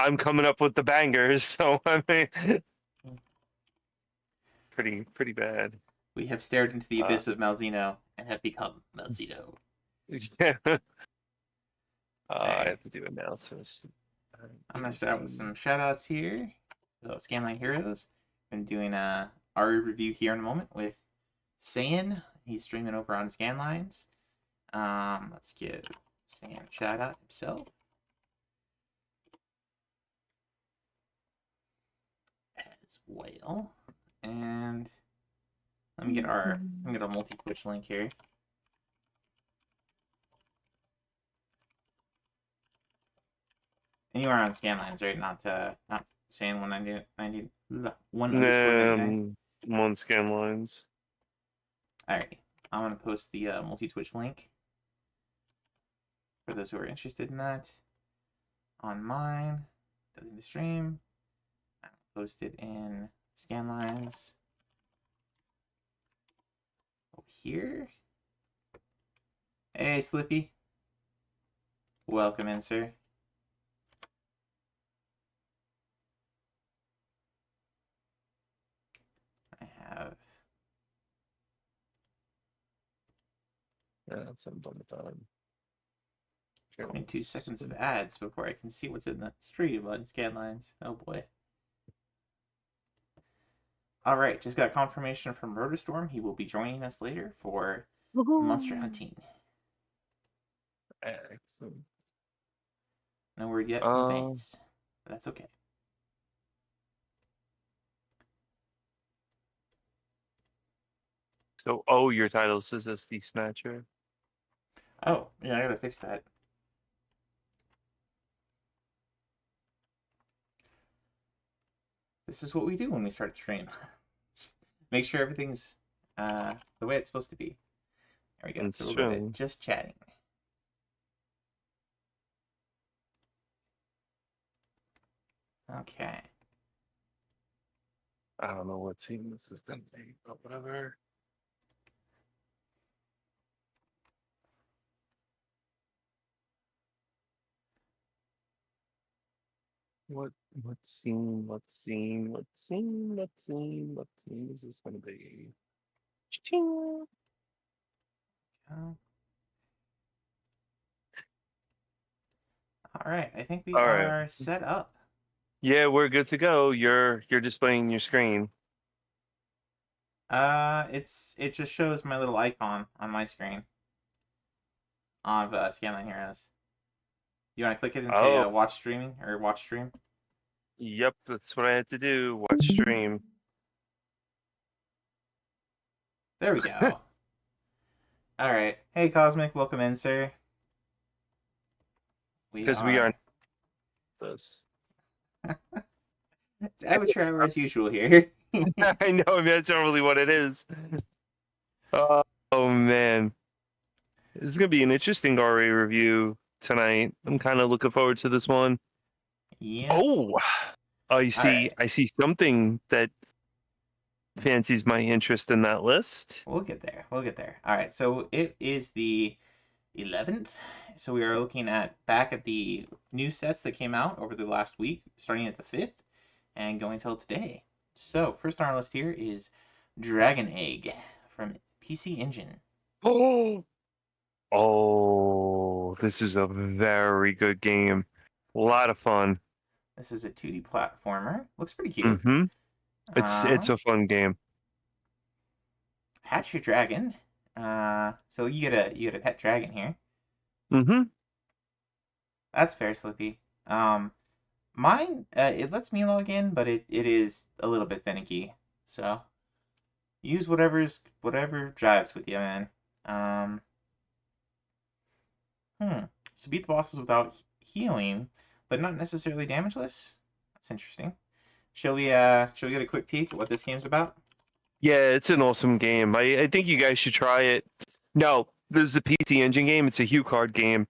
I'm coming up with the bangers. So I mean, pretty bad. We have stared into the abyss of Malzeno and have become Malzeno. Yeah. I Alright. have to do announcements. I'm gonna start out with some shoutouts here. So Scanline Heroes. Been doing a RE review here in a moment with Saiyan. He's streaming over on Scanlines. Let's give Saiyan a shout out himself. As well. And let me get a multi-Twitch link here. And you are on Scanlines, right? Not saying 190. One Scanlines. Alright, I'm gonna post the multi-Twitch link for those who are interested in that on mine. Doing the stream. I'll post it in Scanlines over here. Hey, Slippy. Welcome in, sir. I have. Yeah, that's I'm done with that. 22 seconds of ads before I can see what's in the stream on Scanlines. Oh boy. Alright, just got confirmation from Rotostorm. He will be joining us later for monster hunting. Excellent. No word yet from Vance. But that's okay. So, your title says SD Snatcher. Oh, yeah, I gotta fix that. This is what we do when we start the stream. Make sure everything's the way it's supposed to be. There we go. So we'll go to just chatting. Okay. I don't know what scene this is gonna be, but whatever. What scene is this gonna be? Cha-ching. All right, I think we are set up. Yeah, we're good to go. You're displaying your screen. It just shows my little icon on my screen of Scanline Heroes. You want to click it and say watch streaming or watch stream? Yep, that's what I had to do. Watch stream. There we go. All right. Hey, Cosmic, welcome in, sir. Because we are this. It's amateur hour as usual here. I know, I mean, that's not really what it is. Oh man, this is gonna be an interesting RA review tonight. I'm kind of looking forward to this one. Yeah. Oh, I see. I see something that fancies my interest in that list. We'll get there. All right. So it is the 11th. So we are looking back at the new sets that came out over the last week, starting at the 5th and going till today. So first on our list here is Dragon Egg from PC Engine. Oh, this is a very good game. A lot of fun. This is a 2D platformer. Looks pretty cute. Mm-hmm. It's a fun game. Hatch your dragon. So you get a pet dragon here. Mm-hmm. That's fair, Slippy. Mine it lets me log in, but it is a little bit finicky. So use whatever jives with you, man. So beat the bosses without healing, but not necessarily damageless. That's interesting. Shall we get a quick peek at what this game's about? Yeah, it's an awesome game. I think you guys should try it. No, this is a PC Engine game. It's a Hue card game.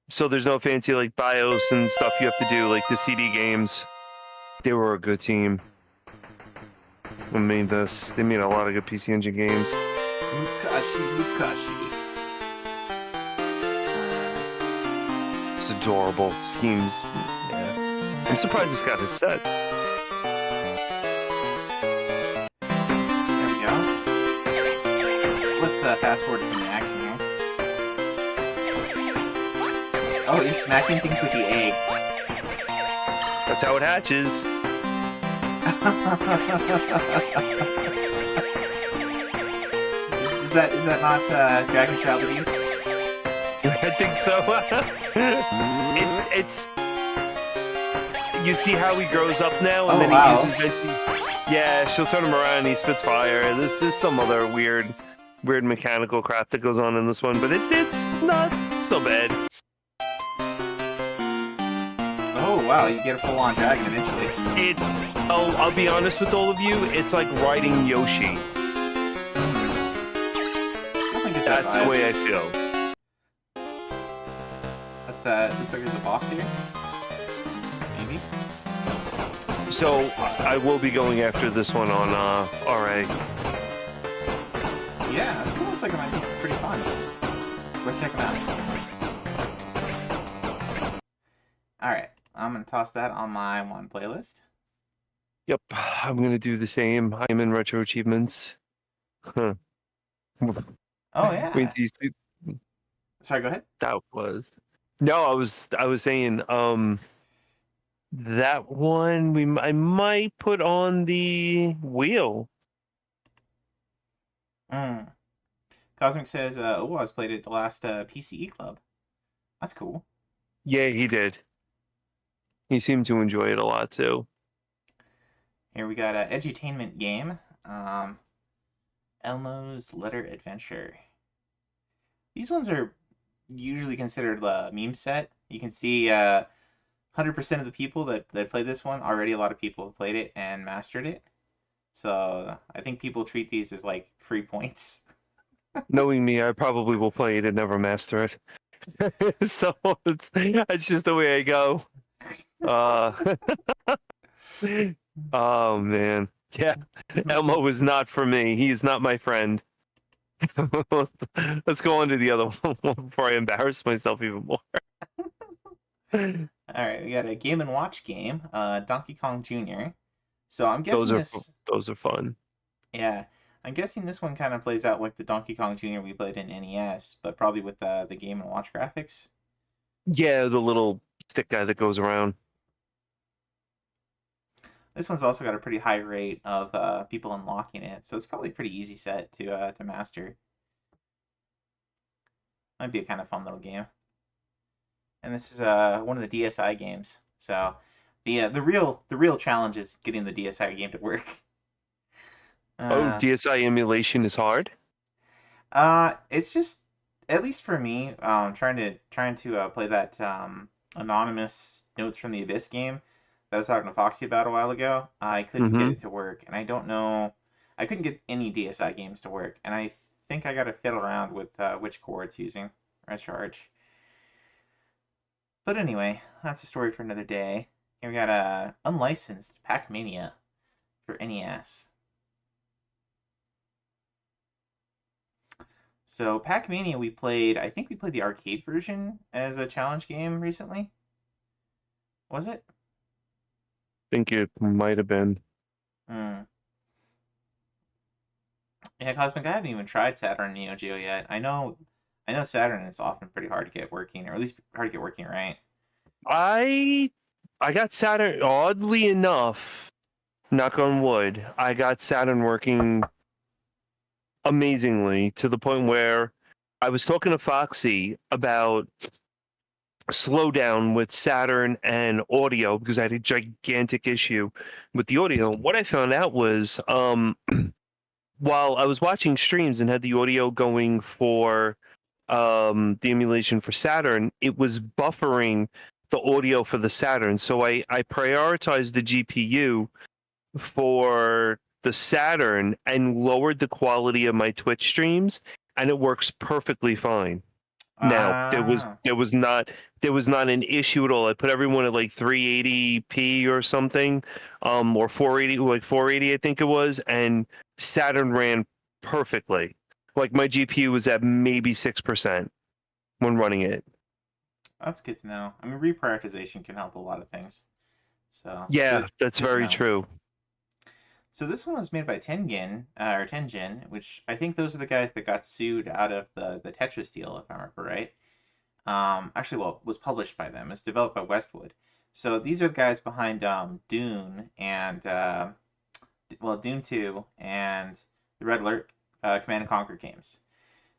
So there's no fancy like BIOS and stuff you have to do like the CD games. They were a good team. They made this. They made a lot of good PC Engine games. Mukashi. It's adorable schemes. Yeah. I'm surprised this got his set. There we go. Let's fast forward to some action here. Oh, you're smacking things with the egg. That's how it hatches. Is that not Dragon Child abuse? I think so. It's you see how he grows up now, and then wow. he uses it. Yeah, she'll turn him around and he spits fire. There's some other weird mechanical crap that goes on in this one, but it's not so bad. Oh wow, you get a full-on dragon eventually. I'll be honest with all of you, it's like riding Yoshi. That's the way I feel. Looks like there's a boss here. Maybe. So I will be going after this one on RA. Yeah, this looks like it might be pretty fun. We're checking out. Alright, I'm gonna toss that on my one playlist. Yep, I'm gonna do the same. I'm in retro achievements. Huh. Oh yeah. Wait, Sorry, go ahead. that was no, I was saying that one I might put on the wheel. Cosmic says Uwaz played it at the last PCE club. That's cool. Yeah, he did. He seemed to enjoy it a lot too. Here we got an edutainment game. Elmo's Letter Adventure. These ones are usually considered a meme set. You can see 100% of the people that played this one, already a lot of people have played it and mastered it. So I think people treat these as like free points. Knowing me, I probably will play it and never master it. So it's just the way I go. Oh man. Yeah. Elmo is not for me. He is not my friend. Let's go on to the other one before I embarrass myself even more. Alright, we got a Game & Watch game, Donkey Kong Jr. So I'm guessing those are fun. Yeah, I'm guessing this one kind of plays out like the Donkey Kong Jr. we played in NES, but probably with the Game & Watch graphics. Yeah, the little stick guy that goes around. This one's also got a pretty high rate of people unlocking it, so it's probably a pretty easy set to master. Might be a kind of fun little game. And this is one of the DSi games, so the real challenge is getting the DSi game to work. DSi emulation is hard. It's just, at least for me, trying to play that anonymous Notes from the Abyss game that I was talking to Foxy about a while ago. I couldn't get it to work, and I don't know. I couldn't get any DSi games to work, and I think I got to fiddle around with which core it's using. Recharge. But anyway, that's a story for another day. Here we got a unlicensed Pac-Mania for NES. So Pac-Mania I think we played the arcade version as a challenge game recently. Was it? I think it might have been. Yeah, Cosmic, I haven't even tried Saturn Neo Geo yet. I know Saturn is often pretty hard to get working, or at least hard to get working right. I got Saturn, oddly enough, knock on wood, I got Saturn working amazingly to the point where I was talking to Foxy about slowdown with Saturn and audio because I had a gigantic issue with the audio. What I found out was while I was watching streams and had the audio going for the emulation for Saturn, it was buffering the audio for the Saturn. So I prioritized the GPU for the Saturn and lowered the quality of my Twitch streams, and it works perfectly fine. Now there was not an issue at all. I put everyone at like 380p or something, or 480 I think it was, and Saturn ran perfectly. Like my GPU was at maybe 6% when running it. That's good to know. I mean, reprioritization can help a lot of things. So Yeah, good, that's good to very know. true. So this one was made by Tengen, which I think those are the guys that got sued out of the Tetris deal, if I remember right. Actually, well, was published by them. It's developed by Westwood. So these are the guys behind Dune and Dune 2 and the Red Alert Command and Conquer games.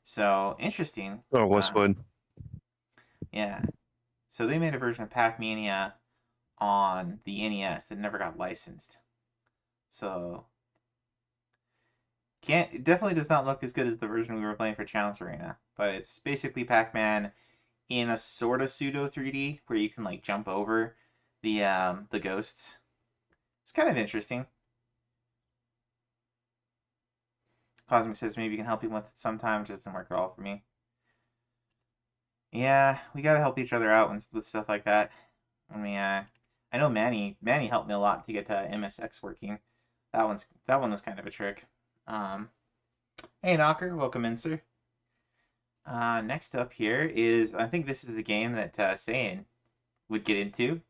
So interesting. Oh, Uh, Westwood. yeah. So they made a version of Pac-Mania on the NES that never got licensed. So can't it definitely does not look as good as the version we were playing for Challenge Arena, but it's basically Pac-Man in a sort of pseudo 3D where you can like jump over the ghosts. It's kind of interesting. Cosmic says maybe you can help him with it sometime. It just doesn't work at all for me. Yeah, we gotta help each other out with stuff like that. I mean, I know Manny helped me a lot to get MSX working. That one was kind of a trick. Um, hey Knocker, welcome in, sir. Next up here is I think this is a game that Saiyan would get into.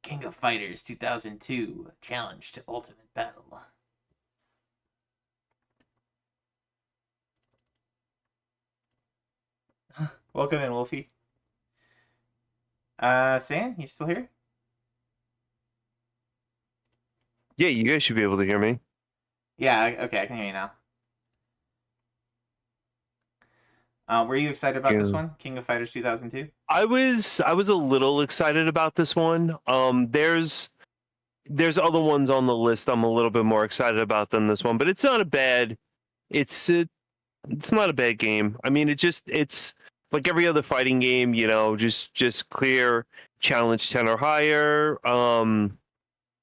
King of Fighters 2002 Challenge to Ultimate Battle. Welcome in, Wolfie. Saiyan, you still here? Yeah, you guys should be able to hear me. Yeah, okay, I can hear you now. Were you excited about this Yeah. one, King of Fighters 2002? I was a little excited about this one. There's other ones on the list I'm a little bit more excited about than this one, but it's not a bad it's it's not a bad game. I mean, it's like every other fighting game, just clear, challenge 10 or higher.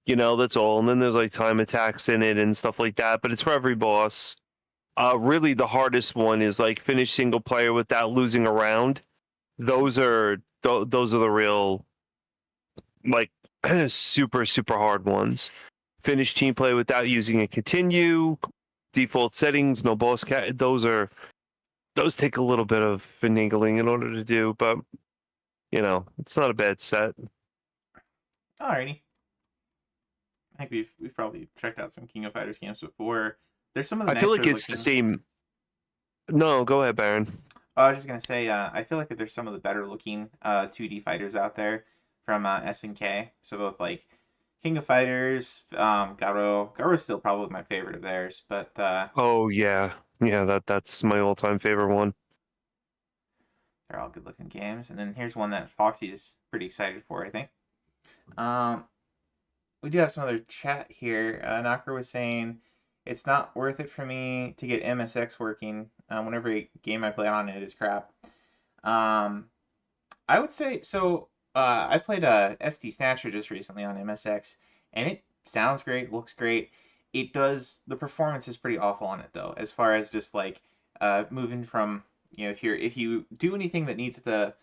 That's all. And then there's like time attacks in it and stuff like that, but it's for every boss. Really the hardest one is like finish single player without losing a round. Those are the real like super super hard ones. Finish team play without using a continue, default settings, no boss cat. Those take a little bit of finagling in order to do, but it's not a bad set. Alrighty. I think we've probably checked out some King of Fighters games before. There's some of the I feel nicer like it's the looking. same. No, go ahead, Baron. I was just gonna say, I feel like there's some of the better looking 2D fighters out there from SNK. So both like King of Fighters, Garo. Garo's still probably my favorite of theirs, but Oh yeah, yeah. That's my all-time favorite one. they're all good looking games. And then here's one that Foxy is pretty excited for, I think. Um, we do have some other chat here. Knocker was saying it's not worth it for me to get MSX working. Whenever a game I play on it is crap. Um, I would say so. I played a SD Snatcher just recently on MSX, and it sounds great, looks great. It does. The performance is pretty awful on it though, as far as just like moving from if you do anything that needs the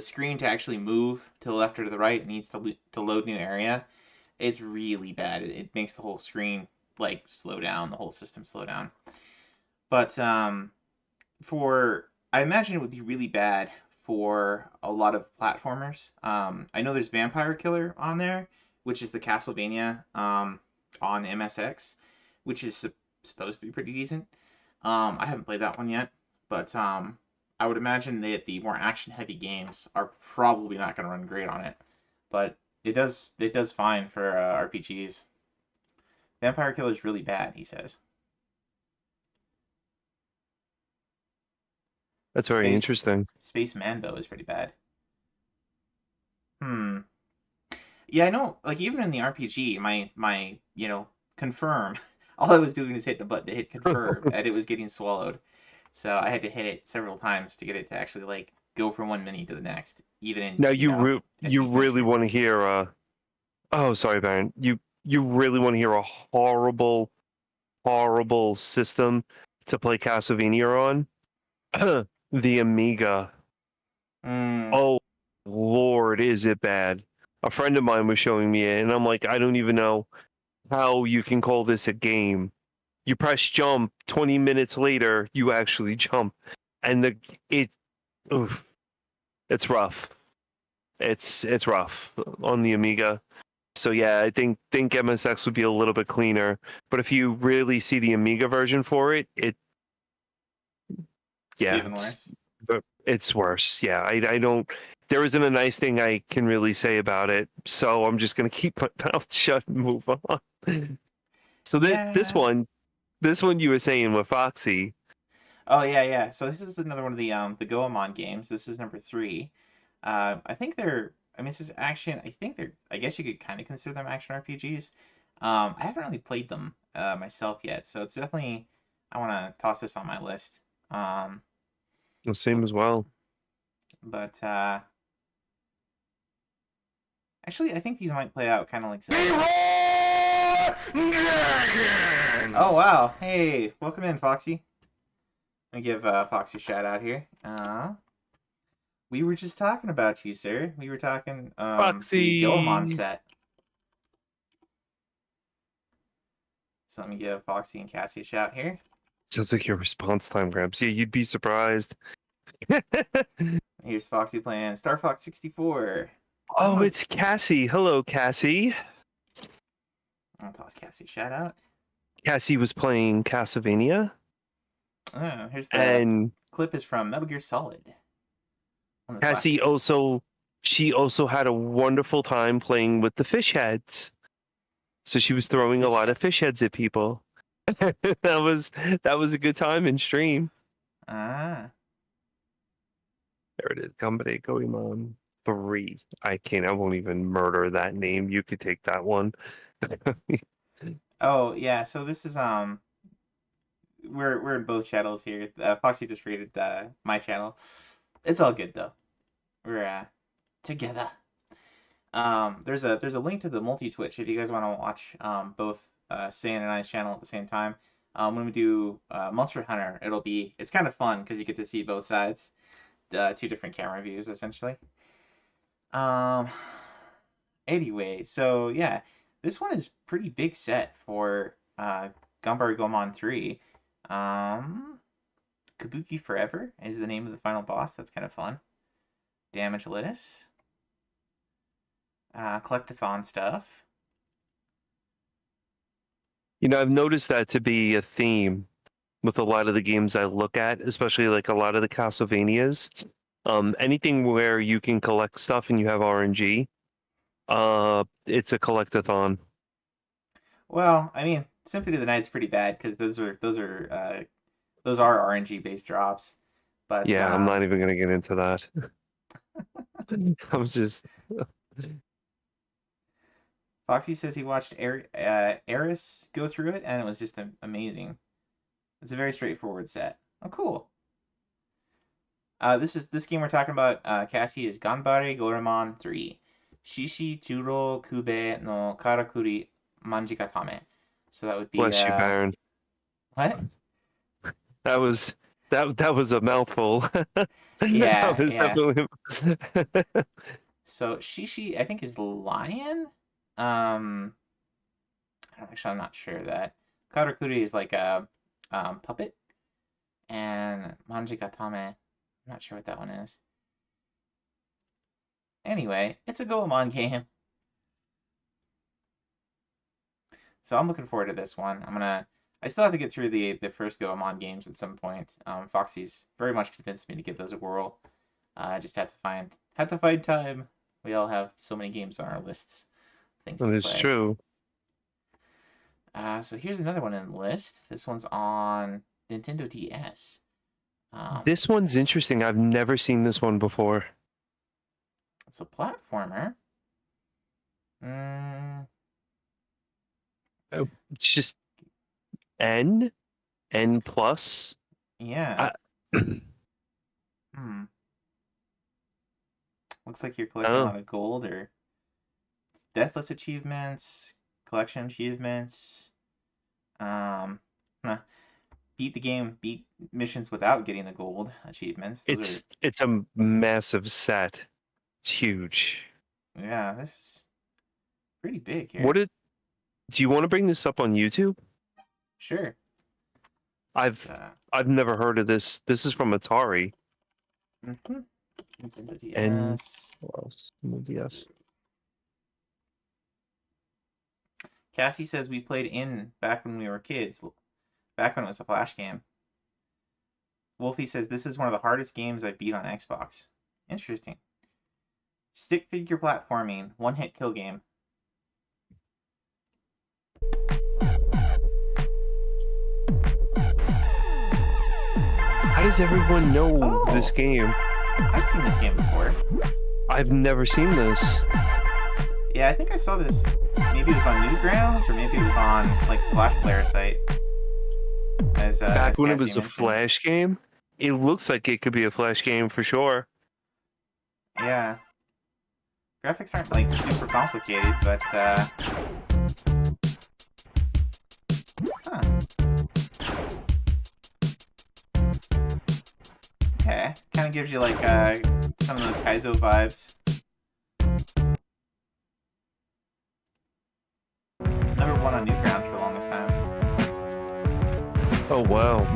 screen to actually move to the left or to the right, it needs to load new area. It's really bad. It makes the whole screen like slow down, the whole system slow down. But for I imagine it would be really bad for a lot of platformers. I know there's Vampire Killer on there, which is the Castlevania on MSX, which is supposed to be pretty decent. I haven't played that one yet, but I would imagine that the more action-heavy games are probably not going to run great on it. But it does fine for RPGs. Vampire Killer is really bad, he says. That's very Space interesting. Space Mando is pretty bad. Hmm. Yeah, I know. Like even in the RPG, my confirm. All I was doing is hitting a button to hit confirm, and it was getting swallowed. So I had to hit it several times to get it to actually like go from one mini to the next, even in Now you SD really Snatcher. want to hear oh, sorry, Baron. You really want to hear a horrible system to play Castlevania on? The Amiga. Hmm. Oh Lord, is it bad? A friend of mine was showing me it, and I'm like, I don't even know how you can call this a game. You press jump, 20 minutes later, you actually jump, and it, oof, it's rough. It's rough on the Amiga. So yeah, I think MSX would be a little bit cleaner. But if you really see the Amiga version for it, It's yeah, even worse. it's worse. Yeah, I don't. There isn't a nice thing I can really say about it, so I'm just gonna keep my mouth shut and move on. So Yeah. this one you were saying with Foxy. Oh yeah, yeah. So this is another one of the Goemon games. This is number 3. I think they're. I mean, this is action. I think they're. I guess you could kind of consider them action RPGs. I haven't really played them myself yet, so it's definitely. I want to toss this on my list. Um, The same as well. but actually, I think these might play out kind of like Zelda. Oh wow! Hey, welcome in, Foxy. Let me give Foxy a shout out here. We were just talking about you, sir. We were talking the Goemon Foxy. set. So let me give Foxy and Cassie a shout here. Sounds like your response time, Gramps. Yeah, you'd be surprised. Here's Foxy playing Star Fox 64. Oh, Oh, it's Cassie. Hello, Cassie. I'll toss Cassie a shout out. Cassie was playing Castlevania, Oh, here's the and clip is from Metal Gear Solid. One of the Cassie classics. also had a wonderful time playing with the fish heads. So she was throwing a Fish lot head. of fish heads at people. that was a good time in stream. Ah. There it is. Company Goemon 3. I won't even murder that name. You could take that one. Oh yeah. So this is we're in both channels here. Foxy just rated my channel. It's all good though. We're together. There's a link to the multi Twitch if you guys want to watch both Stan and I's channel at the same time. When we do Monster Hunter, it's kind of fun because you get to see both sides, two different camera views essentially. Um, anyway, so yeah, this one is pretty big set for Gunbar Goemon 3. Um, Kabuki Forever is the name of the final boss. That's kind of fun. Damage Lettuce. Collectathon stuff. I've noticed that to be a theme with a lot of the games I look at, especially like a lot of the Castlevanias. Anything where you can collect stuff and you have RNG, it's a collectathon. Well, I mean, Symphony of the Night's pretty bad because those are RNG based drops. But Yeah, I'm not even gonna get into that. I'm just Foxy says he watched Eris go through it and it was just amazing. It's a very straightforward set. Oh, cool. This game we're talking about, Cassie, is Ganbare Goemon 3. Shishi Juro Kube no Karakuri Manjikatame. So that would be bless you, Baron. what? That was that was a mouthful. That Yeah, was yeah. definitely. So Shishi, I think, is lion. Um, actually, I'm not sure of that. Karakuri is like a puppet, and Manjigatame, I'm not sure what that one is. Anyway, it's a Goemon game, so I'm looking forward to this one. I still have to get through the first Goemon games at some point. Foxy's very much convinced me to give those a whirl. I just have to find time. We all have so many games on our lists, things That to is play. true. So here's another one in the list. This one's on Nintendo DS. This one's interesting. I've never seen this one before. It's a platformer. Mm, Oh, it's just N plus. yeah. I, Hmm. Looks like you're collecting a oh, lot of gold or deathless achievements, collection achievements. Um, huh. Beat the game, beat missions without getting the gold achievements. Those are, it's a massive set. It's huge. yeah, this is pretty big What here. did Do you want to bring this up on YouTube? Sure. It's, I've never heard of this. This is from Atari. mhm. Nintendo N DS. plus DS. Cassie says we played in back when we were kids, back when it was a Flash game. Wolfie says this is one of the hardest games I beat on Xbox. Interesting. Stick figure platforming, one hit kill game. How does everyone know Oh. this game? I've seen this game before. I've never seen this. Yeah, I think I saw this. Maybe it was on Newgrounds, or maybe it was on like the Flash Player site. Back when it Cassie was a mentioned. Flash game, it looks like it could be a Flash game for sure. Yeah. Graphics aren't like super complicated, but huh. Okay. Kind of gives you like some of those Kaizo vibes. Number one on Newgrounds for the longest time. Oh wow.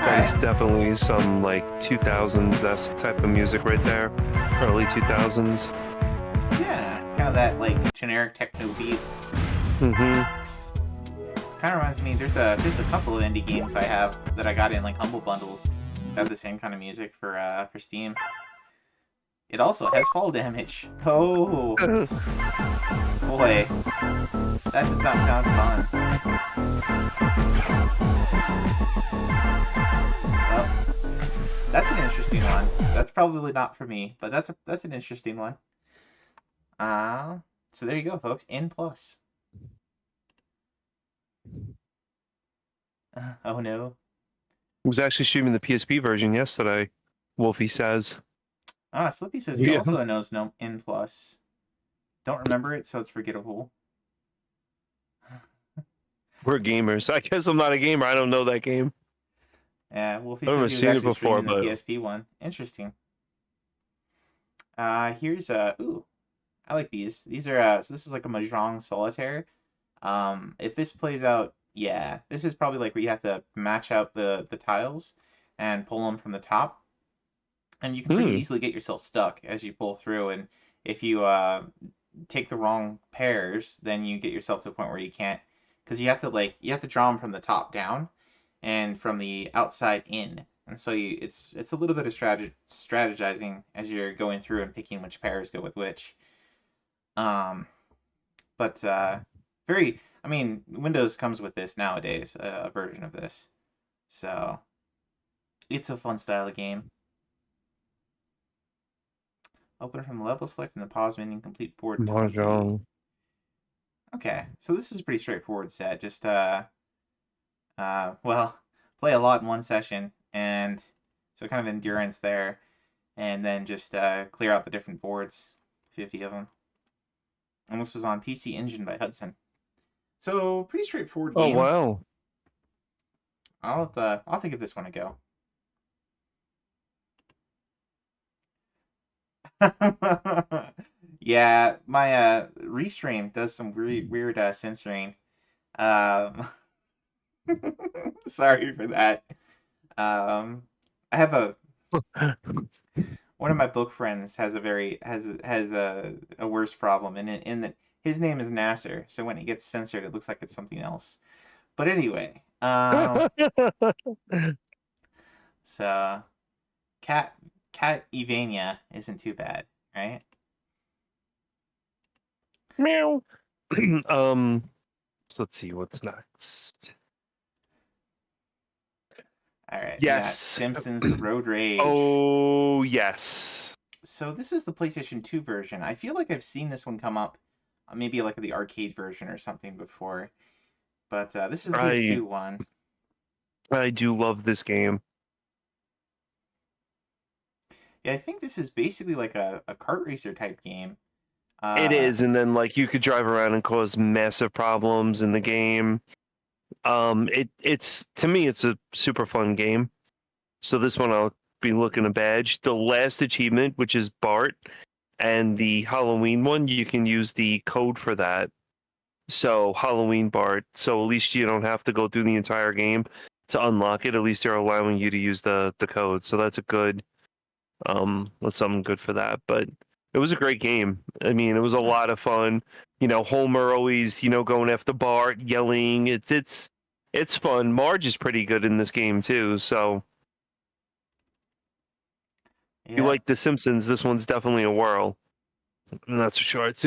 That's definitely some like 2000s type of music right there. Early 2000s. Yeah, kind of that like generic techno beat. Mm-hmm. Kind of reminds me. There's a couple of indie games I have that I got in like humble bundles that have the same kind of music for Steam. It also has fall damage. Oh boy, that does not sound fun. Well, that's an interesting one. That's probably not for me, but that's an interesting one. So there you go, folks. N plus. Oh no. I was actually streaming the PSP version yesterday. Wolfie says. Slippy says he Yeah. also knows no N plus. Don't remember it, so it's forgettable. We're gamers. I guess I'm not a gamer. I don't know that game. Yeah, Wolfie I've never says he was seen it actually before, streaming the but PSP one. Interesting. Here's ooh, I like these. These are so this is like a Mahjong solitaire. If this plays out, yeah, this is probably like where you have to match out the tiles and pull them from the top, and you can pretty easily get yourself stuck as you pull through. And if you take the wrong pairs, then you get yourself to a point where you can't, because you have to draw them from the top down and from the outside in. And so it's a little bit of strategizing as you're going through and picking which pairs go with which. But very, I mean, Windows comes with this nowadays, a version of this. So it's a fun style of game. Open from the level select and the pause menu, complete board 20. Mahjong. Okay, so this is a pretty straightforward set. Just well, play a lot in one session, and so kind of endurance there, and then just clear out the different boards, 50 of them. And this was on PC Engine by Hudson. So pretty straightforward Oh game. wow. I'll have to give this one a go. Yeah, my restream does some weird censoring. Sorry for that. I have one of my book friends has a worse problem, and in that his name is Nasser, so when it gets censored, it looks like it's something else. But anyway, so Cat Evania isn't too bad, right? Meow. So let's see what's next. All right. Yes. Simpsons: The Road Rage. Oh yes. So this is the PlayStation 2 version. I feel like I've seen this one come up, maybe like the arcade version or something before, but this is the PS2 one. I do love this game. Yeah, I think this is basically like a kart racer type game. It is, and then like you could drive around and cause massive problems in the game. It's to me it's a super fun game. So this one I'll be looking to badge. The last achievement, which is Bart, and the Halloween one, you can use the code for that. So Halloween Bart. So at least you don't have to go through the entire game. to unlock it. At least they're allowing you to use the code, so that's a good that's something good for that. But it was a great game. I mean, it was a lot of Nice. fun. Homer always going after Bart, yelling. It's fun. Marge is pretty good in this game too. So if you Yeah, like The Simpsons, this one's definitely a whirl. And that's for sure. It's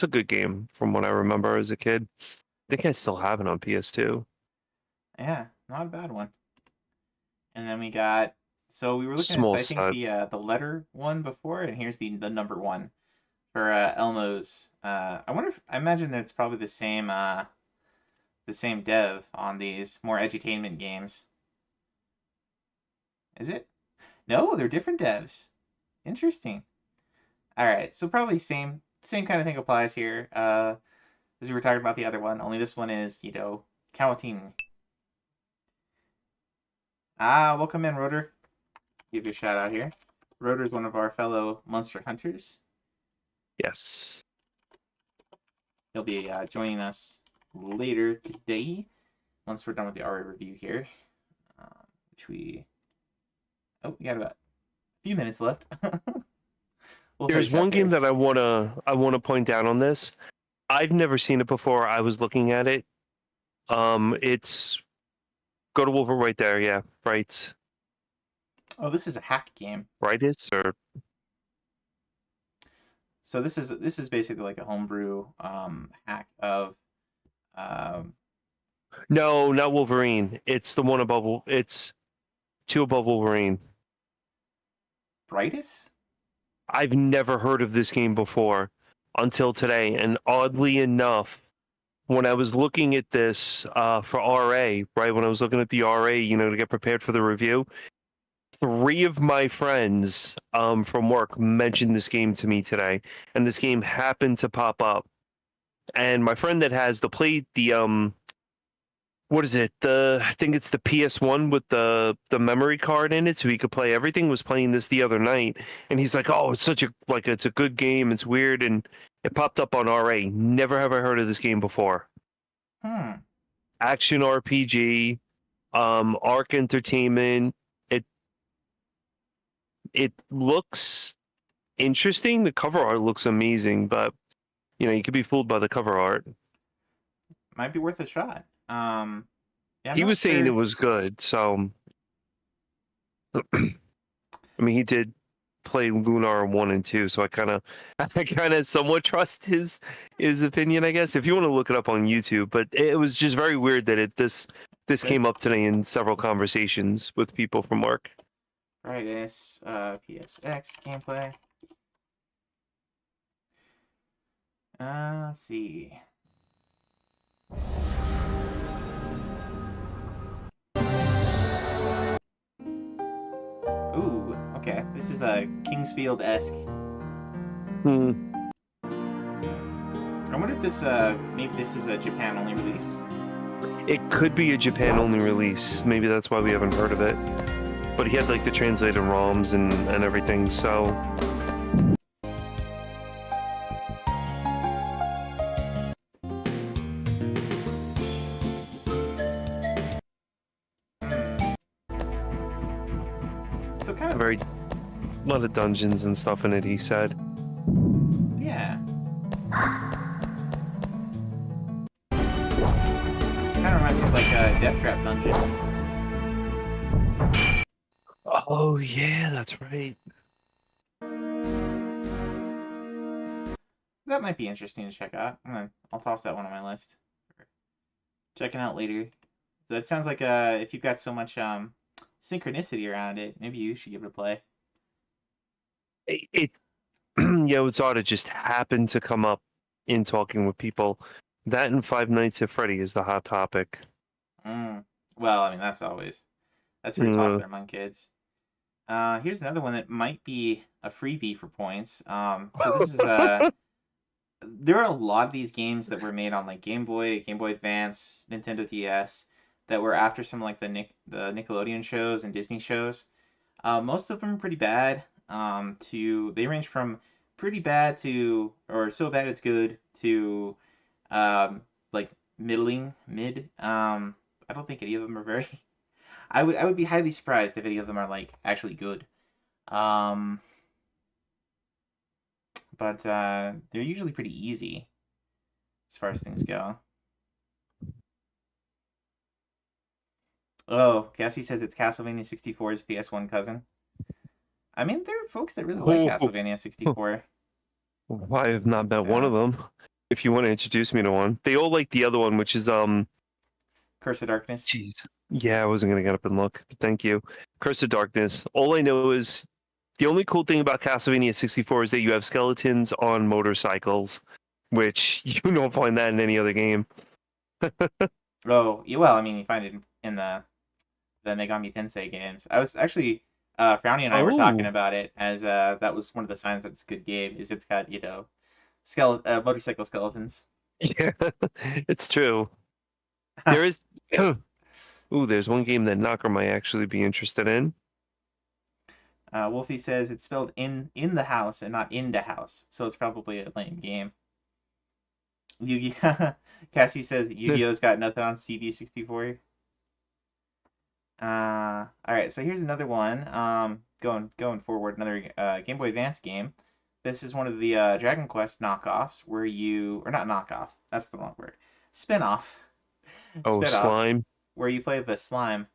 a good game from what I remember as a kid. I think I still have it on PS2. yeah, not a bad one. And then we got, so we were looking at, Small I think side. the letter one before, and here's the number one for Elmo's. I wonder if I imagine that it's probably the same dev on these more edutainment games. Is it? No, they're different devs. Interesting. All right, so probably same kind of thing applies here. As we were talking about the other one, only this one is counting. Welcome in, Rotor. Give you a shout out here. Rotor is one of our fellow monster hunters. Yes. He'll be joining us later today once we're done with the RA review here, which we got about a few minutes left. We'll There's finish up one game here. that I wanna point out on this. I've never seen it before. I was looking at it. It's go to Wolver right there. Yeah, right. Oh, this is a hack game. Right is or So this is basically like a homebrew hack of um, no, not Wolverine. It's the one above. It's two above Wolverine. Brightus. I've never heard of this game before until today, and oddly enough, when I was looking at this for RA, right when I was looking at the RA, to get prepared for the review, three of my friends from work mentioned this game to me today, and this game happened to pop up. And my friend that has the what is it? I think it's the PS1 with the memory card in it, so he could play everything. Was playing this the other night, and he's like, "Oh, it's a good game. It's weird." And it popped up on RA. Never have I heard of this game before. Hmm. Action RPG, Arc Entertainment. It it looks interesting. The cover art looks amazing, but you could be fooled by the cover art. Might be worth a shot. Yeah, I'm He not was saying it sure. was good, so I mean, he did play Lunar 1 and 2, so I kind of I kind of somewhat trust his opinion, I guess. If you want to look it up on YouTube, but it was just very weird that this Right. came up today in several conversations with people from work. Brightus, PSX gameplay. Let's see. Ooh, okay. This is a Kingsfield-esque. Hmm. I wonder if maybe this is a Japan-only release. It could be a Japan only release. Maybe that's why we haven't heard of it. But he had like the translated ROMs and everything, so Hmm. So kind of, very a lot of dungeons and stuff in it, he said. yeah. Kind of reminds me of like a Death Trap dungeon. Oh yeah, that's right. That might be interesting to check out. I'll toss that one on my list. For checking out later. That sounds like if you've got so much synchronicity around it, maybe you should give it a play. It yeah, it's odd. It just happened to come up in talking with people. That and Five Nights at Freddy is the hot topic. Mm. Well, I mean that's pretty Uh, popular among kids. Here's another one that might be a freebie for points. So this is there are a lot of these games that were made on like Game Boy, Game Boy Advance, Nintendo DS that were after some like the Nickelodeon shows and Disney shows. Most of them are pretty bad. They range from pretty bad to or so bad it's good to like middling mid. I don't think any of them are very I would be highly surprised if any of them are like actually good. Um, but they're usually pretty easy as far as things go. Oh, Cassie says it's Castlevania 64's PS1 cousin. I mean, there are folks that really like Oh, Castlevania 64. I have not It's met one of them. If you want to introduce me to one, they all like the other one, which is Curse of Darkness. jeez, yeah, I wasn't gonna get up and look, but thank you. Curse of Darkness. All I know is the only cool thing about Castlevania 64 is that you have skeletons on motorcycles, which you don't find that in any other game. Oh, yeah, well, I mean, you find it in the Megami Tensei games. I was actually Frowny and I were talking Oh, about it as that was one of the signs that it's a good game. Is it's got motorcycle skeletons. yeah, it's true. There is. Ooh, there's one game that Knocker might actually be interested in. Wolfie says it's spelled in the house and not in the house, so it's probably a lame game. Yu-Gi Cassie says Yu-Gi-Oh's got nothing on CD64. All right, so here's another one. Going forward, another Game Boy Advance game. This is one of the Dragon Quest knockoffs where or not knockoff, that's the wrong word. Spin-off. Oh, Spin-off slime. where you play the slime.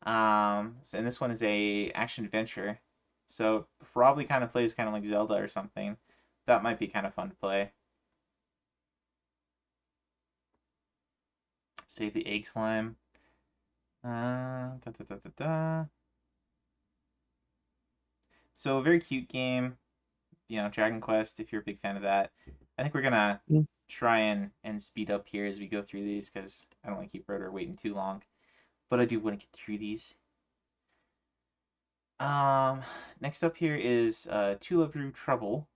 And this one is a action adventure. So probably kind of plays kind of like Zelda or something. That might be kind of fun to play. Save the egg slime. Da, da, da, da, da. So a very cute game. Dragon Quest, if you're a big fan of that. I think we're gonna Mm. try and speed up here as we go through these because I don't want to keep Rotor waiting too long. But I do want to get through these. Um, Next up here is To Love Ru Trouble.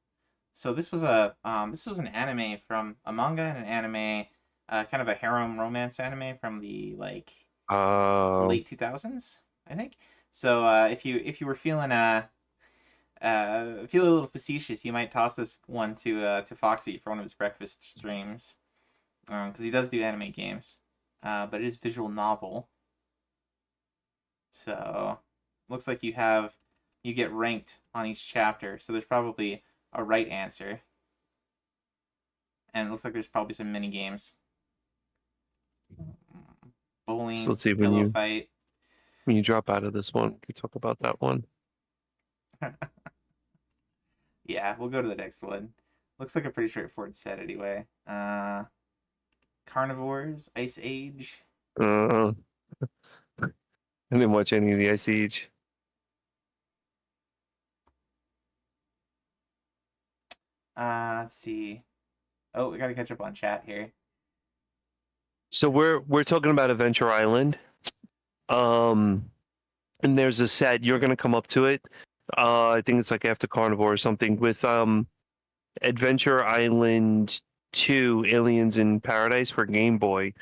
So this was an anime from a manga and an anime, kind of a harem romance anime from the like Oh, late 2000s, I think. So if you were feeling a little facetious, you might toss this one to Foxy for one of his breakfast streams, because he does do anime games, but it is visual novel. So looks like you get ranked on each chapter. So there's probably a right answer, and it looks like there's probably some mini games. so Bowling, let's see pillow fight. when you drop out of this one, we can talk about that one. Yeah, we'll go to the next one. Looks like a pretty straightforward set anyway. Carnivores, Ice Age. Uh, I didn't watch any of the Ice Age. Let's see. Oh, we gotta catch up on chat here. So we're talking about Adventure Island. Um, and there's a set you're gonna come up to it. I think it's like after Carnivore or something with Adventure Island 2 Aliens in Paradise for Game Boy.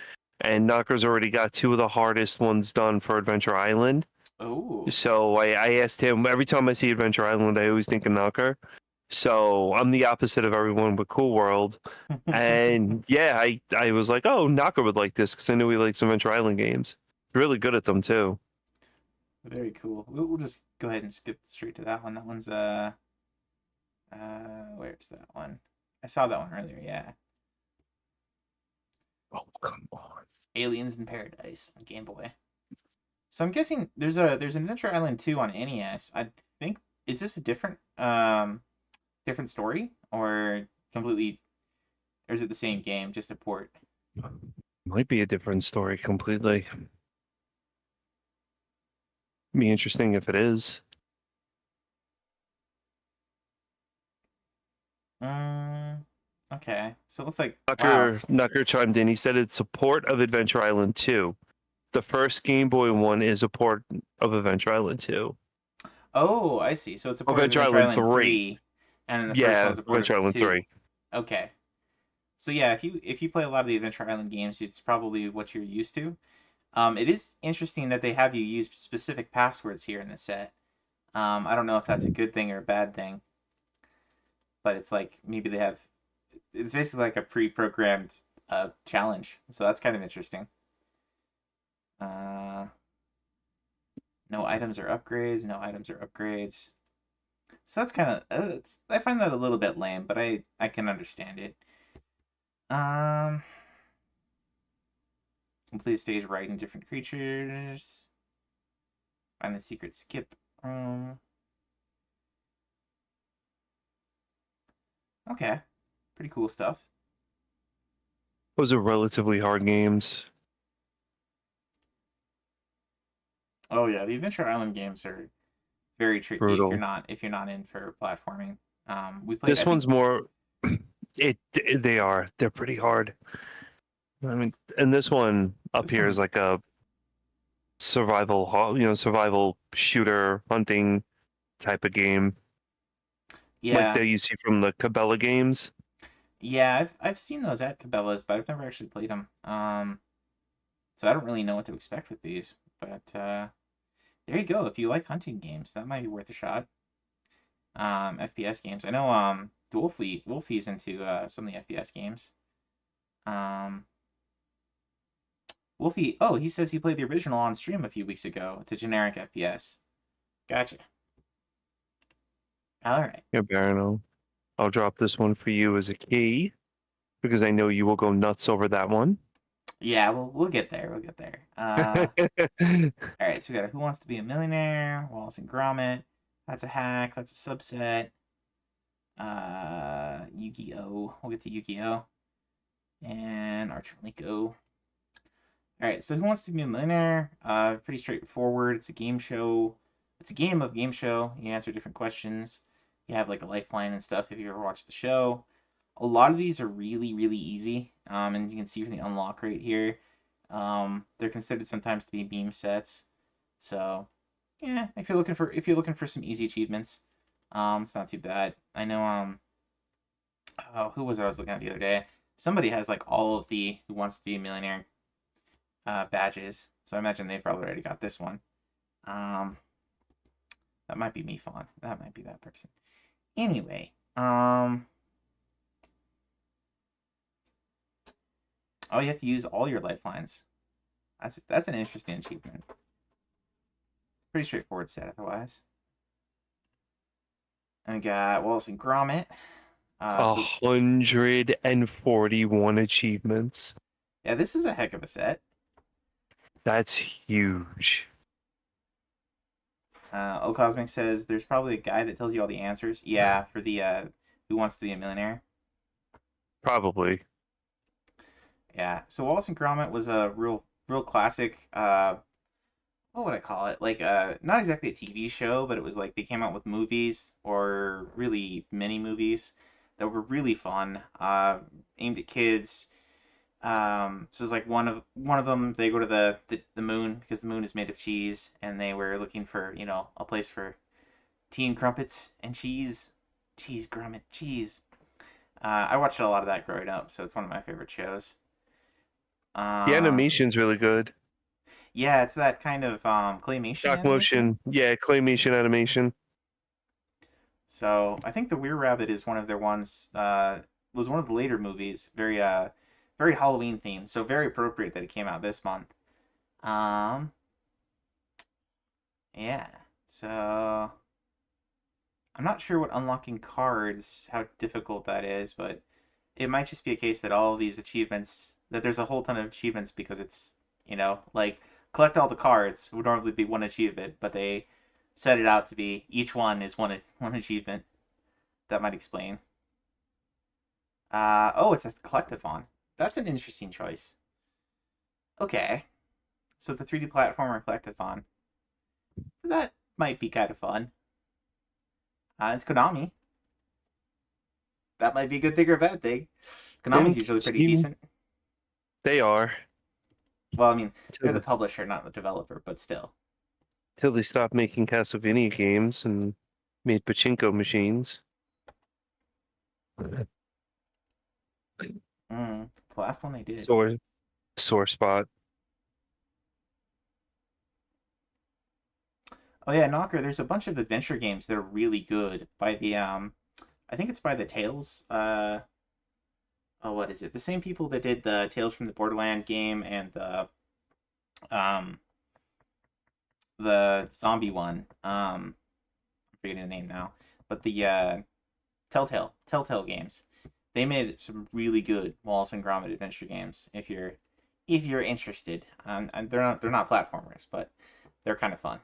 And Knocker's already got two of the hardest ones done for Adventure Island. Oh. So I asked him every time I see Adventure Island, I always think of Knocker. So I'm the opposite of everyone with Cool World. And yeah, I was like, oh, Knocker would like this because I knew he likes Adventure Island games. Really good at them too. Very cool. We'll just go ahead and skip straight to that one. That one's where's that one? I saw that one earlier. Yeah, Oh, come on. Aliens in Paradise on Game Boy. So I'm guessing there's an Adventure Island 2 on NES. I think is this a different story or completely, or is it the same game, just a port? Might be a different story completely. Be interesting if it is. Mm, okay. So it looks like wow. Knocker chimed in. He said it's a port of Adventure Island 2. The first Game Boy one is a port of Adventure Island 2. Oh, I see. So it's a port of Adventure Adventure Island Island 3. 3, and then the first Yeah, one's a port of Adventure Island 2. 3. Okay. So yeah, if you play a lot of the Adventure Island games, it's probably what you're used to. It is interesting that they have you use specific passwords here in the set. I don't know if that's a good thing or a bad thing, but it's like maybe it's basically like a pre-programmed challenge. So that's kind of interesting. Uh, items are upgrades. No items are upgrades. So that's kind of I find that a little bit lame, but I can understand it. Um, complete stage riding different creatures. Find the secret skip room. Okay, pretty cool stuff. Those are relatively hard games. Oh yeah, the Adventure Island games are very tricky Brutal. if you're not in for platforming. We played. This I think. one's more. They are. They're pretty hard. I mean, and this one up This here is one. like a survival shooter hunting type of game, like Yeah, that you see from the Cabela games. yeah. I've seen those at Cabela's, but I've never actually played them. So I don't really know what to expect with these. But there you go. If you like hunting games, that might be worth a shot. FPS games. I know Wolfie's into some of the FPS games. Um, Wolfie. Oh, he says he played the original on stream a few weeks ago. It's a generic FPS. Gotcha. All right. Yeah, Baron, I'll drop this one for you as a key because I know you will go nuts over that one. Yeah, we'll get there. We'll get there. All right. So we got Who Wants to Be a Millionaire? Wallace and Gromit. That's a hack. That's a subset. Yu-Gi-Oh. We'll get to Yu-Gi-Oh. And Archer Lico. All right, so Who Wants to Be a Millionaire? Pretty straightforward. It's a game show. It's a game of game show. You answer different questions. You have like a lifeline and stuff if you ever watched the show. A lot of these are really, really easy. And you can see from the unlock rate here, they're considered sometimes to be beam sets. So, yeah, if you're looking for some easy achievements, it's not too bad. I know oh, who was it I was looking at the other day? Somebody has like all of the Who Wants to Be a Millionaire badges. So I imagine they've probably already got this one. Um, that might be me, Fawn. That might be that person. Anyway, oh, you have to use all your lifelines. That's an interesting achievement. Pretty straightforward set otherwise. And we got Wallace and Gromit. So 141 achievements. yeah, this is a heck of a set. That's huge. Cosmic says there's probably a guy that tells you all the answers. Yeah, for the Who Wants to Be a Millionaire. Probably. Yeah. So Wallace and Gromit was a real classic. What would I call it? Like not exactly a TV show, but it was like they came out with movies or really mini movies that were really fun. Aimed at kids. So it's like one of them they go to the moon because the moon is made of cheese, and they were looking for a place for teen crumpets and cheese grommet cheese. I watched a lot of that growing up, so it's one of my favorite shows. The Uh, animation's really good. yeah, it's that kind of claymation Stop animation. motion. Yeah, claymation animation. So I think the Weir Rabbit is one of their ones. Was one of the later movies. Very Halloween themed. So very appropriate that it came out this month. Um, yeah. So I'm not sure what unlocking cards, how difficult that is, but it might just be a case that all of these achievements, that there's a whole ton of achievements because it's, like collect all the cards would normally be one achievement, but they set it out to be each one is one achievement. That might explain. Oh, it's a collectathon. That's an interesting choice. Okay, so it's a 3D platformer collectathon. That might be kind of fun. It's Konami. That might be a good thing or a bad thing. Konami's Didn't usually pretty seem decent. they are Well, I mean, they're the till, publisher, not the developer, but still. till they stopped making Castlevania games and made pachinko machines. The last one they did. Sore spot. Oh yeah, Knocker. There's a bunch of adventure games that are really good by the I think it's by the Tales. Oh, what is it? The same people that did the Tales from the Borderland game and the um the zombie one. I'm forgetting the name now, but the Telltale games. They made some really good Wallace and Gromit adventure games. If you're interested, and they're not platformers, but they're kind of fun.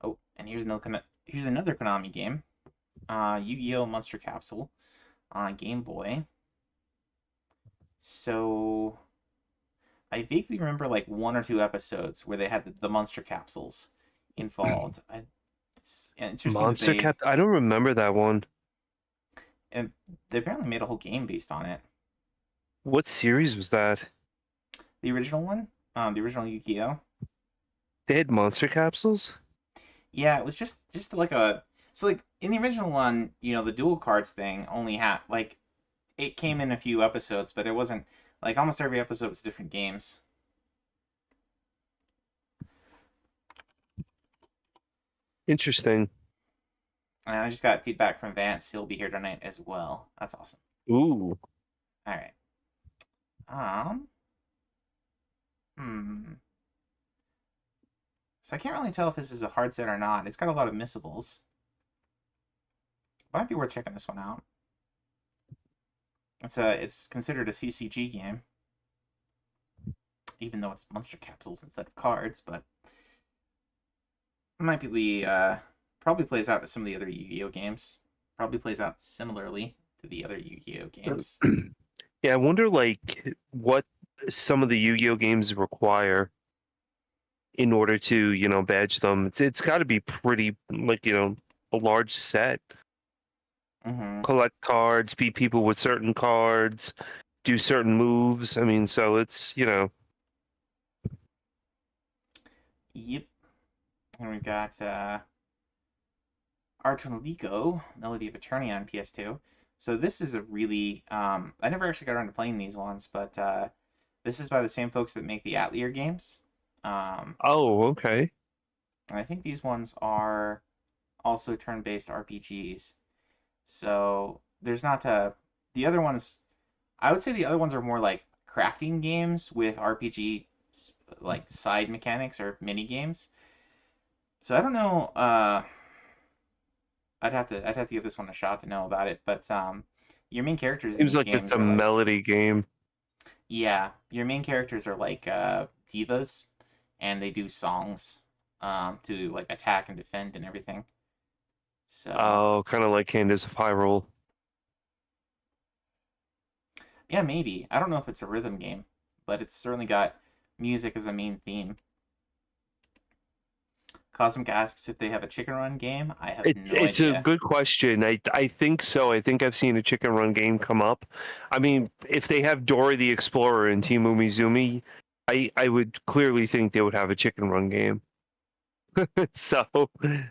Oh, and here's another Konami game. Yu-Gi-Oh! Monster Capsule on Game Boy. So I vaguely remember like one or two episodes where they had the monster capsules involved. It's interesting that Monster Cap. I don't remember that one. and they apparently made a whole game based on it. What series was that? The original one, the original Yu-Gi-Oh. They had monster capsules? Yeah, it was just like a so like in the original one, the dual cards thing only had like it came in a few episodes, but it wasn't like almost every episode was different games. Interesting. And I just got feedback from Vance; he'll be here tonight as well. That's awesome. Ooh. All right. Um. Hmm. So I can't really tell if this is a hard set or not. It's got a lot of missables. Might be worth checking this one out. It's considered a CCG game, even though it's monster capsules instead of cards, but it might be probably plays out to some of the other Yu-Gi-Oh games. Probably plays out similarly to the other Yu-Gi-Oh games. Yeah, I wonder like what some of the Yu-Gi-Oh games require in order to, badge them. It's got to be pretty like, a large set. Mm-hmm. Collect cards, beat people with certain cards, do certain moves. I mean, so it's. Yep. And we've got Artonelico, Melody of Eternity on PS2. So this is a really I never actually got around to playing these ones, but this is by the same folks that make the Atelier games. Um, Oh, okay. and I think these ones are also turn-based RPGs. So there's not the other ones. I would say the other ones are more like crafting games with RPG like side mechanics or mini games. So I don't know. I'd have to give this one a shot to know about it. But your main characters in Seems these like it's games a are like melody game. yeah, your main characters are like divas, and they do songs to like attack and defend and everything. So Oh, kind of like Candace of Hyrule. yeah, maybe I don't know if it's a rhythm game, but it's certainly got music as a main theme. Cosmic asks if they have a chicken run game. I have no It's a idea. good question. I think so. I think I've seen a Chicken Run game come up. I mean, if they have Dora the Explorer and Team Umizoomi, I would clearly think they would have a Chicken Run game. So it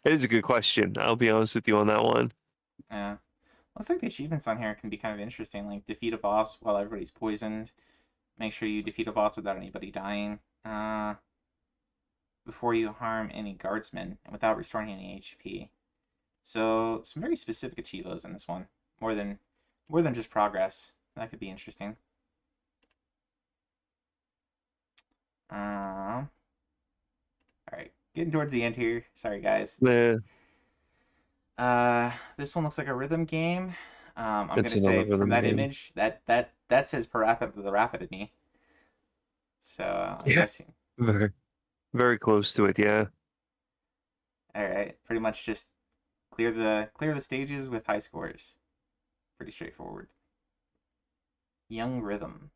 is a good question. I'll be honest with you on that one. Yeah. Looks like the achievements on here can be kind of interesting, like defeat a boss while everybody's poisoned. Make sure you defeat a boss without anybody dying. Before you harm any guardsmen and without restoring any HP. So some very specific achievos in this one. More than just progress. That could be interesting. All right, getting towards the end here. Sorry, guys. Yeah, This one looks like a rhythm game. I'm it's gonna another say from rhythm that game. image that says Parappa the Rapid. So I'm Yeah, guessing. very very close to it. Yeah. All right, pretty much just clear the stages with high scores. Pretty straightforward. Young Rhythm.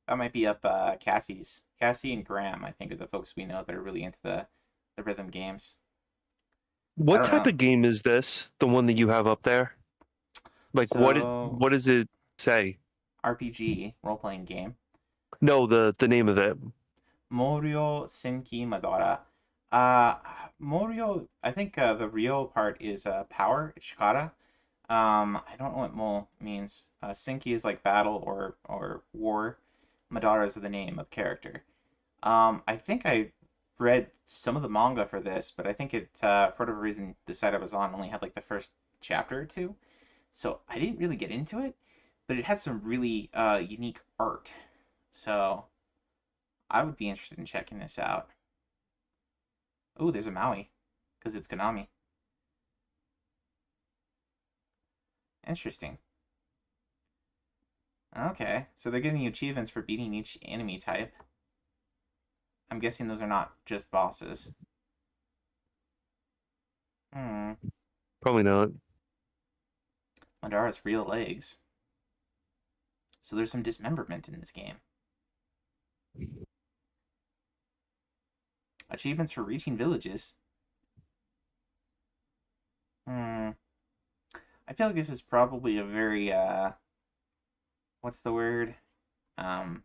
That might be up Cassie's. Cassie and Graham, I think, are the folks we know that are really into the rhythm games. I What don't type know. of game is this? The one that you have up there? Like So what does it say? RPG role playing game. No, the name of it. Morio Senki Madara. Uh, Morio. I think the Ryo part is power. It's Shikara. I don't know what Mo means. Senki is like battle or war. Madara is the name of the character. I think I read some of the manga for this, but I think it, for whatever reason, the site I was on only had like the first chapter or two, so I didn't really get into it. But it had some really unique art, so I would be interested in checking this out. Oh, there's a Maui, because it's Konami. Interesting. Okay, so they're giving you achievements for beating each enemy type. I'm guessing those are not just bosses. Hmm. Probably not. Madara's real legs. So there's some dismemberment in this game. Achievements for reaching villages. Hmm. I feel like this is probably a very what's the word? Um,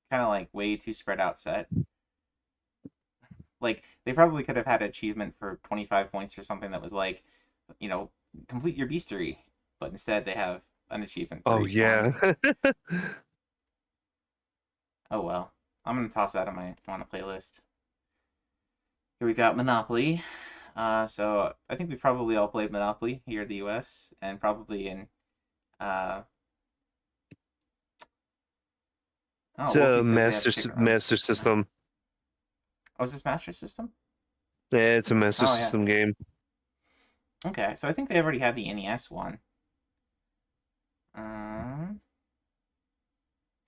kind of like way too spread out set. Like they probably could have had an achievement for 25 points or something that was like, you know, complete your beastery, but instead they have an achievement for Oh each one. yeah. Oh well. I'm gonna toss that on the playlist. Here we got Monopoly. So I think we probably all played Monopoly here in the U.S. and probably in uh, It's Wolfie a says they have chicken run. master system. Oh, is this Master System? Yeah, it's a master Oh yeah. system game. Okay, so I think they already had the NES one. Um,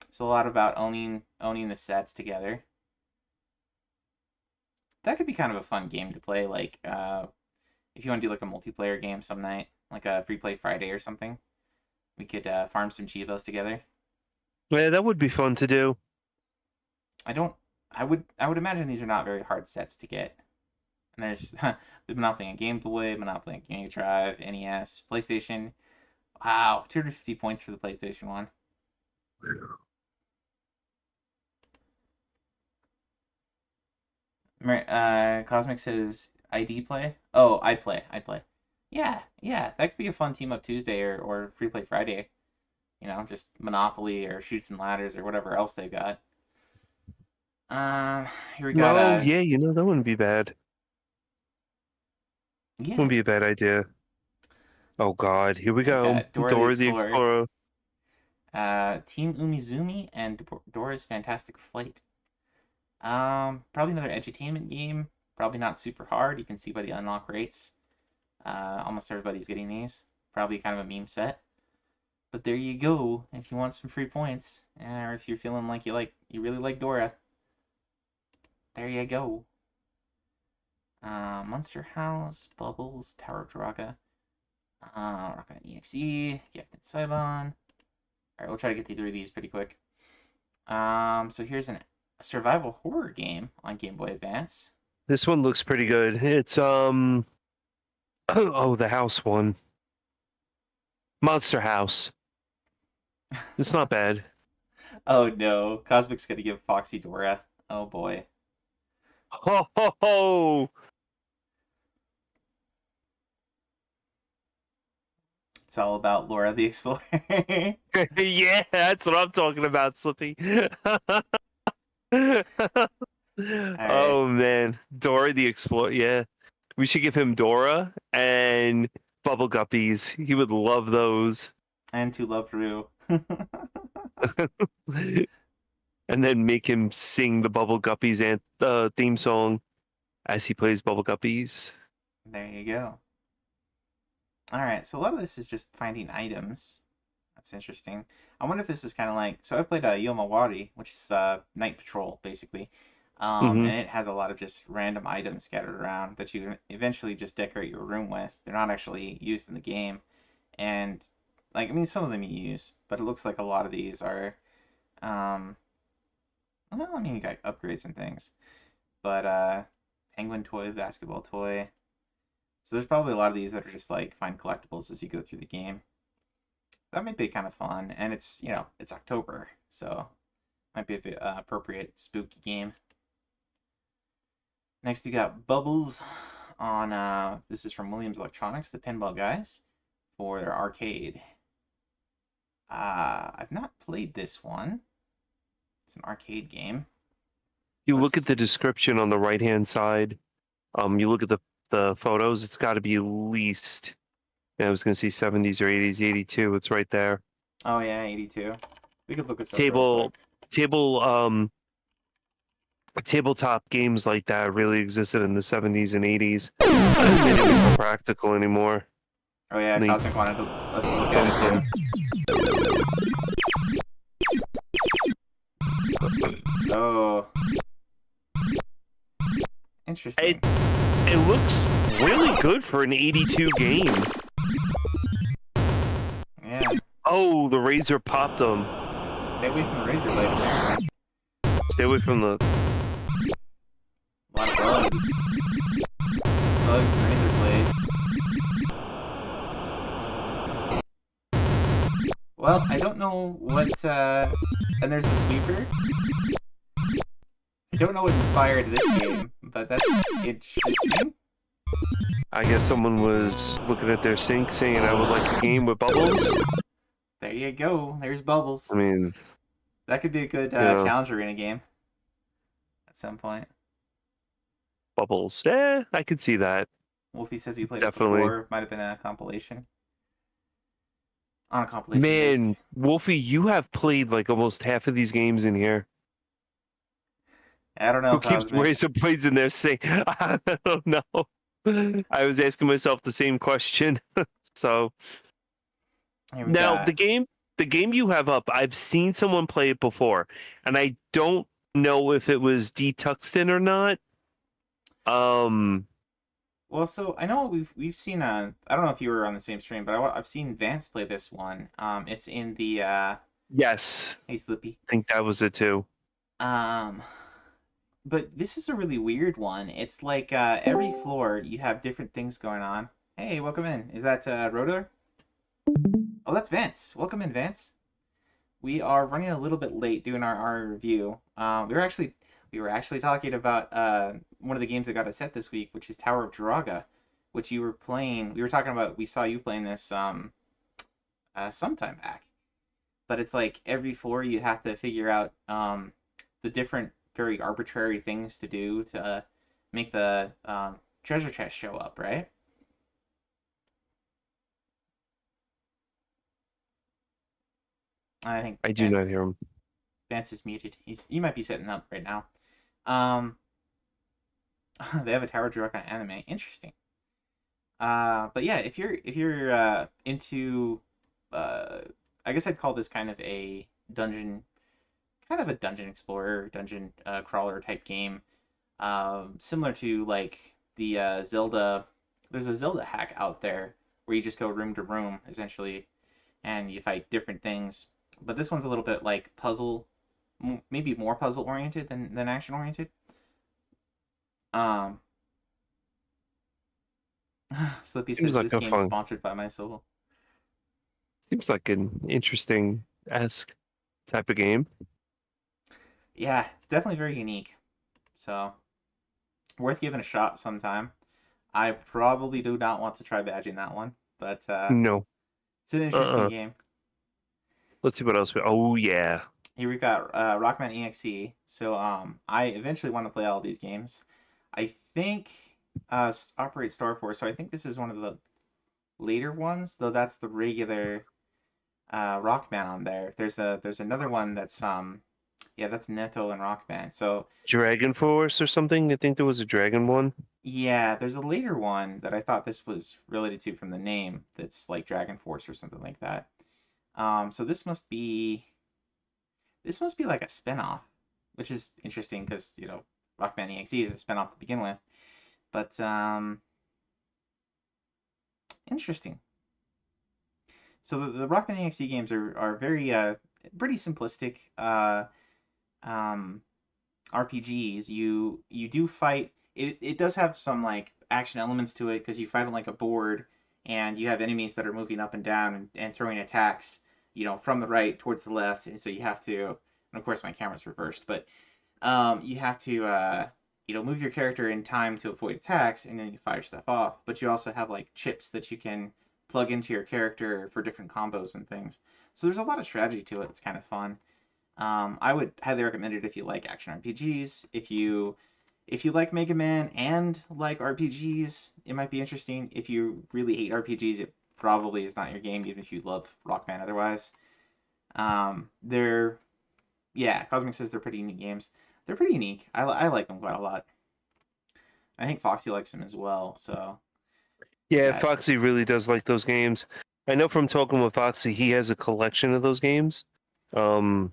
it's a lot about owning the sets together. That could be kind of a fun game to play. Like if you want to do like a multiplayer game some night, like a free play Friday or something, we could farm some Chivos together. Yeah, that would be fun to do. I don't. I would imagine these are not very hard sets to get. And there's the Monopoly on Game Boy, Monopoly on Game Drive, NES, PlayStation. Wow, 250 points for the PlayStation one. Cosmic says ID play. Oh, I'd play. I'd play. Yeah, yeah, that could be a fun team up Tuesday or free play Friday. Just Monopoly or Shoots and Ladders or whatever else they got. Here we got Oh yeah, that wouldn't be bad. yeah, Wouldn't be a bad idea. Oh God, here we we go. got Dora the Dora the Explorer, Explorer. Team Umizoomi, and Dora's Fantastic Flight. Probably another edutainment game. Probably not super hard. You can see by the unlock rates. Almost everybody's getting these. Probably kind of a meme set. But there you go. If you want some free points, or if you're feeling like you really like Dora, there you go. Monster House, Bubbles, Tower of Druaga, Rock on EXE, Captain Saibon. Alright, we'll try to get through these pretty quick. So here's a survival horror game on Game Boy Advance. This one looks pretty good. It's oh, the house one. Monster House. It's not bad. Oh no, Cosmic's gonna give Foxy Dora. Oh boy. Ho ho ho! It's all about Laura the Explorer. Yeah, that's what I'm talking about, Slippy. Alright. Oh man, Dora the Explorer. Yeah, we should give him Dora and Bubble Guppies. He would love those. And To Love Rue. And then make him sing the Bubble Guppies and theme song as he plays Bubble Guppies. There you go. Alright, so a lot of this is just finding items. That's interesting. I wonder if this is kind of like... So I played Yomawari, which is Night Patrol, basically. Hmm. And it has a lot of just random items scattered around that you eventually just decorate your room with. They're not actually used in the game. And, like, I mean, some of them you use, but it looks like a lot of these are... Um, well, I mean, you got upgrades and things. But, penguin toy, basketball toy. So there's probably a lot of these that are just, like, find collectibles as you go through the game. That might be kind of fun, and it's October, so might be an appropriate spooky game. Next, we got Bubbles on this is from Williams Electronics, the pinball guys, for their arcade. I've not played this one. It's an arcade game. You look at Let's the description on the right hand side. You look at the photos. It's got to be at least. I was gonna say 70s or 80s, 82. It's right there. Oh yeah, 82. We could look this up real table quick. table tabletop games like that really existed in the 70s and 80s. They didn't become practical anymore. Oh yeah, They Cosmic wanted us to look dumped at them. it too. Oh, interesting. It looks really good for an 82 game. Yeah. Oh, the razor popped them. Stay away from the razor blade, apparently. Stay away from the. A lot of bugs. Bugs and razor blades. Well, I don't know what, and there's a sweeper. I don't know what inspired this game, but that's interesting. I guess someone was looking at their sink saying, I would like a game with bubbles. There you go. There's Bubbles. I mean, That could be a good yeah, challenge arena game at some point. bubbles. I could see that. Wolfie says he played Definitely. it before. Might have been a compilation. On a compilation Man, disc. Wolfie, you have played like almost half of these games in here. I don't know Who if I was keeps razor blades in their sink? I don't know. I was asking myself the same question. So Here we now got. the game you have up, I've seen someone play it before, and I don't know if it was D Tuxton or not. Well, so I know we've seen I don't know if you were on the same stream, but I've seen Vance play this one. It's in the Yes, Hey Slippy. I think that was it too. But this is a really weird one. It's like every floor you have different things going on. Hey, welcome in. Is that Rotor? Oh, that's Vance. Welcome in, Vance. We are running a little bit late doing our review. We were actually talking about one of the games that got a set this week, which is Tower of Jiraga, which you were playing. We were talking about. We saw you playing this sometime back, but it's like every floor you have to figure out the different very arbitrary things to do to make the treasure chest show up, right? I think I do not hear him. Vance is muted. You might be setting up right now. Um, they have a Tower Drake on anime. Interesting. But yeah, if you're into, uh, I guess I'd call this kind of a dungeon explorer, dungeon crawler type game. Similar to like the Zelda. There's a Zelda hack out there where you just go room to room essentially, and you fight different things. But this one's a little bit like puzzle, maybe more puzzle oriented than action oriented. Um, Slippy Seems says like this a game is fun. sponsored by my soul. Seems like an interesting esque type of game. Yeah, it's definitely very unique. So worth giving a shot sometime. I probably do not want to try badging that one, but No. it's an interesting game. Let's see what else. Oh yeah. Here we've got Rockman EXE. So I eventually want to play all these games. I think Operate Star Force. So I think this is one of the later ones, though that's the regular Rockman on there. There's another one that's yeah, that's Neto and Rockman. So Dragon Force or something. I think there was a dragon one. yeah, there's a later one that I thought this was related to from the name. That's like Dragon Force or something like that. So this must be like a spinoff, which is interesting because Rockman EXE is a spinoff to begin with. But interesting. So the Rockman EXE games are very pretty simplistic RPGs. You do fight. It does have some like action elements to it because you fight on like a board and you have enemies that are moving up and down and throwing attacks, from the right towards the left. And so you have to, and of course my camera's reversed, but you have to move your character in time to avoid attacks, and then you fire stuff off. But you also have like chips that you can plug into your character for different combos and things. So there's a lot of strategy to it. It's kind of fun. I would highly recommend it if you like action RPGs. If you like Mega Man and like RPGs, it might be interesting. If you really hate RPGs, it probably is not your game, even if you love Rockman otherwise. They're yeah, Cosmic says they're pretty neat games. They're pretty unique. I like them quite a lot. I think Foxy likes them as well. So Yeah, yeah, Foxy really does like those games. I know from talking with Foxy, he has a collection of those games. Um,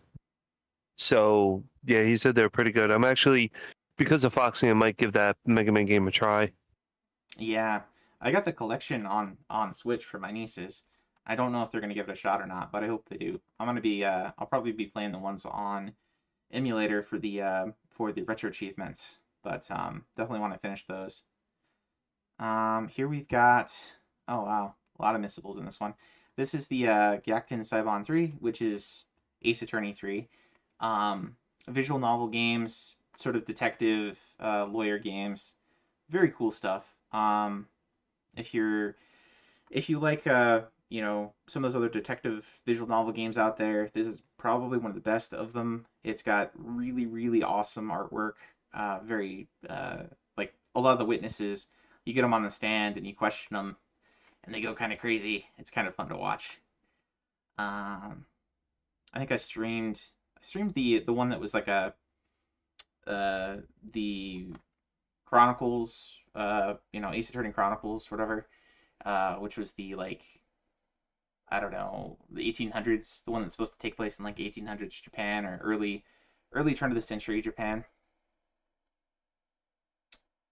so yeah, he said they're pretty good. I'm actually, because of Foxy, I might give that Mega Man game a try. yeah. I got the collection on Switch for my nieces. I don't know if they're gonna give it a shot or not, but I hope they do. I'll probably be playing the ones on emulator for the retro achievements, but definitely want to finish those. Here we've got oh wow, a lot of missables in this one. This is the Gyakuten Saibon 3, which is Ace Attorney 3. Visual novel games, sort of detective lawyer games, very cool stuff. If you're if you like some of those other detective visual novel games out there, this is probably one of the best of them. It's got really awesome artwork. Very like a lot of the witnesses, you get them on the stand and you question them, and they go kind of crazy. It's kind of fun to watch. Um, I think I streamed the one that was like a the Chronicles, Ace Attorney Chronicles, whatever, which was the like I don't know, the 1800s, the one that's supposed to take place in like 1800s Japan or early turn of the century Japan.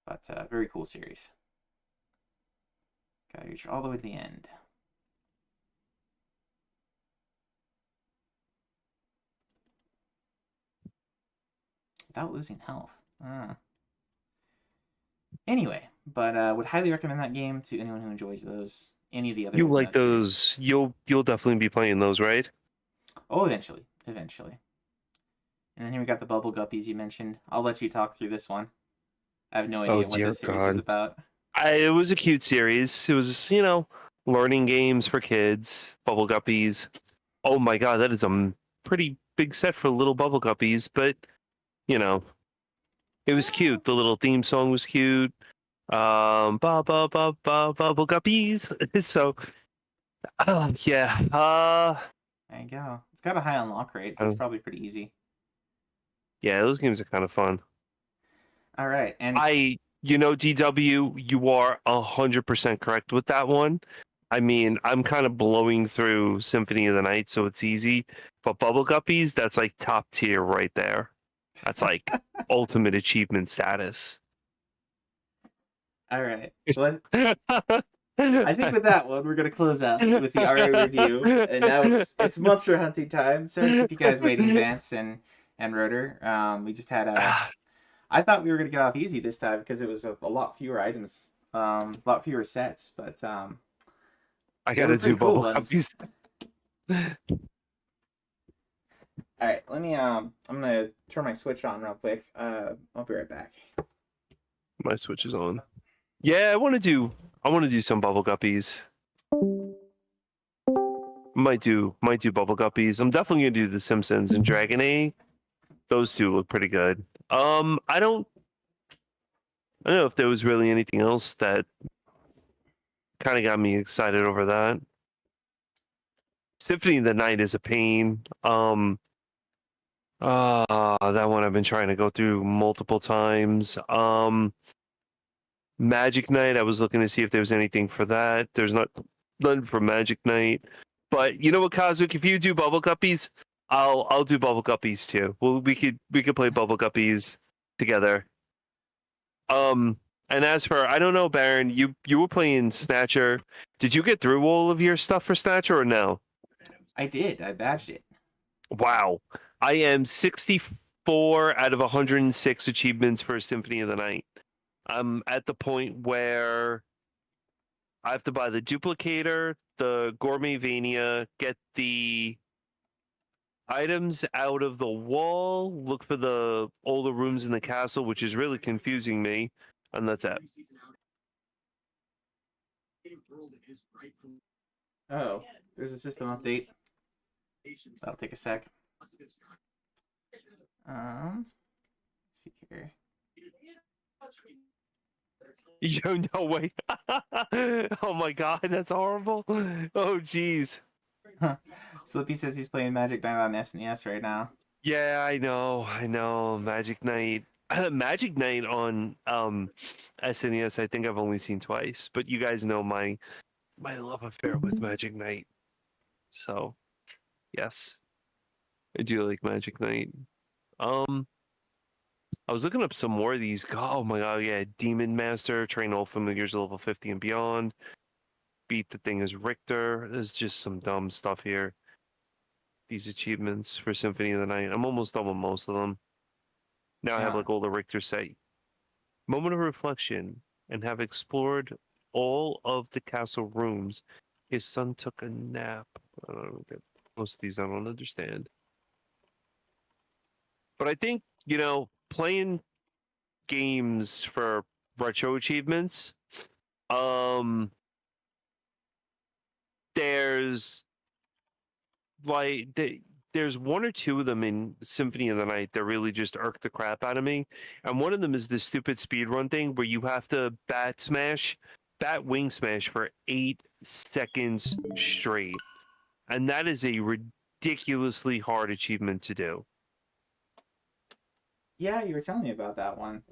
But very cool series. Gotta reach all the way to the end without losing health. Anyway, but would highly recommend that game to anyone who enjoys those. Any of the You others in like that series. those? You'll definitely be playing those, right? Oh, eventually. And then here we got the Bubble Guppies you mentioned. I'll let you talk through this one. I have no Oh idea what dear this series is God. about. It was a cute series. It was, learning games for kids, Bubble Guppies. Oh my God, that is a pretty big set for little Bubble Guppies, but you know, it was cute. The little theme song was cute. Bubble Guppies. So, yeah. There you go. It's got a high unlock rate, so it's probably pretty easy. Yeah, those games are kind of fun. All right, and DW, you are 100% correct with that one. I mean, I'm kind of blowing through Symphony of the Night, so it's easy. But Bubble Guppies, that's like top tier right there. That's like ultimate achievement status. all right. Well, I think with that one, we're gonna close out with the RA review, and now it's monster hunting time. Sorry to keep you guys waiting, Vance and Rotor. We just had a. I thought we were gonna get off easy this time because it was a lot fewer items, a lot fewer sets, but I they were gotta do pretty cool Bubble ones. Guppies. All right, let me. I'm gonna turn my switch on real quick. I'll be right back. My Switch is on. Yeah, I want to do some Bubble Guppies. Might do Bubble Guppies. I'm definitely gonna do The Simpsons and Dragon Egg. Those two look pretty good. I don't know if there was really anything else that kind of got me excited over that. Symphony of the Night is a pain. That one I've been trying to go through multiple times. Magic Knight, I was looking to see if there was anything for that. There's none for Magic Knight. But you know what, Cosmic? If you do Bubble Guppies, I'll do Bubble Guppies too. Well, we could play Bubble Guppies together. And as for I don't know, Baron, you were playing Snatcher. Did you get through all of your stuff for Snatcher or no? I did. I badged it. Wow. I am 64 out of 106 achievements for Symphony of the Night. I'm at the point where I have to buy the duplicator, the gourmet vania, get the items out of the wall, look for all the rooms in the castle, which is really confusing me, and that's it. Oh, there's a system update. That'll take a sec. Let's see here. Yo, no way. Oh my God, that's horrible. Oh, geez. Slippy says he's playing Magic Knight on SNES right now. Yeah, I know. Magic Knight. Magic Knight on SNES, I think I've only seen twice, but you guys know my love affair with Magic Knight. So, yes, I do like Magic Knight. I was looking up some more of these. Oh my god, yeah, Demon Master, train all familiars level 50 and beyond. Beat the thing as Richter. There's just some dumb stuff here. These achievements for Symphony of the Night. I'm almost done with most of them. Now I have Yeah. like all the Richter set. Moment of reflection, and have explored all of the castle rooms. His son took a nap. I don't get most of these. I don't understand. But I think playing games for retro achievements. Um, there's like there's one or two of them in Symphony of the Night that really just irk the crap out of me. And one of them is this stupid speedrun thing where you have to bat wing smash for 8 seconds straight. And that is a ridiculously hard achievement to do. Yeah, you were telling me about that one.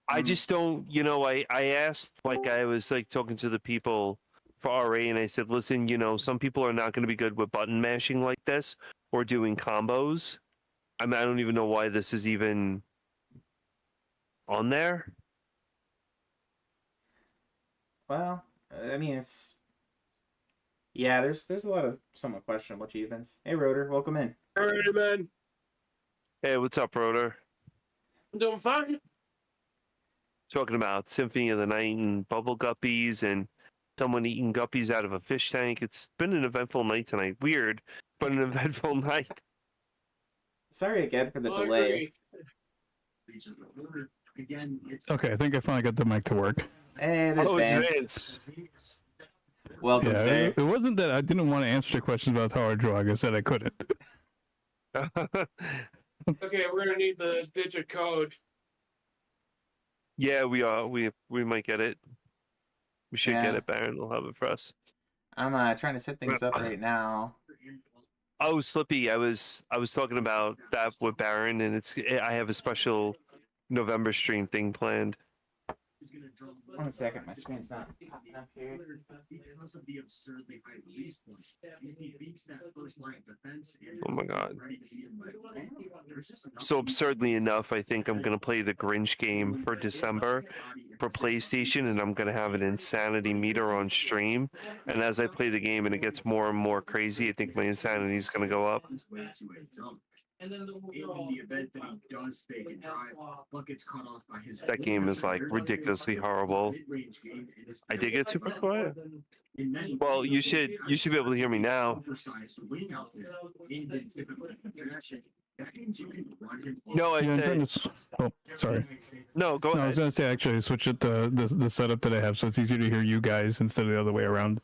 I just don't, I asked, like, I was like talking to the people for RA, and I said, listen, some people are not going to be good with button mashing like this or doing combos. I mean, I don't even know why this is even on there. Well, I mean, yeah. There's a lot of somewhat questionable achievements. Hey, Rotor, welcome in. Alrighty, man. Hey, what's up, Rotor? I'm doing fine. Talking about Symphony of the Night and bubble guppies and someone eating guppies out of a fish tank. It's been an eventful night tonight. Weird, but an eventful night. Sorry again for the I delay. agree. Okay, I think I finally got the mic to work. Hey, there's It's Vance. Welcome, Yeah, sir. it wasn't that I didn't want to answer the questions about how I drug. I said I couldn't. Vance. Okay, we're gonna need the digit code. Yeah, we are. We might get it. We should get Yeah. it. Baron will have it for us. I'm trying to set things up right now. Oh, Slippy, I was talking about that with Baron, and I have a special November stream thing planned. 1 second, my screen's not popping up here. Oh my god. So absurdly enough, I think I'm gonna play the Grinch game for December for PlayStation, and I'm gonna have an insanity meter on stream. And as I play the game and it gets more and more crazy, I think my insanity is gonna go up. That game is like ridiculously horrible. I did get super quiet. Well, you should be able to hear me now. No, I Yeah, I'm said trying to. Oh, sorry. no. Go No, I was ahead. gonna say actually switch it to the setup that I have, so it's easier to hear you guys instead of the other way around.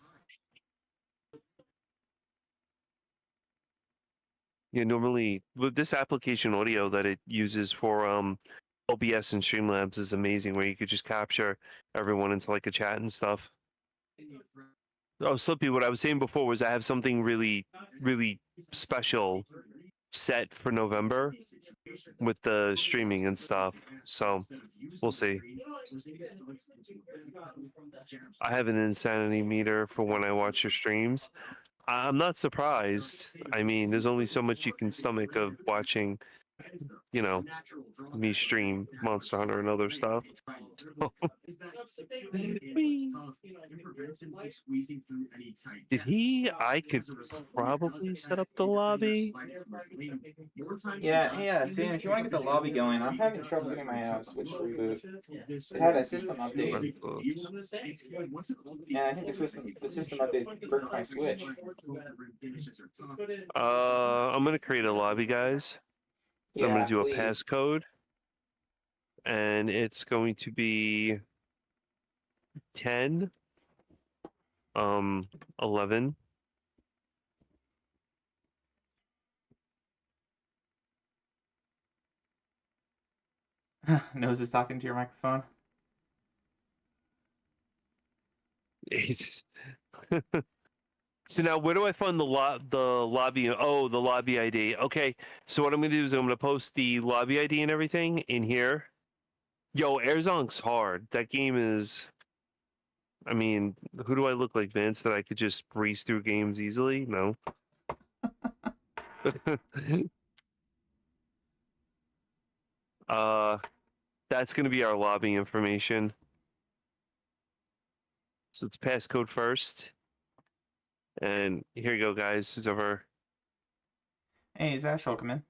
Yeah, normally with this application audio that it uses for OBS and Streamlabs is amazing, where you could just capture everyone into like a chat and stuff. Oh, Slippy, what I was saying before was I have something really, really special set for November with the streaming and stuff. So we'll see. I have an insanity meter for when I watch your streams. I'm not surprised. I mean, there's only so much you can stomach of watching, me stream Monster Hunter and other stuff. So, did he? I could probably set up the lobby. Yeah, hey, Sam, if you want to get the lobby going, I'm having trouble getting my Switch to reboot. It had a system update, and I think the system update broke my Switch. I'm gonna create a lobby, guys. Yeah, I'm gonna do please. a passcode, and it's going to be 10, 11. Nose is talking to your microphone. Jesus. So now, where do I find the lobby? Oh, the lobby ID. Okay. So what I'm gonna do is I'm gonna post the lobby ID and everything in here. Yo, Airzonk's hard. That game is. I mean, who do I look like, Vince? That I could just breeze through games easily? No. uh, that's gonna be our lobby information. So it's passcode first. And here you go, guys. Who's over? Hey, Zash, welcome in.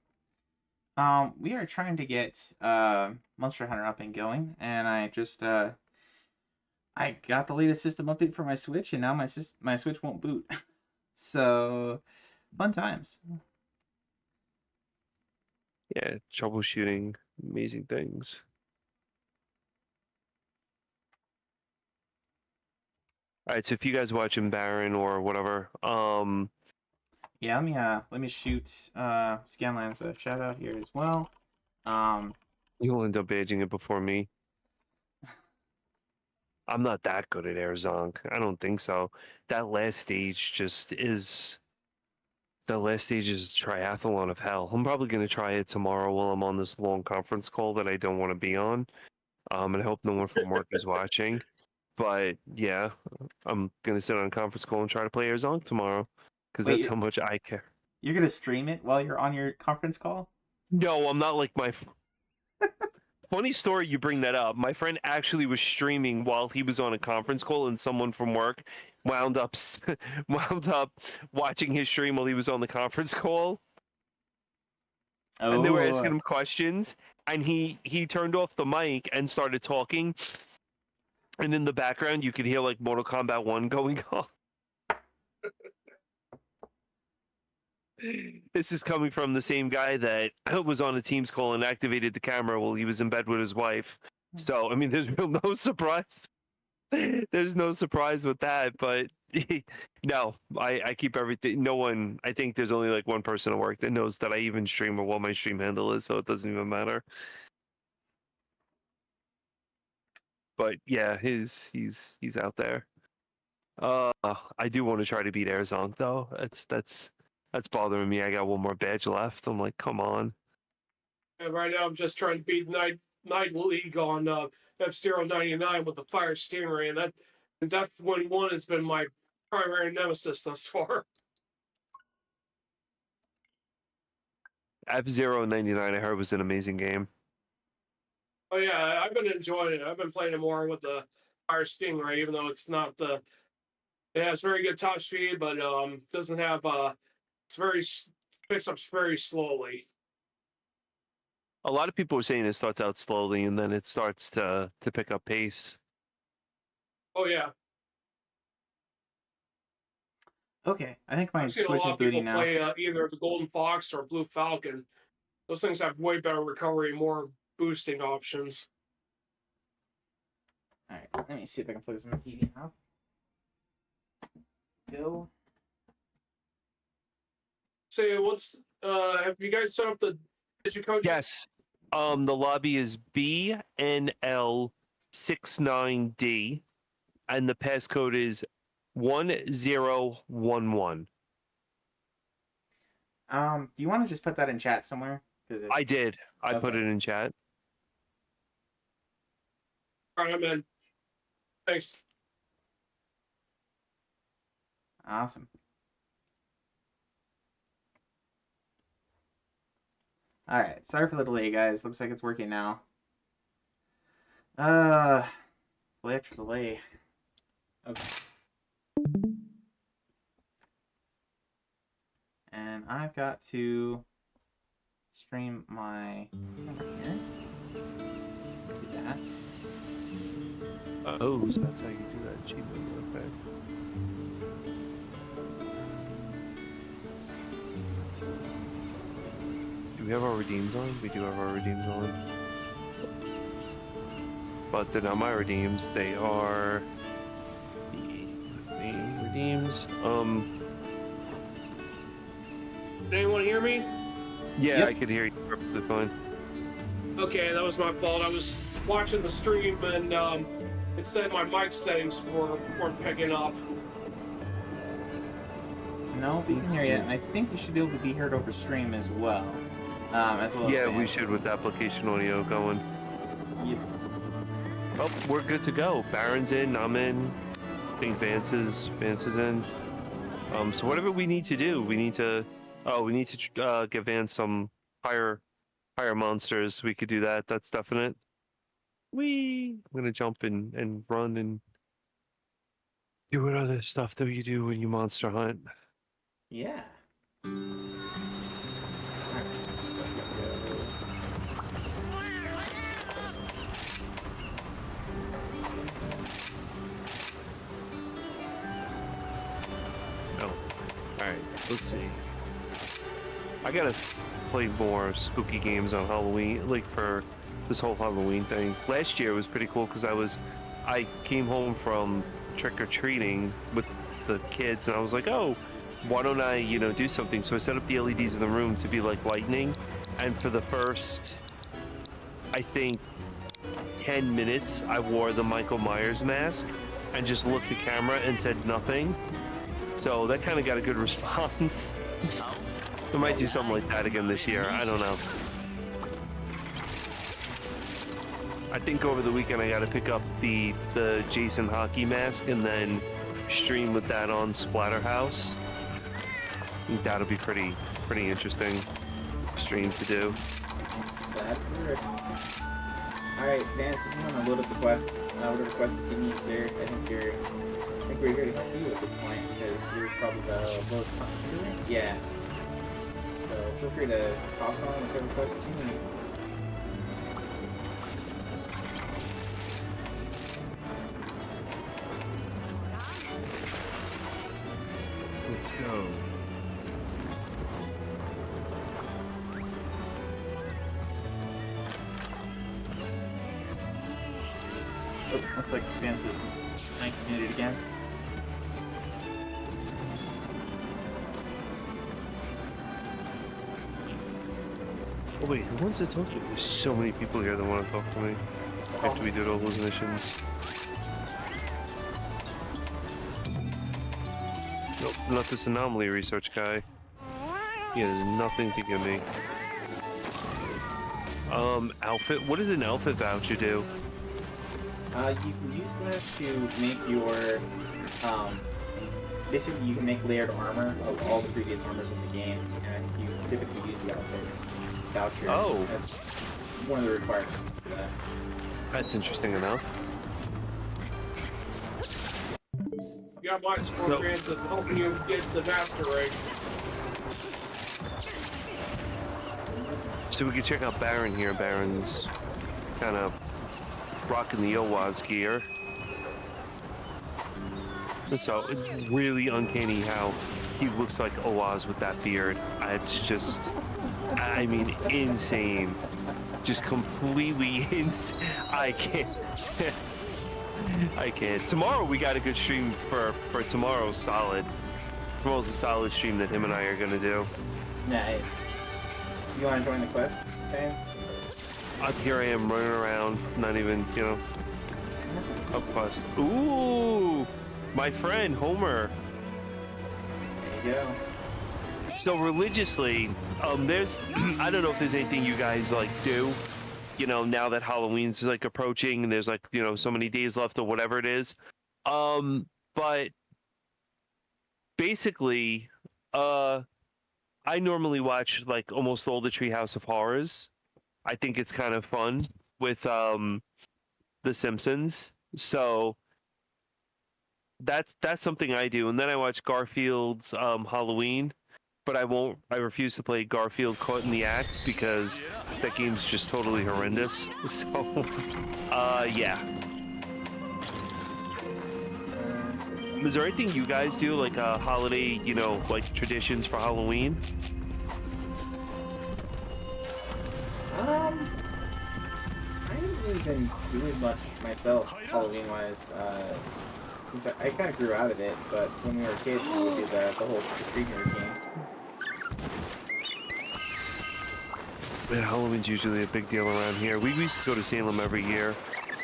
We are trying to get Monster Hunter up and going, and I just I got the latest system update for my Switch, and now my Switch won't boot. So fun times. Yeah, troubleshooting amazing things. All right, so if you guys watching Baron or whatever, Yeah, let me shoot Scanlan's a shout out here as well. you'll end up badging it before me. I'm not that good at Airzonk. I don't think so. That last stage just is. The last stage is triathlon of hell. I'm probably gonna try it tomorrow while I'm on this long conference call that I don't want to be on. And I hope no one from work is watching. But yeah, I'm gonna sit on a conference call and try to play Airzonk tomorrow because Wait, that's how much I care. You're gonna stream it while you're on your conference call? No, I'm not like my. Funny story you bring that up. My friend actually was streaming while he was on a conference call, and someone from work wound up watching his stream while he was on the conference call. Oh, And they were asking him questions, and he turned off the mic and started talking. And in the background, you could hear like Mortal Kombat 1 going on. This is coming from the same guy that was on a Teams call and activated the camera while he was in bed with his wife. So, I mean, there's no surprise. There's no surprise with that, but no, I keep everything. No one, I think there's only like one person at work that knows that I even stream or what my stream handle is, so it doesn't even matter. But yeah, he's out there. I do want to try to beat Airzonk though. That's bothering me. I got one more badge left. I'm like, come on. And right now I'm just trying to beat Night League on F-Zero 99 with the Fire Stingray, and Death Wind 1 has been my primary nemesis thus far. F-Zero 99 I heard was an amazing game. Oh yeah, I've been enjoying it. I've been playing it more with the Fire Stingray, even though it's not the. It has very good top speed, but doesn't have picks up very slowly. A lot of people are saying it starts out slowly and then it starts to pick up pace. Oh yeah. Okay, I think my I've seen a Switch lot is of people booting now. play either the Golden Fox or Blue Falcon. Those things have way better recovery, more boosting options. All right, let me see if I can plug this in my TV now. Go. So have you guys set up the digicode? Yes. The lobby is BNL69D and the passcode is 1011. Do you want to just put that in chat somewhere? I did. I put Okay. it in chat. All right, I'm in. Thanks. Awesome. All right, sorry for the delay, guys. Looks like it's working now. Delay after delay. Okay. And I've got to stream my camera here. Do that. Oh, so that's how you do that achievement. Okay. Do we have our redeems on? We do have our redeems on. But they're not my redeems. They are the redeems. Did anyone hear me? Yeah, Yep. I could hear you perfectly fine. Okay, that was my fault. I was watching the stream and it said my mic settings weren't picking up. No, we can hear you, and I think you should be able to be heard over stream as well. As well Yeah, as we fans. should with application audio going. Yep. Oh, we're good to go. Baron's in, I'm in. I think Vance is in. So whatever we need to do, we need to give Vance some higher monsters. We could do that. That's definite. I'm gonna jump and run and do what other stuff that you do when you monster hunt. Yeah. Oh, all right. Let's see. I gotta play more spooky games on Halloween, like for this whole Halloween thing. Last year was pretty cool because I came home from trick or treating with the kids, and I was like, oh, why don't I, do something? So I set up the LEDs in the room to be like lightning, and for the first, I think, 10 minutes, I wore the Michael Myers mask and just looked at camera and said nothing. So that kind of got a good response. We might do something like that again this year. I don't know. I think over the weekend I got to pick up the Jason hockey mask and then stream with that on Splatterhouse. I think that'll be pretty interesting stream to do. That works. Alright, Vance, if you want to load up the quest, whatever quests you need, sir, I think we're here to help you at this point, because you're probably the lowest contributor. Yeah. So feel free to toss on whichever quests you need. Let's go. Oh, looks like Vance is muted again. Oh wait, who wants to talk to me? There's so many people here that want to talk to me after we did all those missions. Nope, not this anomaly research guy. He has nothing to give me. Outfit? What does an outfit voucher do? You can use that to make your, basically you can make layered armor of all the previous armors in the game, and you typically use the outfit voucher as one of the requirements to that. That's interesting enough. You got my support, Vance, of helping you get the master rank. So we can check out Baron here. Baron's kind of rocking the Owaz gear. So it's really uncanny how he looks like Owaz with that beard. It's just, I mean, insane. Just completely insane. I can't. I can't. Tomorrow we got a good stream for tomorrow. Solid. Tomorrow's a solid stream that him and I are gonna do. Nice. You want to join the quest, Sam? Up here I am running around, not even, up quest. Ooh, my friend Homer. There you go. So religiously, there's, I don't know if there's anything you guys like do, now that Halloween's like approaching and there's like, so many days left or whatever it is. But basically, I normally watch like almost all the Treehouse of Horrors. I think it's kind of fun with The Simpsons. So that's something I do. And then I watch Garfield's Halloween, but I refuse to play Garfield Caught in the Act because that game's just totally horrendous. So yeah. Is there anything you guys do, like holiday, like traditions for Halloween? I haven't really been doing much myself, Halloween-wise, since I kind of grew out of it, but when we were kids, we would do the whole trick-or-treating routine. Man, Halloween's usually a big deal around here. We used to go to Salem every year,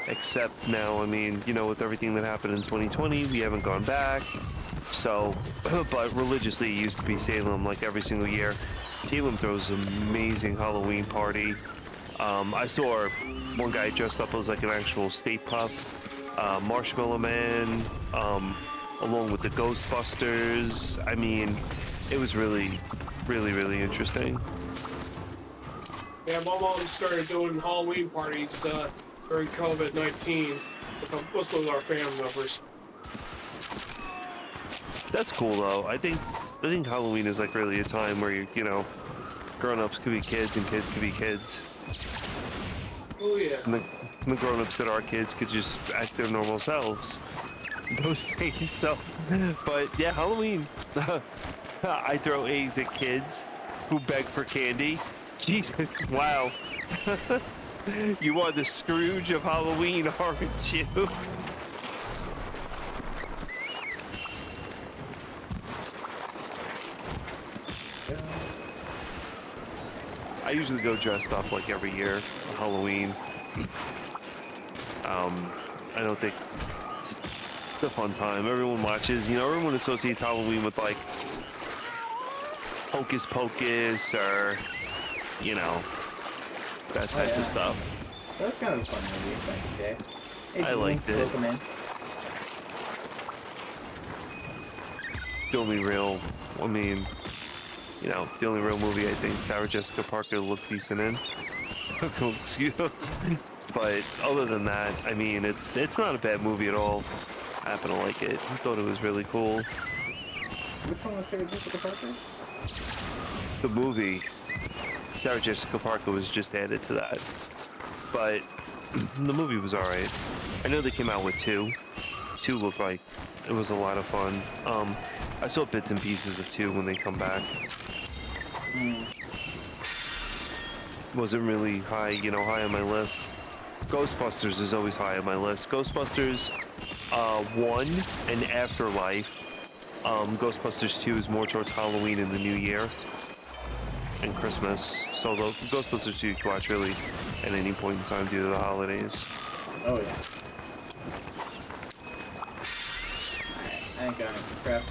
except now, I mean, with everything that happened in 2020, we haven't gone back. So, but religiously it used to be Salem like every single year. Salem throws an amazing Halloween party. I saw one guy dressed up as like an actual state pup, Marshmallow Man, along with the Ghostbusters. I mean, it was really, really interesting. Yeah, my mom started doing Halloween parties during COVID-19 with most of our family members. That's cool though. I think Halloween is like really a time where you know, grown-ups could be kids and kids could be kids. Oh yeah. And the grown-ups that are kids could just act their normal selves those days. So, but yeah, Halloween. I throw eggs at kids who beg for candy. Jesus, wow. You are the Scrooge of Halloween, aren't you? I usually go dressed up like every year for Halloween. I don't think it's a fun time. Everyone watches, you know, everyone associates Halloween with like Hocus Pocus or, you know, that type of stuff. That was kind of a fun movie back in the day. Hey, I liked it. Welcome in. The only real, I mean, you know, the only real movie I think Sarah Jessica Parker looked decent in. Excuse me. But other than that, I mean, it's not a bad movie at all. I happen to like it. I thought it was really cool. Which one was Sarah Jessica Parker? The movie, Sarah Jessica Parker was just added to that. But the movie was alright. I know they came out with two. Two looked like it was a lot of fun. I saw bits and pieces of two when they come back. Wasn't really high, you know, high on my list. Ghostbusters is always high on my list. Ghostbusters 1 and Afterlife. Ghostbusters 2 is more towards Halloween and the New Year and Christmas. So the Ghostbusters 2 you can watch really at any point in time due to the holidays. Oh yeah. I ain't got any crap.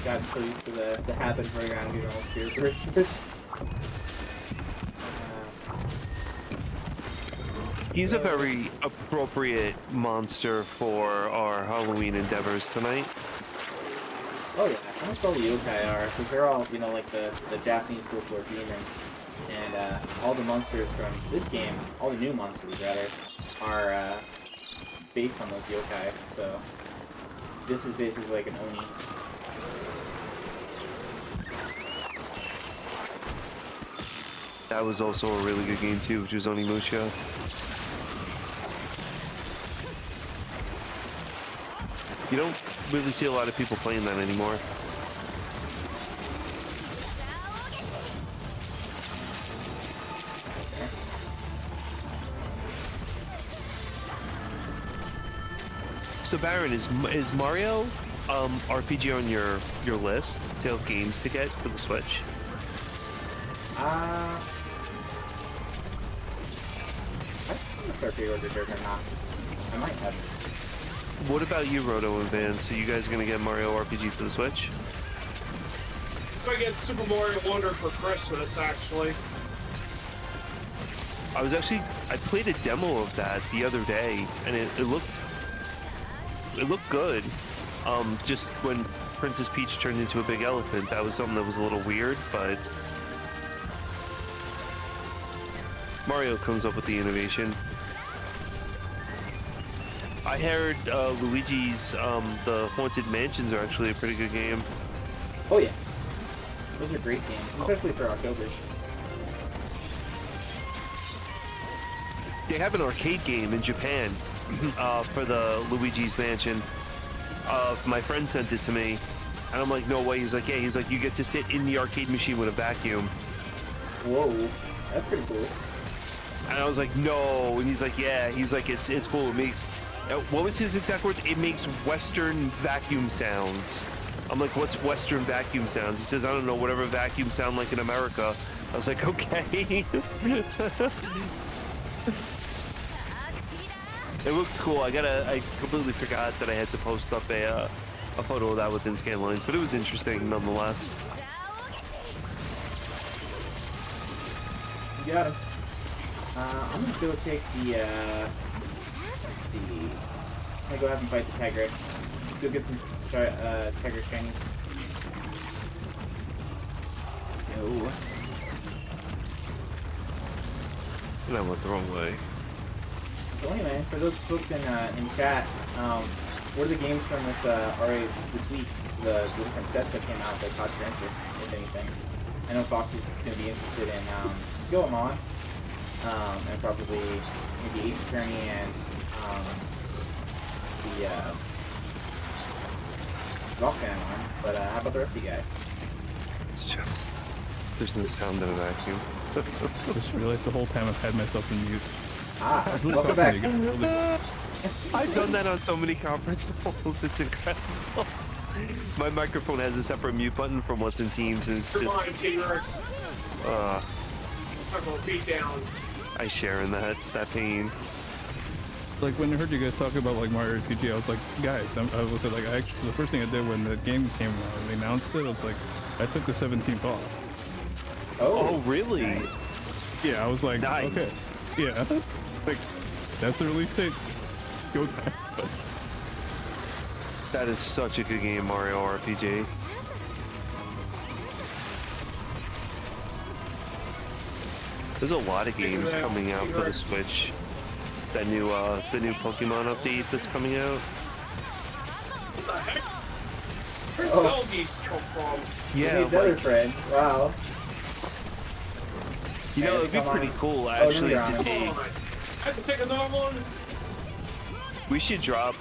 Got so used to the habit of running around getting all scared for Christmas. He's a very appropriate monster for our Halloween endeavors tonight. Oh yeah, almost all the yokai are, because they're all, you know, like the Japanese folklore demons. And all the monsters from this game, all the new monsters rather, are based on those yokai. So this is basically like an Oni. That was also a really good game too, which was Onimusha. You don't really see a lot of people playing that anymore. So Baron, is Mario RPG on your list of games to get for the Switch? I don't know if I pre-ordered it or not. I might have. What about you, Roto and Van? So you guys are gonna get Mario RPG for the Switch? If I get Super Mario Wonder for Christmas, actually. I played a demo of that the other day, and it looked good. Just when Princess Peach turned into a big elephant, that was something that was a little weird, but Mario comes up with the innovation. I heard Luigi's the Haunted Mansions are actually a pretty good game. Oh yeah, those are great games, especially for October. They have an arcade game in Japan for the Luigi's Mansion. My friend sent it to me, and I'm like, no way. He's like, yeah. He's like, you get to sit in the arcade machine with a vacuum. Whoa, that's pretty cool. And I was like, no. And he's like, yeah. He's like, it's cool. It makes, what was his exact words? It makes Western vacuum sounds. I'm like, what's Western vacuum sounds? He says, I don't know, whatever vacuum sound like in America. I was like, okay. It looks cool. I completely forgot that I had to post up a a photo of that within scan lines, but it was interesting nonetheless. You got him. I'm gonna go take the, let's see. I'm gonna go have him fight the Tigrex. Let's go get some Tigrex training. No. And I went the wrong way. So anyway, for those folks in chat, what are the games from this RA this week? The different sets that came out that caught your interest, if anything? I know Fox is going to be interested in Goemon, and probably maybe Ace Attorney and the Volcanon. But how about the rest of you guys? It's just there's no sound in a vacuum. Just realized the whole time I've had myself in mute. Ah, welcome back. I've done that on so many conference calls. It's incredible. My microphone has a separate mute button from what's in Teams, and it's Come just on, T-Rex. I'm gonna beat down. I share in that pain. Like when I heard you guys talk about like Mario RPG, I was like, guys, I was like, actually, the first thing I did when the game came out and they announced it, I was like, I took the 17th off. Oh, really? Nice. Yeah, I was like, Nice. okay, yeah, like that's the release date. Go time. That is such a good game, Mario RPG. There's a lot of games coming out for the Switch. The new Pokemon update that's coming out. What the heck? Where Oh. did all these come from? Yeah, He's another like, friend. Wow. you know, it'd be Come on. pretty cool Oh, actually you're on to it. take. Come on. I have to take another one? We should drop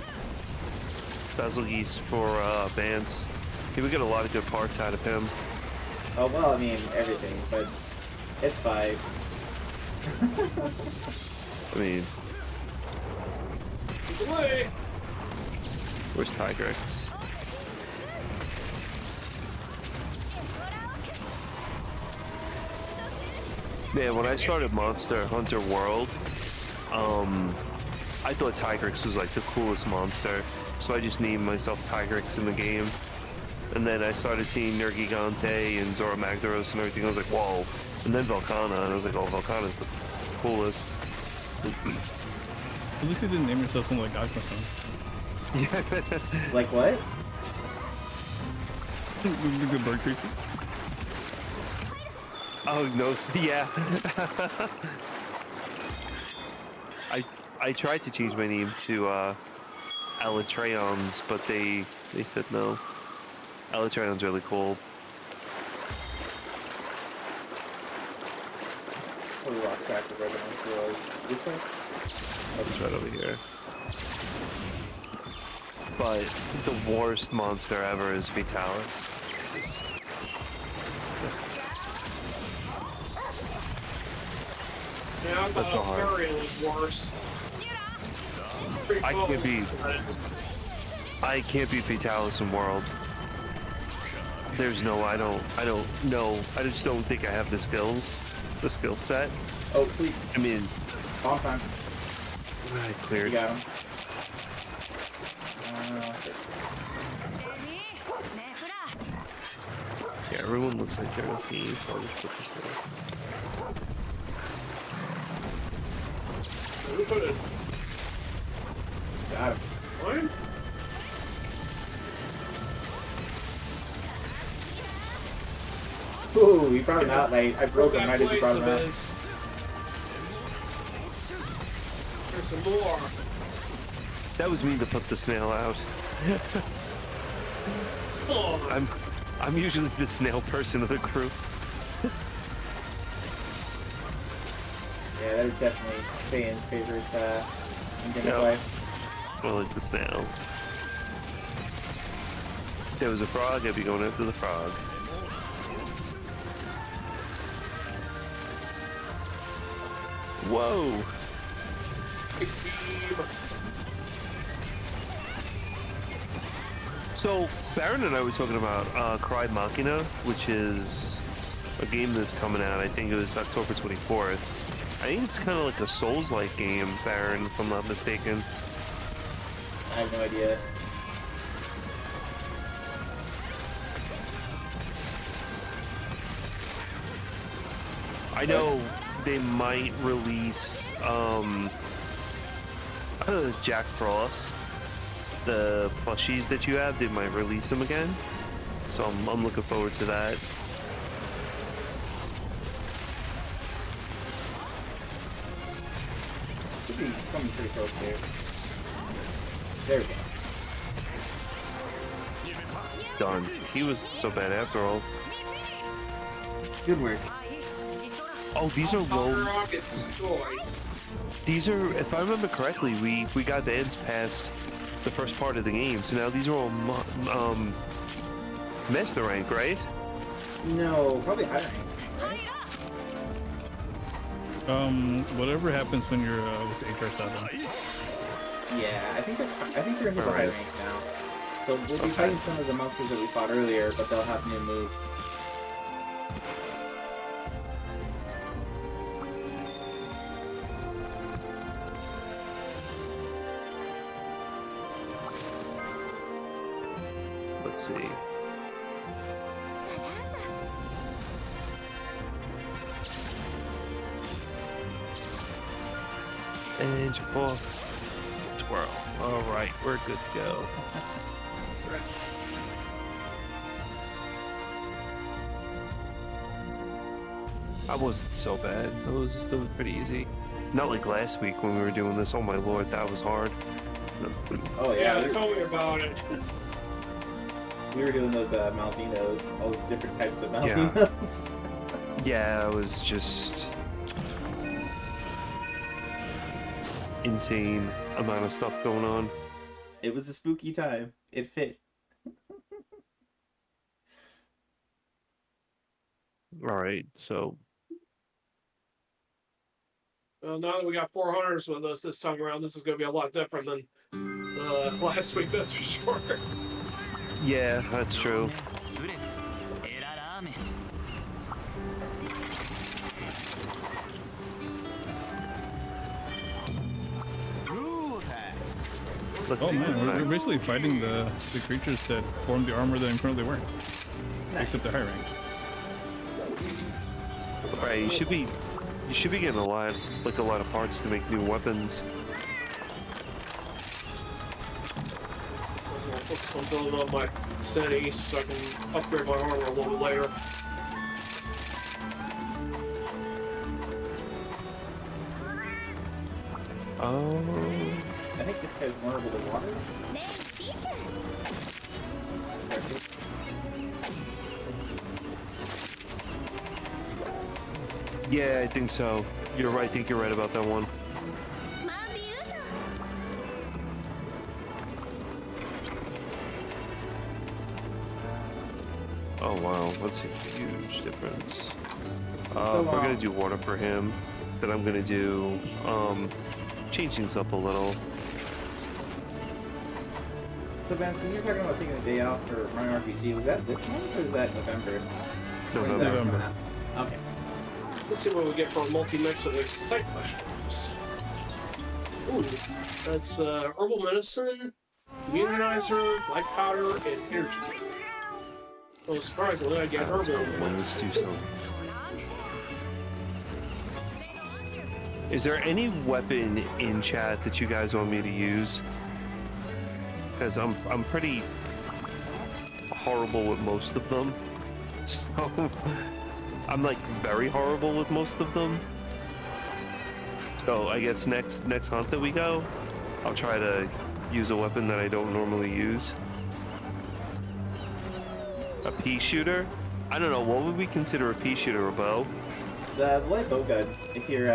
Basilgeese for Vance. He would get a lot of good parts out of him. Oh, well, I mean, everything, but it's 5. I mean, Take away. where's Tigrex? Man, when I started Monster Hunter World, I thought Tigrex was like the coolest monster, so I just named myself Tigrex in the game. And then I started seeing Nergigante and Zora Magdaros and everything. I was like, whoa. And then Volcana, and I was like, oh, Volcana's the coolest. At least you didn't name yourself something like Aquafan. Yeah. Like what? The good bird creature. Oh no, yeah. I tried to change my name to Elytreons, but they said no. Elytreon's really cool. What do we lost track of Revenant? This way? It's right over here. But the worst monster ever is Fatalis. Just... Yeah, I That's so thought hard. Burial was worse. I can't be Fatalis in World. There's no, I don't know. I just don't think I have the skills, the skill set. Oh, sweet. I mean, Bomb time. I You cleared. got him. Yeah, everyone looks like they're OP, so I'll just put this there. Who put it? Got him. Mine? Ooh, he brought him out. Like, I broke him right as he brought him out. There's some more. That was me to put the snail out. Oh, I'm usually the snail person of the group. Yeah, that is definitely Faye's favorite game Yeah. play. I like the snails. If there was a frog, I'd be going after the frog. Whoa! ice beam. So, Baron and I were talking about Cry Machina, which is a game that's coming out. I think it was October 24th. I think it's kind of like a Souls-like game, Baron, if I'm not mistaken. I have no idea. I know they might release Jack Frost, the plushies that you have. They might release them again, so I'm looking forward to that. Should be coming pretty close here. There we go. Done. He wasn't so bad after all. Good work. Oh, these are low. Rock is destroyed. These are, if I remember correctly, we got the ends past the first part of the game, so now these are all master rank, right? No, probably higher rank, right? Whatever happens when you're with HR7. Yeah, I think they're into the high Alright. rank now. So we'll be fighting some of the monsters that we fought earlier, but they'll have new moves. Let's see. And jump off. Twirl. Alright, we're good to go. I wasn't so bad. It was pretty easy. Not like last week when we were doing this. Oh my lord, that was hard. Oh yeah, Yeah, tell me about it. we were doing those Malvinos, all those different types of Yeah. Malvinos. Yeah, it was just insane amount of stuff going on. It was a spooky time. It fit. Alright, so Well, now that we got 400s with us this time around, this is going to be a lot different than last week, that's for sure. yeah, that's true. Let's Oh see man, this we're time. basically fighting the creatures that form the armor that I'm currently wearing, Nice. except the high rank. Alright, you should be getting a lot of parts to make new weapons. I'll focus on building on my sanity so I can upgrade my armor a little bit later. Oh, I think this guy's vulnerable to water. yeah, I think so. You're right. I think you're right about that one. Oh wow, that's a huge difference. If we're gonna do water for him, then I'm gonna do change things up a little. So Vance, when you're talking about taking a day off for Mario RPG, was that this month or was that November? November. November. Okay. Let's see what we get for a multi-mix with Excite Mushrooms. Ooh, that's herbal medicine, immunizer, life powder, and energy drink. Well, surprisingly, I get herbal Let's mix. do so. Is there any weapon in chat that you guys want me to use? Because I'm pretty horrible with most of them. So I'm like very horrible with most of them. So I guess next hunt that we go, I'll try to use a weapon that I don't normally use. A pea shooter? I don't know, what would we consider a pea shooter? A bow? The light bow gun. If you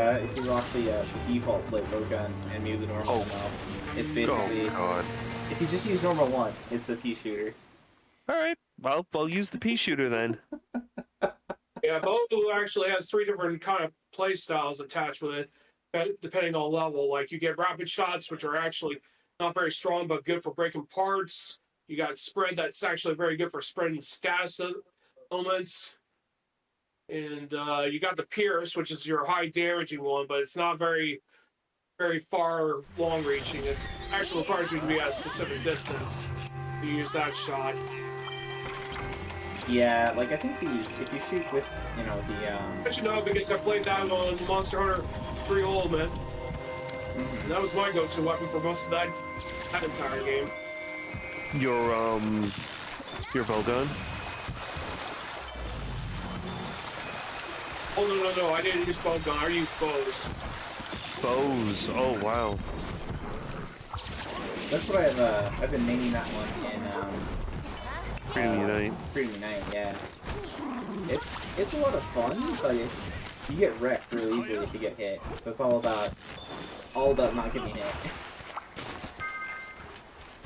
rock the default light bow gun and mute the normal one off, it's basically Oh god. if you just use normal one, it's a pea shooter. Alright, well, I'll use the pea shooter then. Yeah, bow actually has 3 different kind of play styles attached with it, depending on level. Like you get rapid shots, which are actually not very strong but good for breaking parts. You got spread, that's actually very good for spreading status elements. And you got the Pierce, which is your high damaging one, but it's not very far long reaching. It actually requires you to be at a specific distance to use that shot. Yeah, like I think if you shoot with I should know because I played that on Monster Hunter 3 Ultimate. mhm. That was my go-to weapon for most of that entire game. Your bow gun. Oh no! I didn't use bow gun. I used bows. Bows. Oh wow. That's what I've been maining that one in Freedom Unite. Freedom Unite, yeah. It's a lot of fun, but you get wrecked really easily if you get hit. So it's all about not getting hit.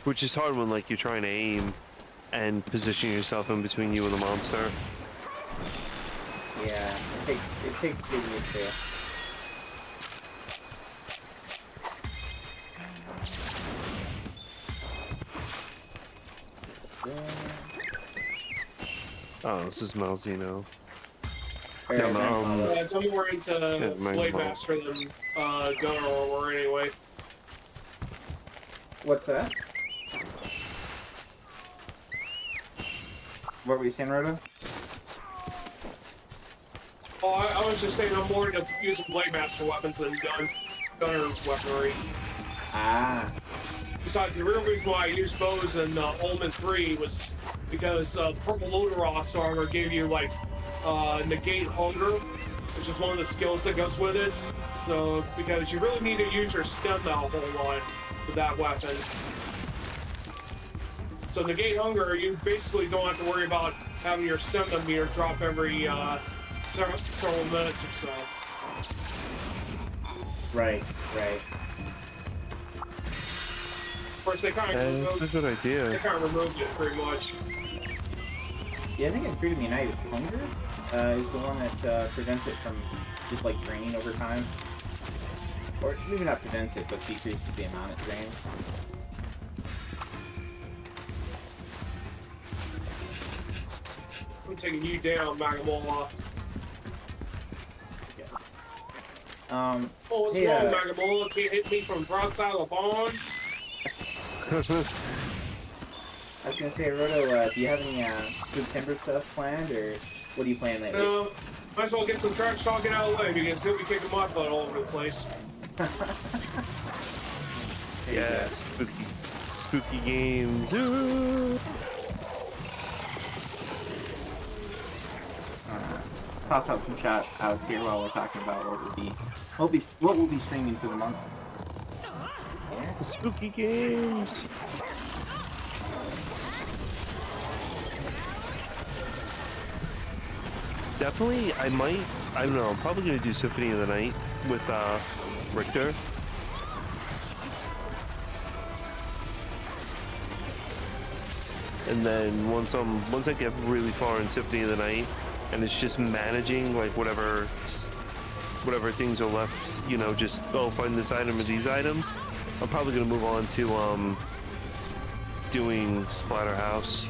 Which is hard when like you're trying to aim and position yourself in between you and the monster. Yeah, it takes getting used to. Oh, this is Malzino. Or Yeah, grandfather. It's more into my Blade fault. Master than Gunner or anyway. What's that? What were you saying, Roto? Oh, I was just saying I'm more into using Blade Master weapons than Gunner weaponry. Ah, Besides, the real reason why I used bows in Ultimate 3 was because the Purple Luderos armor gave you, like, negate hunger, which is one of the skills that goes with it. So, because you really need to use your stem that whole lot with that weapon. So negate hunger, you basically don't have to worry about having your stamina meter drop every several minutes or so. right. Of course, they kind of That's a good idea. removed it pretty much. Yeah, I think in Freedom Unite, hunger is the one that prevents it from just like draining over time. Or maybe not prevents it, but decreases the amount it drains. I'm taking you down, Magamola. Yeah. Oh, what's Hey, wrong, Magamola? Can't hit me from the broadside of the pond? I was gonna say, Roto, do you have any good timber stuff planned, or what are you playing lately? No. Might as well get some trash talking out of the way because he'll be kicking my butt all over the place. There you Yeah, go. spooky games. Ooh. Toss out some shout outs here while we're talking about what we'll be streaming for the month. The spooky games. Definitely, I don't know, I'm probably gonna do Symphony of the Night with Richter. And then once I get really far in Symphony of the Night, and it's just managing like whatever things are left, you know, just find this item or these items. I'm probably gonna move on to doing Splatterhouse.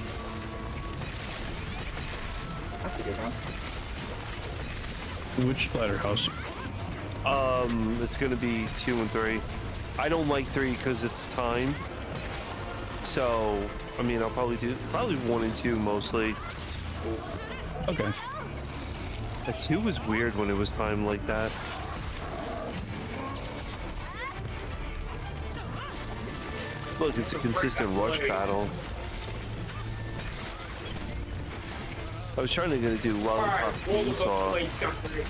That's a good one. Which Splatterhouse? It's gonna be 2 and 3. I don't like 3 because it's time. So, I mean, I'll probably do 1 and 2 mostly. Okay. 2 was weird when it was time like that. Look, it's a consistent rush battle. I was trying to get to do Alright, Lollipop roll the Chainsaw. plates down for me.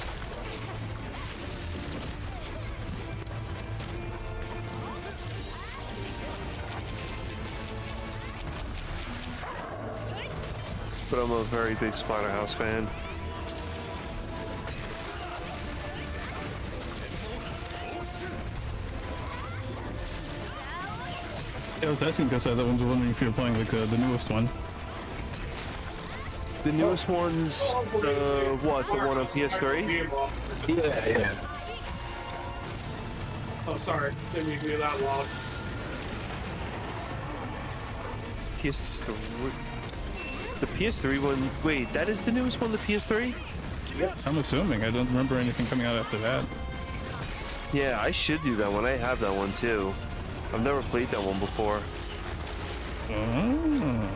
But I'm a very big Splatterhouse fan. Yeah, I was asking because I was wondering if you were playing like the newest one. The newest one's what? The one on PS3? Yeah. Oh, sorry. Didn't mean to be that loud. PS3. The PS3 one. Wait, that is the newest one. The PS3? I'm assuming. I don't remember anything coming out after that. Yeah, I should do that one. I have that one too. I've never played that one before. Oh.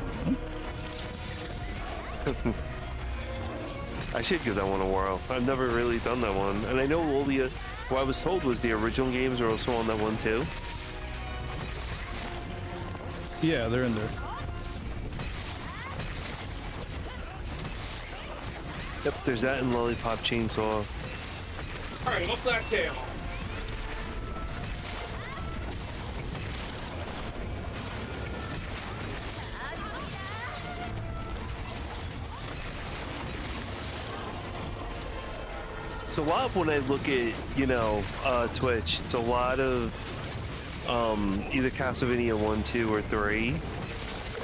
I should give that one a whirl. I've never really done that one, and I know all the what I was told was the original games are also on that one too. Yeah, they're in there. Yep, there's that in Lollipop Chainsaw. All right, up that tail. It's a lot when I look at, Twitch. It's a lot of either Castlevania 1, 2, or 3.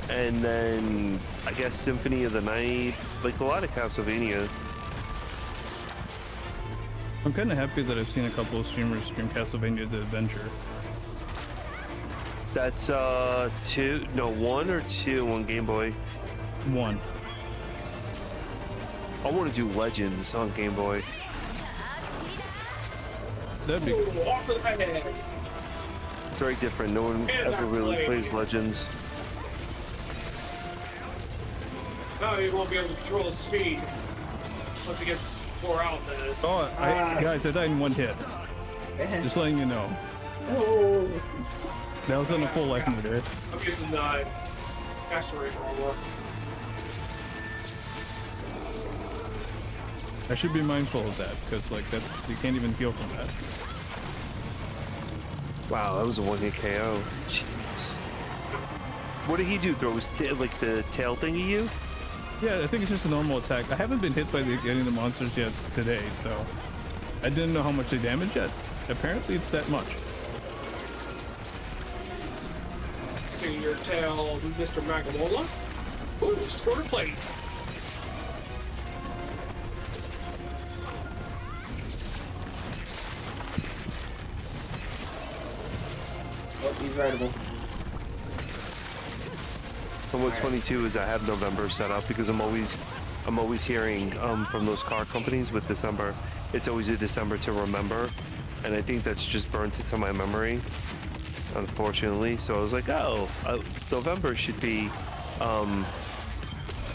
And then, I guess, Symphony of the Night. Like, a lot of Castlevania. I'm kind of happy that I've seen a couple of streamers stream Castlevania The Adventure. That's, 1 or 2 on Game Boy. 1. I want to do Legends on Game Boy. That'd be Ooh, off the head. It's very different. No one ever really plays Legends. No, you won't be able to control the speed once it gets wore out. That is. Oh, guys, I died in 1 hit. Just letting you know. Oh. That was on a full life meter. I'm using the asteroid roller. I should be mindful of that because, like, that's you can't even heal from that. Wow, that was a 1-hit KO. Jeez. What did he do? Throw his like the tail thing at you? Yeah, I think it's just a normal attack. I haven't been hit by any of the monsters yet today, so I didn't know how much they damage yet. Apparently, it's that much. Taking your tail, Mr. Magamola. Ooh, scored a plate. Oh, he's rideable. And what's funny too is I have November set up because I'm always hearing from those car companies with December. It's always a December to remember, and I think that's just burnt into my memory, unfortunately. So I was like, oh, November should be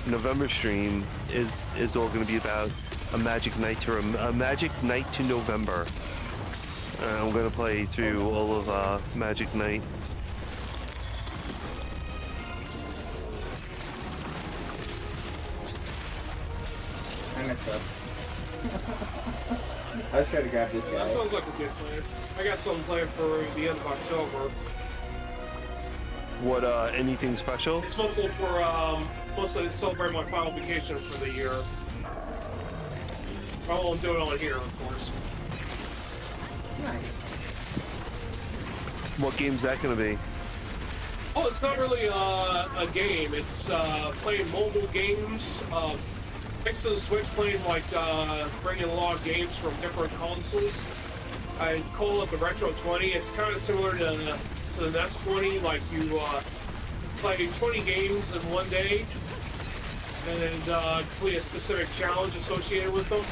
November stream is all going to be about a magic night to November. I'm going to play through all of Magic Night. I messed up. I was trying to grab this That guy. sounds like a good plan. I got something planned for the end of October. What, anything special? It's mostly to celebrate my final vacation for the year. I won't do it on here, of course. Nice. What game's that going to be? Oh, it's not really a game. It's playing mobile games. Next to the Switch, playing bringing a lot of games from different consoles. I call it the Retro 20. It's kind of similar to the NES 20. Like you play 20 games in one day and complete a specific challenge associated with them.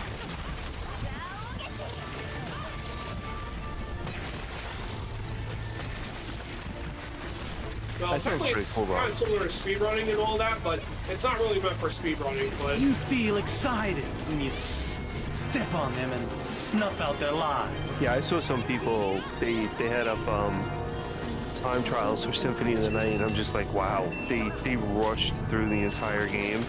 Well, That sounds technically pretty it's cool, though. kind of similar to speedrunning and all that, but it's not really meant for speedrunning. But You feel excited when you step on them and snuff out their lives. Yeah, I saw some people, they had up time trials for Symphony of the Night, and I'm just like, wow, they rushed through the entire game.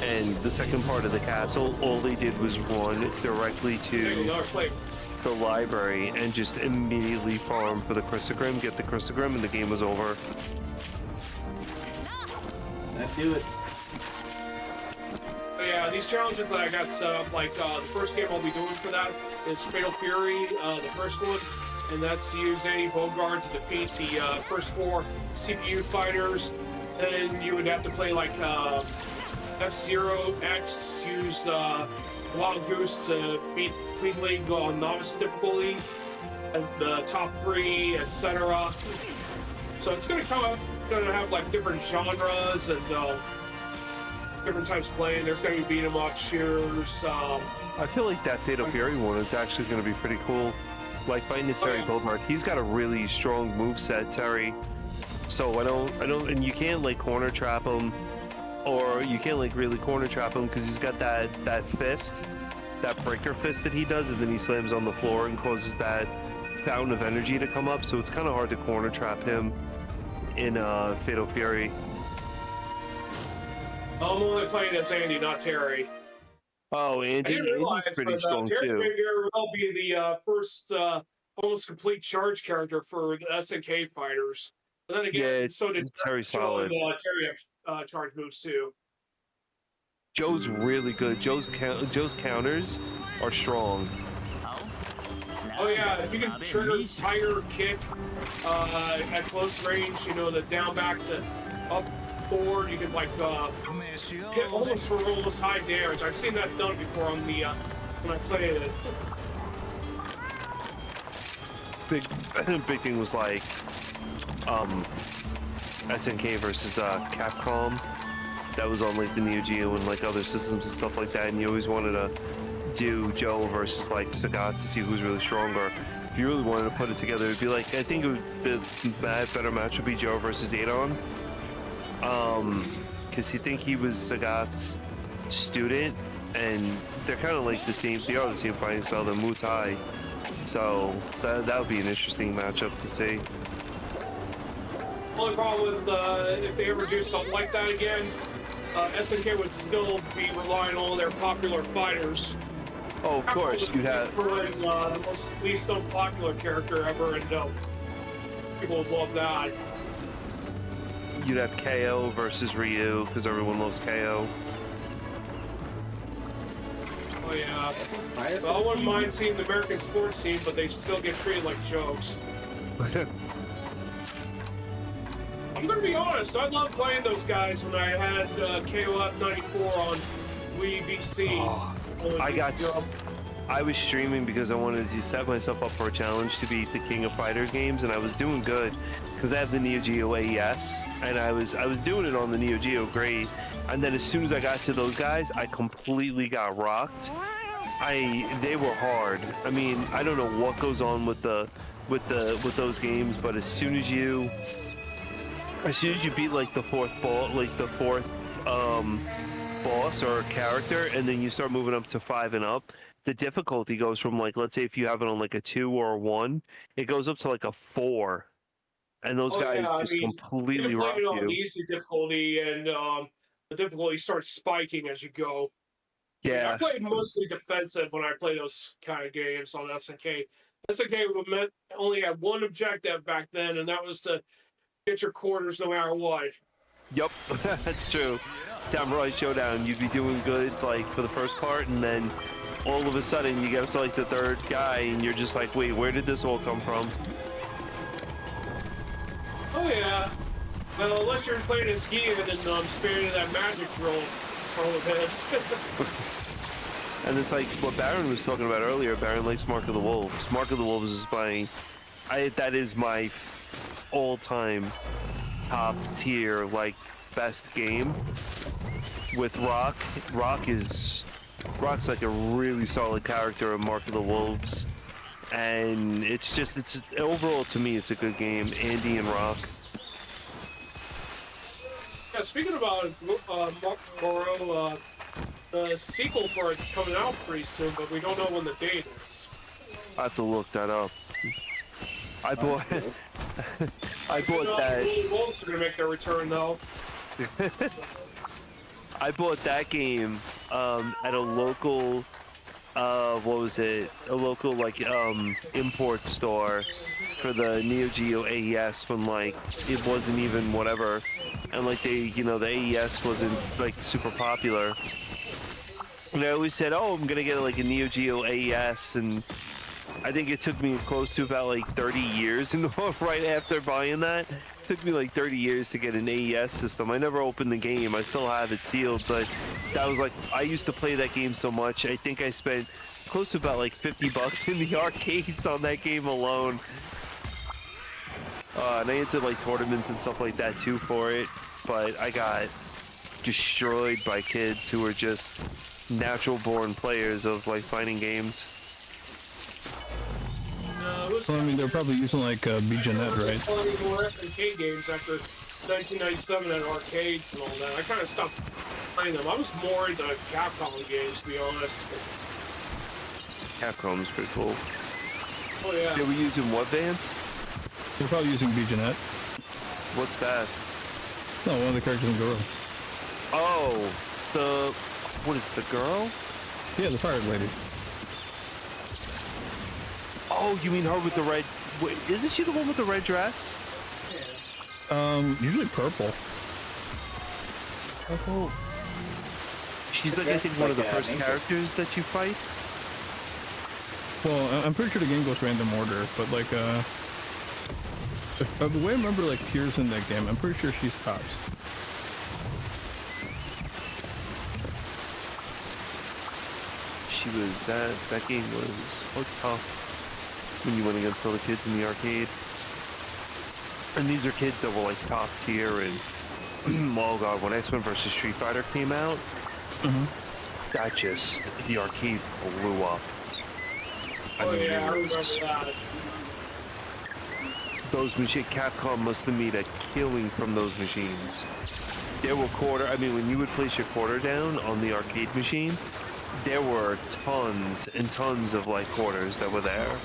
And the second part of the castle, all they did was run directly to another flavor. the library and just immediately farm for the Chrysogrim, get the Chrysogrim, and the game was over. Let's do it. But yeah, these challenges that I got set up, the first game I'll be doing for that is Fatal Fury, the first one, and that's to use any Bogard to defeat the first 4 CPU fighters. Then you would have to play F-Zero X, use Wild Goose to beat Queen League on novice difficulty, and the top 3, etc. So it's gonna have different genres and different types of playing. There's gonna be beat 'em up, shooters. I feel like that Fatal Fury one is actually going to be pretty cool. Like fighting this Terry Bogard, he's got a really strong moveset, Terry. So I don't, and you can't corner trap him. or you can't like really corner trap him because he's got that fist, that breaker fist that he does, and then he slams on the floor and causes that fountain of energy to come up. So it's kind of hard to corner trap him in Fatal Fury. I'm only playing as Andy, not Terry. Oh, I Andy, didn't realize, Andy's pretty but strong Terry too. may very well be the first almost complete charge character for the SNK fighters. But then again, Yeah, so did Terry's Joe solid. and Terry have charge moves too. Joe's really good. Joe's counters are strong. Oh yeah, if you can trigger Tiger Kick at close range, you know, the down back to up forward, you can like hit almost for almost high damage. I've seen that done before on the when I played it. Big thing was like SNK versus Capcom. That was on like the Neo Geo and like other systems and stuff like that, and you always wanted to do Joe versus like Sagat to see who's really stronger. If you really wanted to put it together, it'd be like, I think the better match would be Joe versus Adon. Because you think he was Sagat's student, and they're kind of like the same. They are the same fighting style. They're Muay Thai, so that would be an interesting matchup to see. Only problem with if they ever do something like that again, SNK would still be relying on their popular fighters. Oh, of course, you'd have the most least unpopular character ever, and people would love that. you'd have KO versus Ryu because everyone loves KO. Oh yeah. Well, I wouldn't mind seeing the American sports team, but they still get treated like jokes. I'm gonna be honest, I loved playing those guys when I had KOF 94 on Wii BC. I was streaming because I wanted to set myself up for a challenge to beat the King of Fighters games, and I was doing good because I have the Neo Geo AES, and I was doing it on the Neo Geo great. And then as soon as I got to those guys, I completely got rocked. They were hard. I mean, I don't know what goes on with those games, but as soon as you beat like the fourth boss or character, and then you start moving up to 5 and up, the difficulty goes from like, let's say if you have it on like a 2 or a 1, it goes up to like a 4, and those guys just completely rock you. On you. easy difficulty, and the difficulty starts spiking as you go. Yeah, I played mostly defensive when I play those kind of games on SNK. SNK only had one objective back then, and that was to get your quarters no matter what. Yep, that's true. Samurai Showdown, you'd be doing good like for the first part, and then all of a sudden you get up to like the third guy, and you're just like, wait, where did this all come from? Oh yeah. Well, unless you're playing as Gideon and spamming that magic drill all of his. And it's like what Baron was talking about earlier. Baron likes Mark of the Wolves. Mark of the Wolves is that is my all-time top tier, like, best game with Rock. Rock's like a really solid character in Mark of the Wolves, and it's overall to me it's a good game. Andy and Rock. Yeah, speaking about Moro, the sequel for it's coming out pretty soon, but we don't know when the date is. I have to look that up. I bought that. The Wolves are gonna make their return though. I bought that game at a local a local like import store for the Neo Geo AES when like it wasn't even whatever, and like the AES wasn't like super popular. And I always said, oh, I'm gonna get like a Neo Geo AES, and I think it took me close to about like 30 years, and right after buying that, it took me like 30 years to get an AES system. I never opened the game. I still have it sealed, but that was like, I used to play that game so much. I think I spent close to about like $50 in the arcades on that game alone. And I entered like tournaments and stuff like that too for it, but I got destroyed by kids who were just natural born players of like fighting games. So I mean, they're probably using like BGNet, right? Plenty more SNK games after 1997 at arcades and all that. I kind of stopped playing them. I was more into Capcom games, to be honest. Capcom's pretty cool. Oh yeah. They were using what, Vance? They're probably using BJNet. What's that? No, one of the characters in Goro. Oh, what is it, the girl? Yeah, the pirate lady. Oh, you mean her with the red? Wait, isn't she the one with the red dress? Usually purple. Oh. She's like, I think, one of the first characters that you fight. Well, I'm pretty sure the game goes random order, but like, the way I remember like tiers in that game, I'm pretty sure she's tops. She was, that game was so tough when you went against all the kids in the arcade. And these are kids that were like top tier, and oh god, when X-Men vs. Street Fighter came out, that just, the arcade blew up. Oh yeah, I remember that. Those machines, Capcom must have made a killing from those machines. There were when you would place your quarter down on the arcade machine, there were tons and tons of like quarters that were there.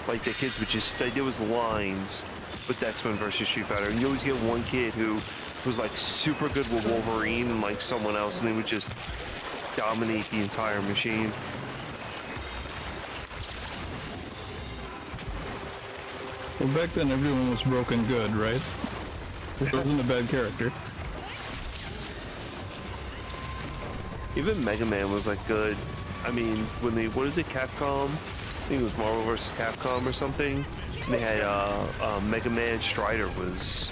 Like the kids would just, there was lines with X-Men vs. Street Fighter, and you always get one kid who was like super good with Wolverine and like someone else, and they would just dominate the entire machine. Well, back then everyone was broken good, right? It wasn't a bad character. Even Mega Man was like good. I mean, when they, what is it, Capcom? I think it was Marvel vs. Capcom or something. And they had Mega Man. Strider was,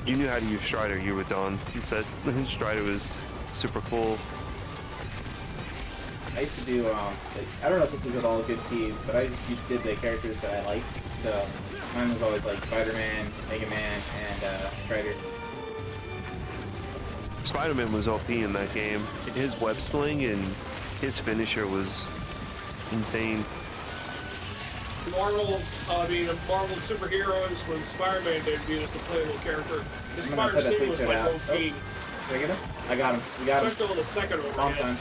you knew how to use Strider, you were done. You said Strider was super cool. I used to do, I don't know if this was with all the good teams, but I just did the characters that I liked. So mine was always like Spider-Man, Mega Man, and Strider. Spider-Man was OP in that game. His web sling and his finisher was insane. Marvel superheroes, when Spider-Man debuted as a playable character, his I'm gonna Spider put that suit was like picture OP. out. Oh. Did I get him? I got him. We got him. Especially on the second Long overhead. time.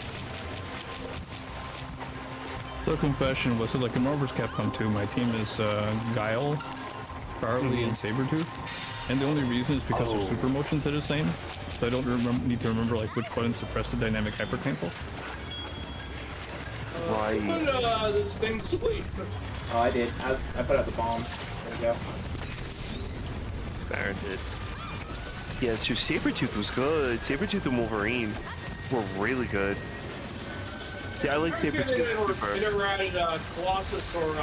So confession, was it like in Marvel vs. Capcom 2, my team is Guile, Charlie, and Sabretooth. And the only reason is because their super motions are the same. So I don't need to remember like which buttons to press the dynamic hyper cancel. Right. Put this thing to sleep. Oh, I did. I put out the bomb. There we go. Baron did. Yeah, true. Sabretooth was good. Sabretooth and Wolverine were really good. See, I like They Sabretooth. never added Colossus or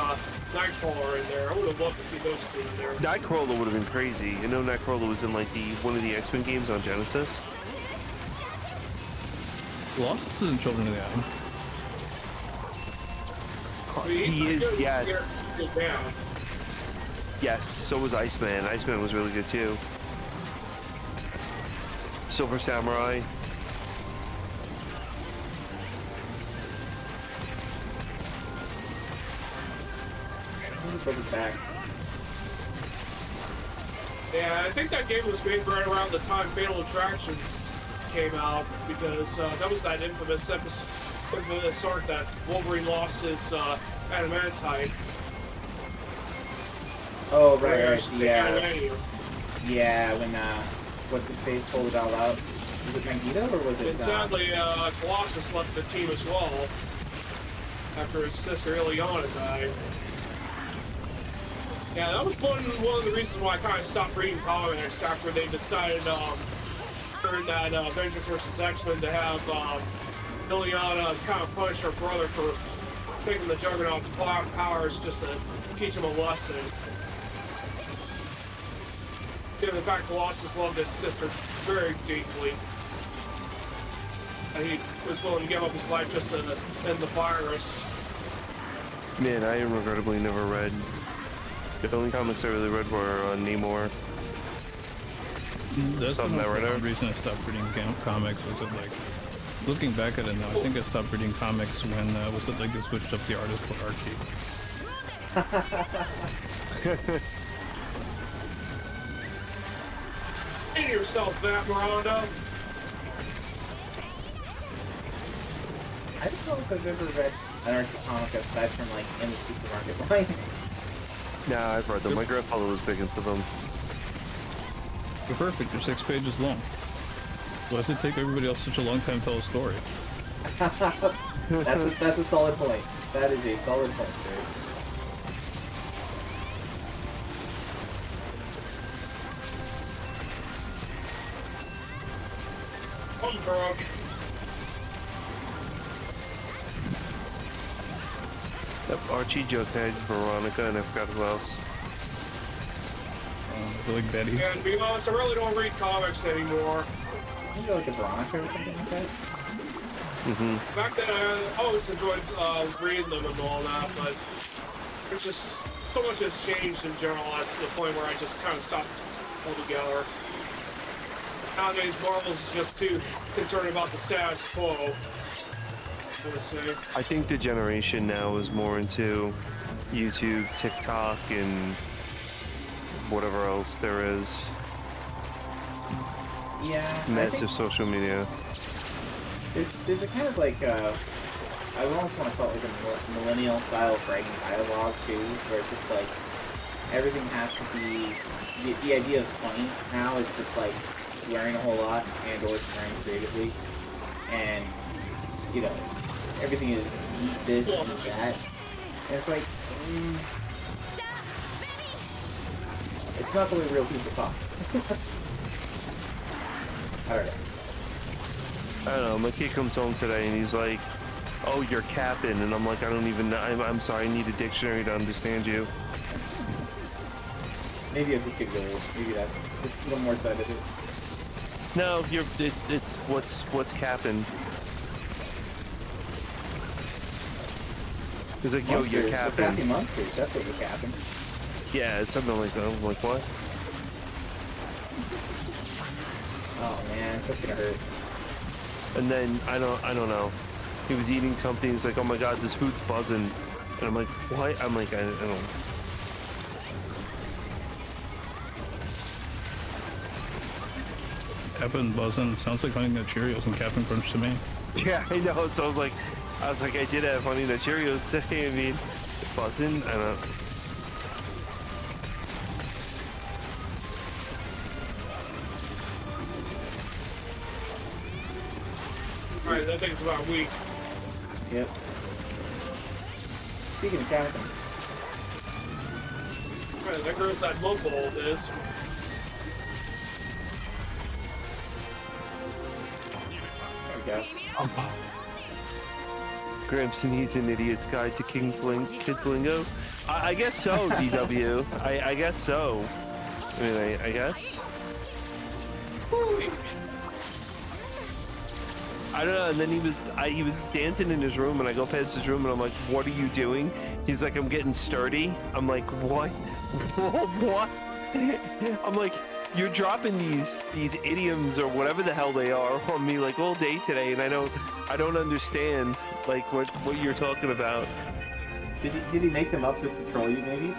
Nightcrawler in there. I would have loved to see those two in there. Nightcrawler would have been crazy. You know, Nightcrawler was in like one of the X-Men games on Genesis. Lost is in Children of the Atom. He is, yes. Yeah. Yes, so was Iceman. Iceman was really good too. Silver Samurai. Broke his back. Yeah, I think that game was made right around the time Fatal Attractions came out, because that was that infamous arc that Wolverine lost his adamantite. Oh, Or right, I right. should say Yeah. adamantium. Yeah, when, what's his face pulled it all out. Was it Magneto or was it, And sadly, Colossus left the team as well after his sister Ileana died. Yeah, that was one of the reasons why I kind of stopped reading comics after they decided during that Avengers vs. X-Men to have Ileana kind of punish her brother for taking the Juggernaut's powers just to teach him a lesson. Given the fact Colossus loved his sister very deeply, and he was willing to give up his life just to end the virus. Man, I regrettably never read. The only comics I really read were Namor. That's Something that right the there. reason I stopped reading comics. Was it like, looking back at it now, I think I stopped reading comics when was it like they switched up the artist for Archie. Get yourself that, Miranda. I don't know if I've ever read an Archie comic aside from like in the supermarket line. Nah, I've read them. My grandfather was big into them. They're perfect. They're 6 pages long. Why does it take everybody else such a long time to tell a story? That's a solid point. That is a solid point, sir. I'm drunk. Yep, Archie, Joe Tags, Veronica, and I forgot who else. I like Betty. And to be honest, I really don't read comics anymore. Maybe like a Veronica or something like that? Mm-hmm. Back then, I always enjoyed reading them and all that, but there's just so much has changed in general to the point where I just kind of stopped altogether. Nowadays, Marvel's is just too concerned about the status quo. So to say. I think the generation now is more into YouTube, TikTok, and whatever else there is. Yeah. Massive social media. There's a kind of like I almost want to call it like a millennial style of writing dialogue too, where it's just like everything has to be the idea of funny now is just like swearing a whole lot and or swearing creatively, and you know everything is eat this, eat that, and it's like it's not the way real people talk. I don't know. I don't know, my kid comes home today and he's like, oh, you're capping, and I'm like, I don't even know, I'm sorry, I need a dictionary to understand you. Maybe I'm just getting old. Maybe that's just a little more side of it. No, it's what's capping. He's like, yo, you're capping. Capping monsters, that's what you're capping. Yeah, it's something like that. I'm like, what? Oh man, that's gonna hurt. And then I don't know. He was eating something. He's like, "Oh my god, this food's buzzing," and I'm like, "What?" I'm like, "I don't." Cap'n buzzing. Sounds like Honey Nut Cheerios and Cap'n Crunch to me. Yeah, I know. So I was like, I did have Honey Nut Cheerios today. I mean, buzzing. I don't. Alright, that thing's about a week. Yep. Speaking of capping. Alright, there goes that mud bowl it is. There we go. Gramps needs an idiot's guide to kids lingo. I guess so, DW. I guess so. I mean, I guess. I don't know, and then he was dancing in his room, and I go past his room, and I'm like, "What are you doing?" He's like, "I'm getting sturdy." I'm like, "What? What?" I'm like, "You're dropping these idioms or whatever the hell they are on me like all day today, and I don't understand like what you're talking about." Did he make them up just to troll you, maybe?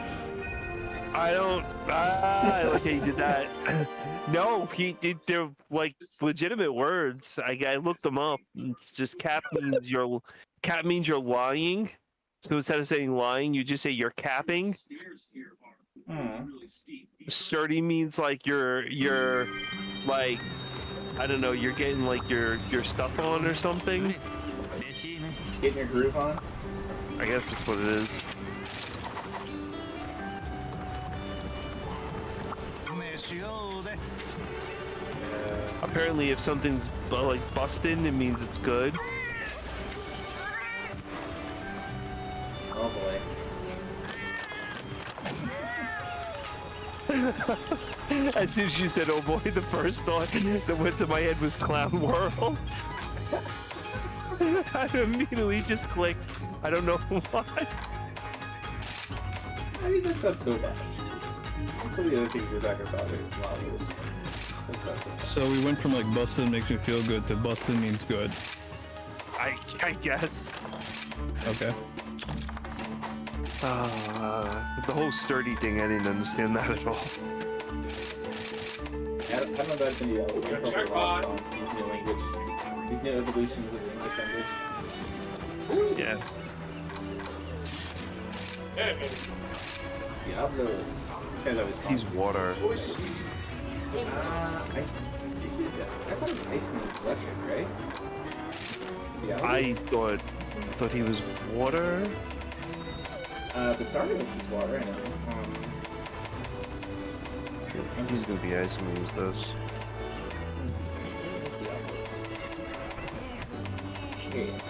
I don't. I like how you did that. No, they're like legitimate words. I looked them up. It's just cap means you're lying. So instead of saying lying, you just say you're capping. Sturdy means like you're like, I don't know, you're getting like your stuff on or something. Getting your groove on? I guess that's what it is. Apparently, if something's like busting, it means it's good. Oh boy. As soon as you said, "Oh boy," the first thought that went to my head was Clown World. I immediately just clicked. I don't know why. I mean, that's not so bad. Some of the other things we're talking about are wow, So we went from like bustin' makes me feel good to bustin' means good. I guess. Okay. The whole sturdy thing, I didn't understand that at all. I don't know about anybody else. Yeah, I'm totally jackpot. lost on these new language, these new evolutions of the English language. Yeah. Hey, Diablos. This guy's always He's fun. water. choice. I thought it was ice and electric, right? Diablos? I thought he was water. The Sargassum is water, I know. I think he's gonna be ice when we use those. Let me see. Where's Diablos? Here he is.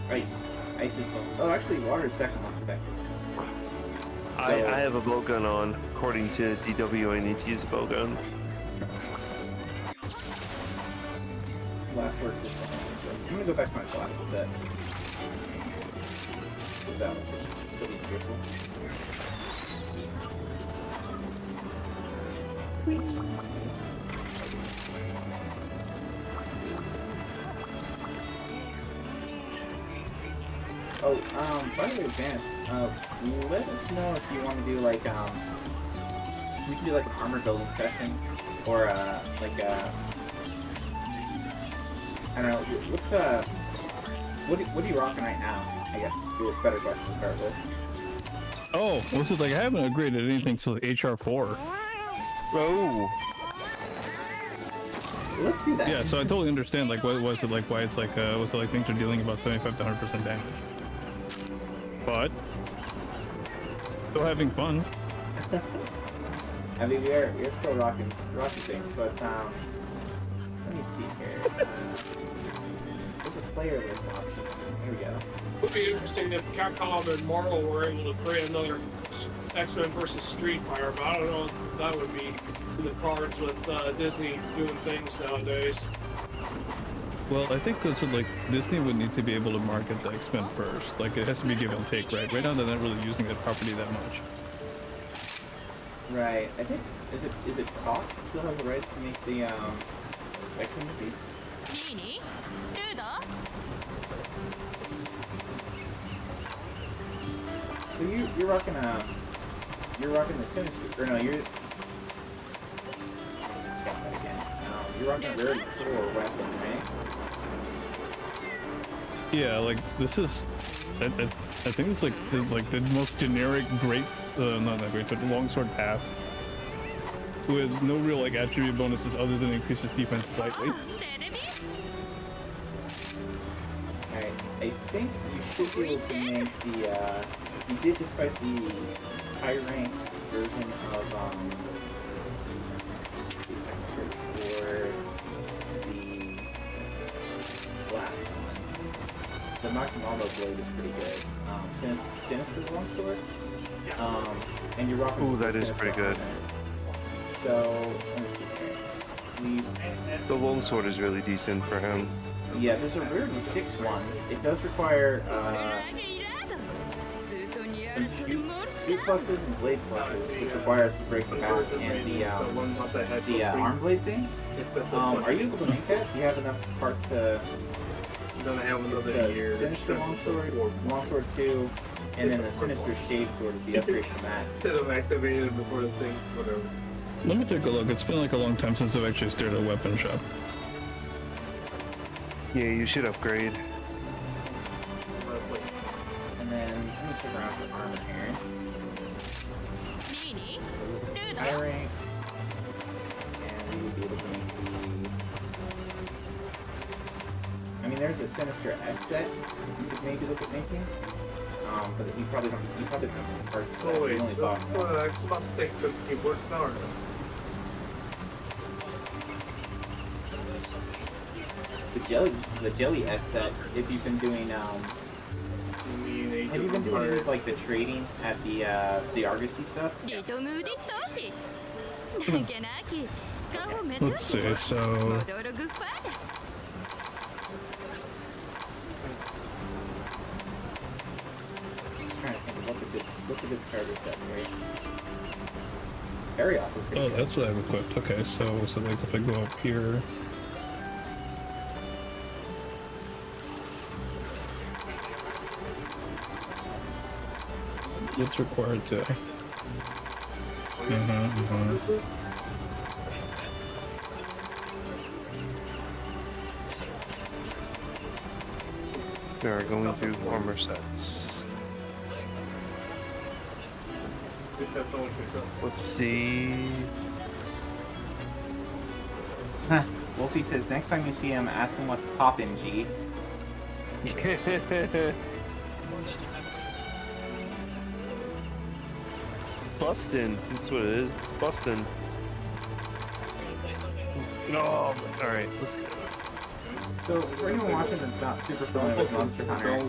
Ice. Ice is fun. Oh, actually, water is second most effective. I have a bow gun on. According to DW, I need to use a bow gun. Last works is fun. So I'm gonna go back to my class set. That one just so beautiful. Oh, by the way, Vance, let us know if you want to do like, we can do like an armor building session, or like I don't know, what are you rocking right now? I guess do a better question to start with. Oh, this is like I haven't upgraded anything to HR4. Oh. Let's do that. Yeah, so I totally understand like what was it like why it's like was it like things are dealing about 75 to 100% damage. But still having fun. I mean, we're still rocking things, but let me see here. There's a player list option. Here we go. It would be interesting if Capcom and Marvel were able to create another X-Men versus Street Fighter, but I don't know if that would be in the cards with Disney doing things nowadays. Well, I think this would like Disney would need to be able to market the X-Men first. Like it has to be give and take, right? Right now they're not really using that property that much. Right. I think is it Fox that still has the rights to make the X-Men movies? So you're rocking the Sinister, or no, you're got that again. You're rocking a very cool weapon, right? Yeah, like this is, I think it's like the most generic great, not that great, but longsword path with no real like attribute bonuses other than increases defense slightly. Alright, I think you should be able to make the, you did just fight the high rank version of, let's see if I can search for the last one. The Makamamo blade is pretty good. Sinister longsword. And you're rocking. Ooh, that the is Sinister pretty good. armor. So, let me see here. The longsword is really decent for him. Yeah, there's a rarity 6 one. It does require some scoot pluses and blade pluses, which require us to break the back and the arm blade things. Are you able to make that? Do you have enough parts to? Then I have another The year. Sinister Longsword 2, and then the Sinister Shade Sword is the upgrade from that. Instead of activated before the thing, whatever. Let me take a look. It's been like a long time since I've actually stared at a weapon shop. Yeah, you should upgrade. And then let me check around for armor here. High rank, and we would be able to make the. I mean, there's a Sinister S set you could maybe look at making. But you probably don't. You probably don't have the parts for that. Oh wait, You only does bought one. Xbox take the keyboards now or no? The jelly S set. If you've been doing You mean Age have you of been doing any Empires? of like the trading at the Argosy stuff? Let's see, so Trying to think of what's a good starter set, right? Very awesome. oh, that's what I've equipped. Okay, so like if I go up here, what's required to? We are going to armor sets. If that's all picked up. Let's see. Wolfie says next time you see him, ask him what's poppin', G. Bustin'. That's what it is. It's bustin'. No. Alright, let's go. So for anyone watching that's not super familiar with Monster Hunter,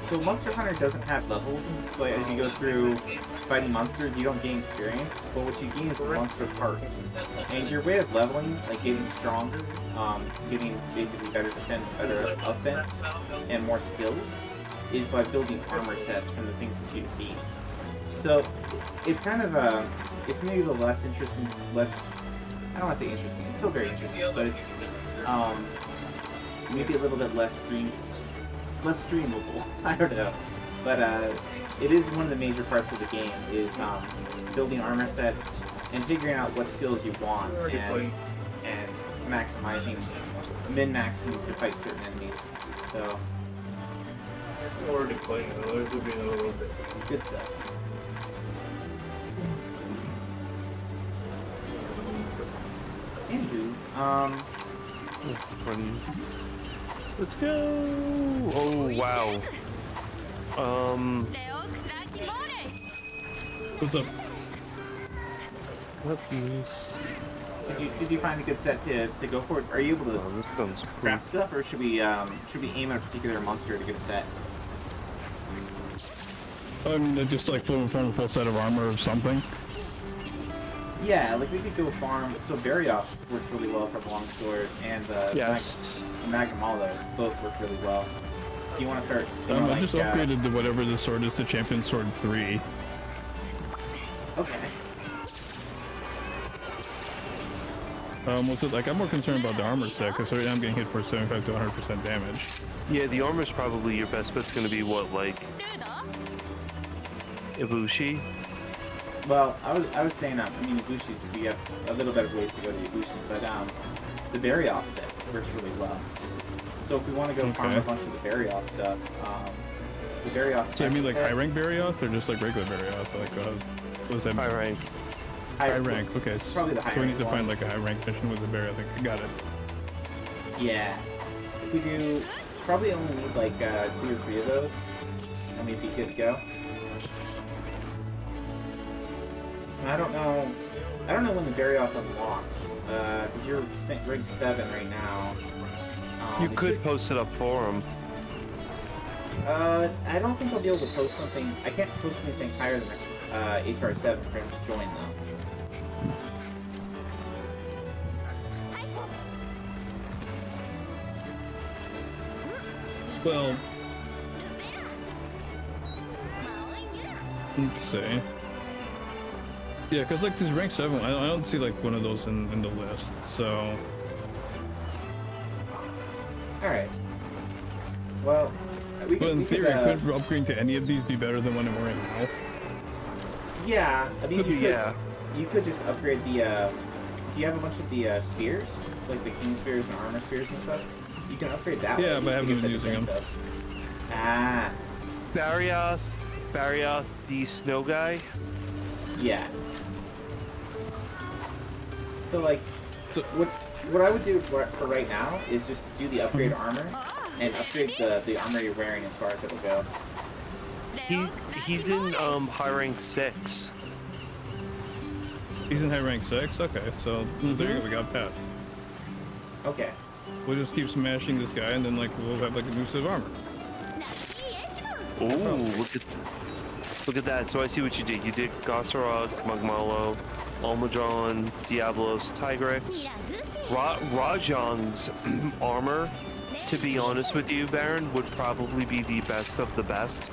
so Monster Hunter doesn't have levels. So as you go through fighting monsters, you don't gain experience, but what you gain is the monster parts. And your way of leveling, like getting stronger, getting basically better defense, better offense, and more skills, is by building armor sets from the things that you defeat. So it's kind of it's maybe the less interesting, I don't want to say interesting, it's still very interesting, but it's maybe a little bit less streamable. I don't know, but it is one of the major parts of the game is building armor sets and figuring out what skills you want and maximizing, min-maxing to fight certain enemies. So I'm already playing it, others will be in a little bit. good stuff. Anywho, Let's go. Oh wow. What's up? Weapons. did you find a good set to go for? Are you able to Oh, this gun's cool. craft stuff, or should we aim at a particular monster to get a set? Just like full set of armor or something. Yeah, like we could go farm. So Barioth works really well for the longsword, and Yes. Magamala both work really well. Do you want to start? I just upgraded to whatever the sword is to Champion Sword 3. Okay. What's it like? I'm more concerned about the armor set because right now I'm getting hit for 75 to 100% damage. Yeah, the armor's probably your best bet's gonna be what, like Ibushi? Well, I was saying I mean Ibushi's, we have a little better ways to go to Ibushi, but the Barioth set works really well. So if we want to go farm a bunch of the Barioth stuff, the Barioth. So I mean like set, high rank Barioth or just like regular Barioth? Like what was that? High rank. High rank. Okay. Probably the So higher we need to one. find like a high rank mission with the Barioth. I think I got it. Yeah. If we do, probably only need like 2 or 3 of those, and we'd be good to go. And I don't know when the Barioth unlocks, because you're rank 7 right now. You it could should- post it up for him. I don't think I'll be able to post something. I can't post anything higher than HR7 for him to join though. Well, let's see. Yeah, because like this rank 7, I don't see like one of those in the list. So All right. Well, we but in we theory, could, could upgrading to any of these be better than what we're in now? yeah. I mean, Yeah. You could just upgrade the. Do you have a bunch of the spheres, like the king spheres and armor spheres and stuff? You can upgrade that. Yeah, way, but I just to haven't get been the using defense up. Ah, Barioth, the snow guy. yeah. So like, So- what I would do for right now is just do the upgrade armor and upgrade the armor you're wearing as far as it'll go. He's in high rank 6. He's in high rank 6. Okay, so there you go. We got Pat. Okay. We'll just keep smashing this guy, and then like we'll have like a new set of armor. Ooh, look at that. So I see what you did. You did Gosarog, Magmalo, Almadron, Diablos, Tigrex. Rajang's armor, to be honest with you, Baron, would probably be the best of the best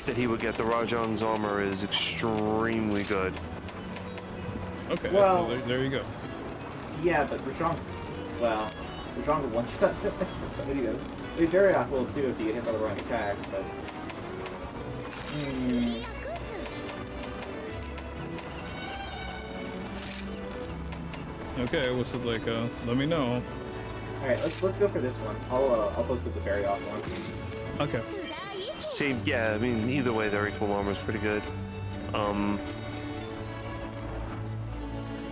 that he would get. The Rajang's armor is extremely good. Okay, Well- so there you go. Yeah, but Rajang's, well, Rajang will one-shot that's what he does. The Barioth will too if you get hit by the wrong attack, but... Okay, what's it like? Let me know. All right, let's go for this one. I'll post up the very off one. Okay. Same, yeah. I mean, either way, their equal armor is pretty good.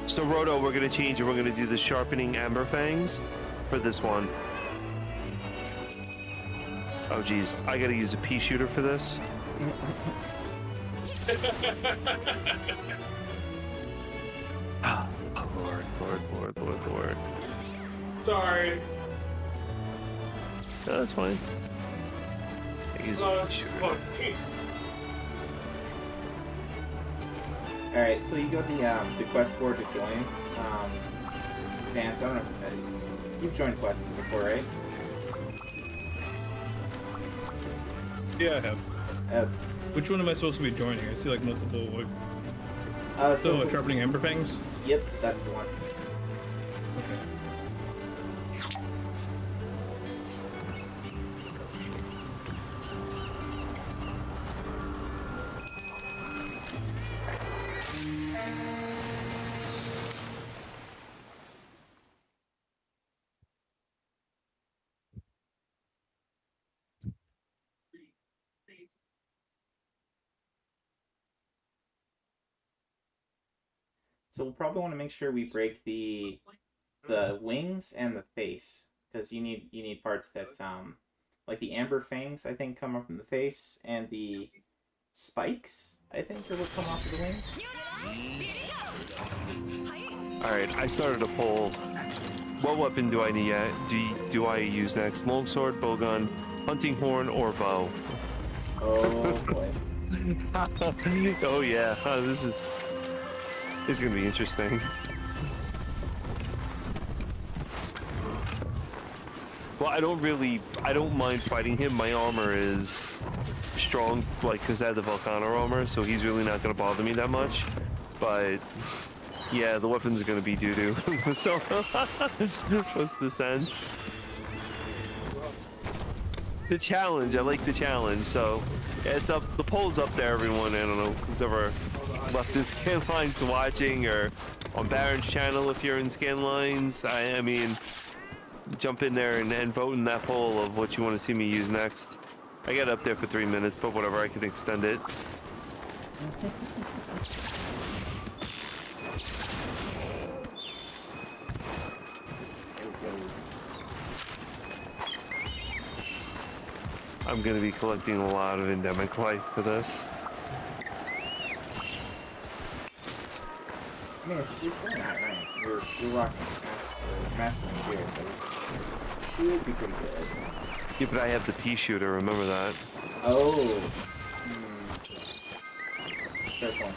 So Roto, we're gonna change it. We're gonna do the sharpening amber fangs for this one. Oh geez, I gotta use a pea shooter for this. Oh Lord. Sorry. No, that's fine. I use a No, pea it's just shooter. funny. All right, so you go the quest board to join. Vance, I don't know. You've joined quests before, right? Yeah, I have. Uh, Which one am I supposed to be joining? I see like multiple. Like, so sharpening amber fangs. yep, that's the one. Okay. So we'll probably want to make sure we break the wings and the face, because you need parts that like the amber fangs I think come up from the face, and the spikes I think are what come off of the wings. All right, I started a poll. What weapon do I need? Do I use next? Longsword, bowgun, hunting horn, or bow? Oh boy. Oh yeah, this is gonna be interesting. Well, I don't mind fighting him. My armor is strong, like, because I have the Volcano armor, so he's really not gonna bother me that much. But yeah, the weapons are gonna be doo-doo. So what's the sense? It's a challenge. I like the challenge. So yeah, it's up. The poll's up there, everyone. I don't know who's ever left in Scanlines watching, or on Baron's channel if you're in Scanlines. I mean, jump in there and vote in that poll of what you want to see me use next. I got up there for 3 minutes, but whatever, I can extend it. I'm gonna be collecting a lot of endemic life for this. I mean, it's really not right. You're rocking mastering gear, so it would be pretty good. Yeah, but I have the pea shooter, remember that. Oh. Fair point.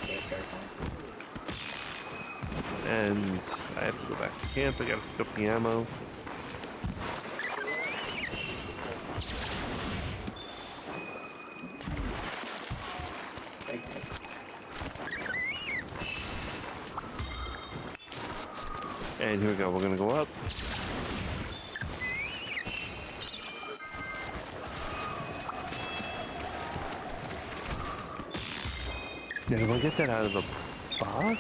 And I have to go back to camp, I gotta pick up the ammo. And here we go, we're gonna go up. Now, do I get that out of the box?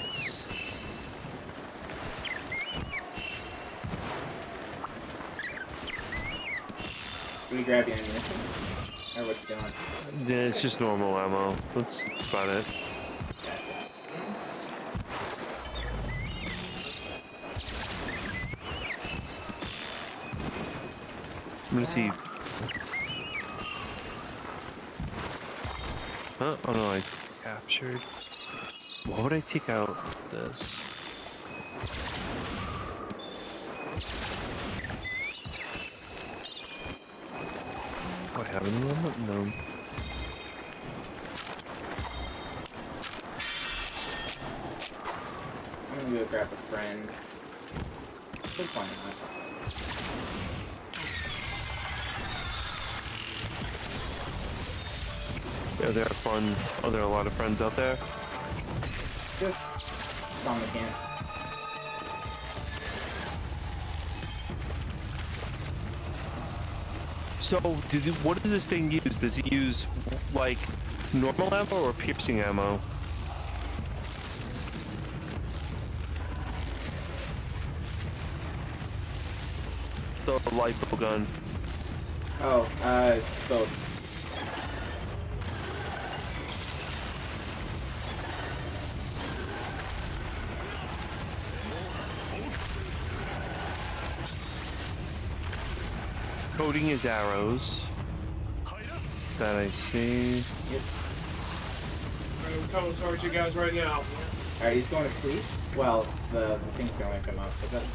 Can we grab the ammunition? Or what you doing? Yeah, it's just normal ammo. That's about it. I'm gonna see. Huh? Oh no, I captured. Why would I take out this? Do I have any ammo? No. I'm gonna go grab a friend. Why not? Yeah, they're fun. Oh, there are a lot of friends out there. Just on the camp. So, what does this thing use? Does it use, like, normal ammo or piercing ammo? The lipo gun. Oh, both. Coding his arrows. That I see. Yep. I'm coming towards you guys right now. Alright, he's going to sleep. Well, the thing's going to come up, but that's...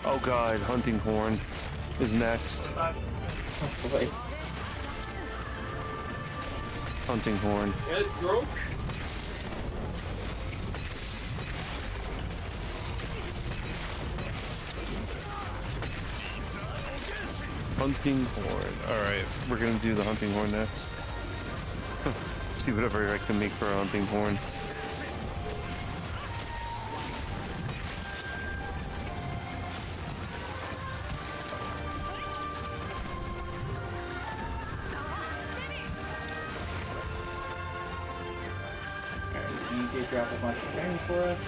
Oh god, hunting horn is next. Oh, boy. Hunting horn. It broke. Hunting horn. Alright, we're gonna do the hunting horn next. See whatever I can make for a hunting horn. Alright, can you drop a bunch of frames for us?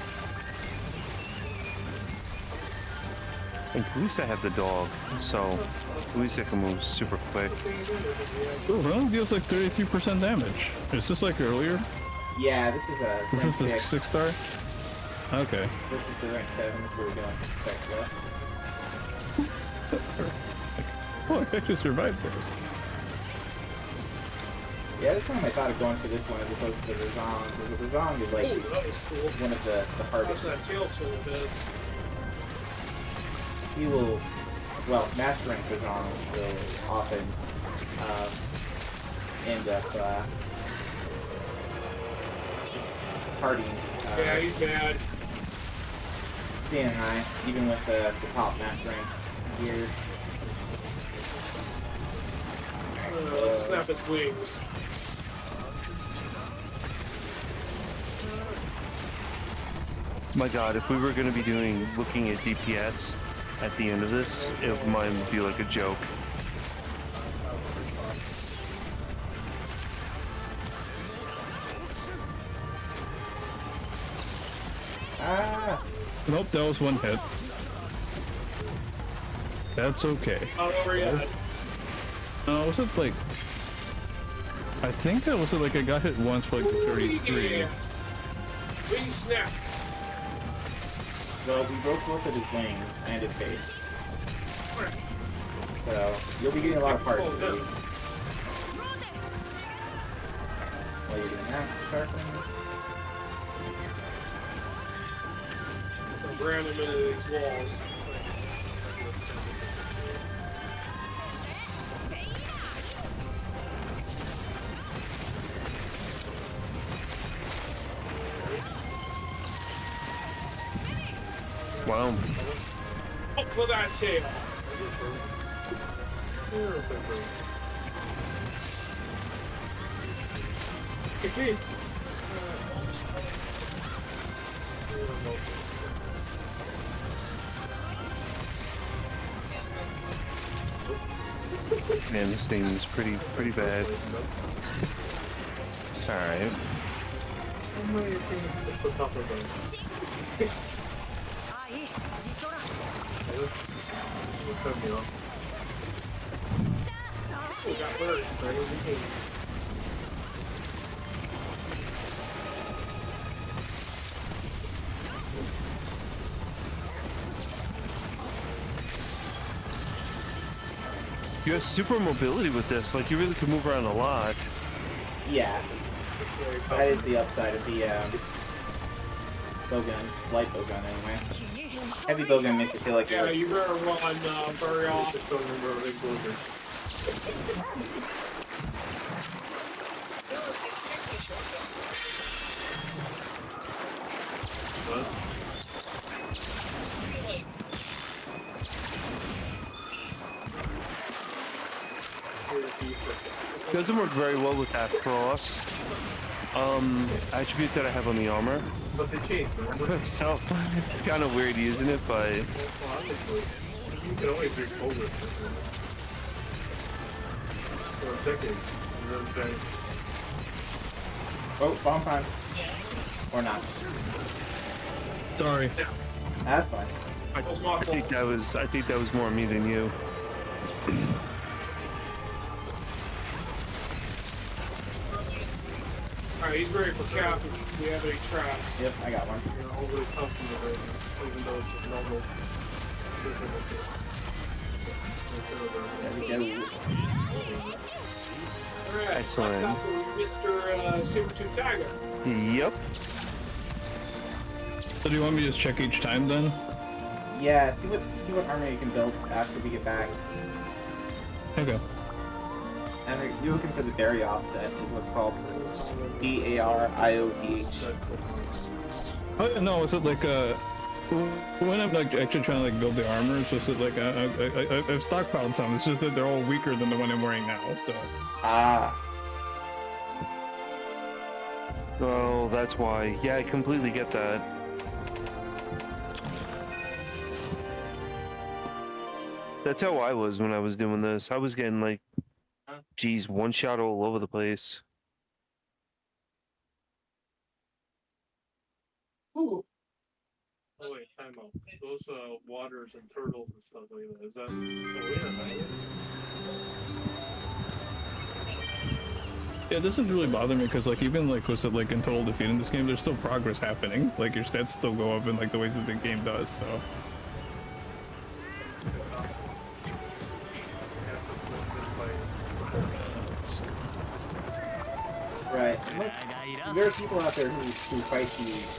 And at least I have the dog, so at least I can move super quick. Oh, it only deals like 33% damage. Is this like earlier? Yeah, this is a Is rank this a 6. 6-star? Okay. This is the rank 7, this is where we're going. Oh, I actually survived this. Yeah, this time I thought of going for this one as opposed to the Razong, because the Razong is like Oh, that was cool. one of the How's hardest. that tail swing of his? He will, well, master rank Razong will often end up partying. Yeah, he's bad. Staying high, even with the top master rank gear. Let's snap his wings. My god, if we were gonna be looking at DPS at the end of this, mine would be like a joke. Ah! Nope, that was one hit. That's okay. Not over yet. Was it like... I think that was like I got hit once for like the 33. Yeah. Wing snapped. Well, we broke both of his wings and his face. So, you'll be getting a lot of parts. Oh, While you're doing that, sharpening. Ram him into these walls. Wow. Up for that tail. Man, this thing is pretty bad. Alright. Got buried. You have super mobility with this, like you really can move around a lot. Yeah, that is the upside of the bowgun, light bowgun anyway. Heavy bowgun makes it feel like Yeah, you're you better run very off. Doesn't work very well with that cross attribute that I have on the armor. But they changed, remember? So it's kind of weird using it, but Well, obviously, you can always drink over it. For a decade. You know what I'm saying? oh, bomb time. Or not. Sorry. That's fine. That was my I think fault. that was more me than you. Alright, he's ready for cap. If we have any traps. Yep, I got one. You're overly comfortable right now, even though it's just normal. There we go. Alright, Excellent. left out for Mr. Sabertooth Tiger. Yep. So do you want me to just check each time then? Yeah, see what armor you can build after we get back. Okay. And you're looking for the berry offset, is what's called. BARIOTH. Oh, no, is it like when I'm like actually trying to like build the armor, it's just that like I've stockpiled some. It's just that they're all weaker than the one I'm wearing now. So. Ah. Oh, that's why. Yeah, I completely get that. That's how I was when I was doing this. I was getting like, geez, one shot all over the place. Ooh. Oh wait, time out. Those waters and turtles and stuff like that. Is that? Oh, wait a minute. Yeah, it doesn't really bother me because like even like was it like in total defeat in this game, there's still progress happening. Like your stats still go up in like the ways that the game does. So. Right. Look, there are people out there who fight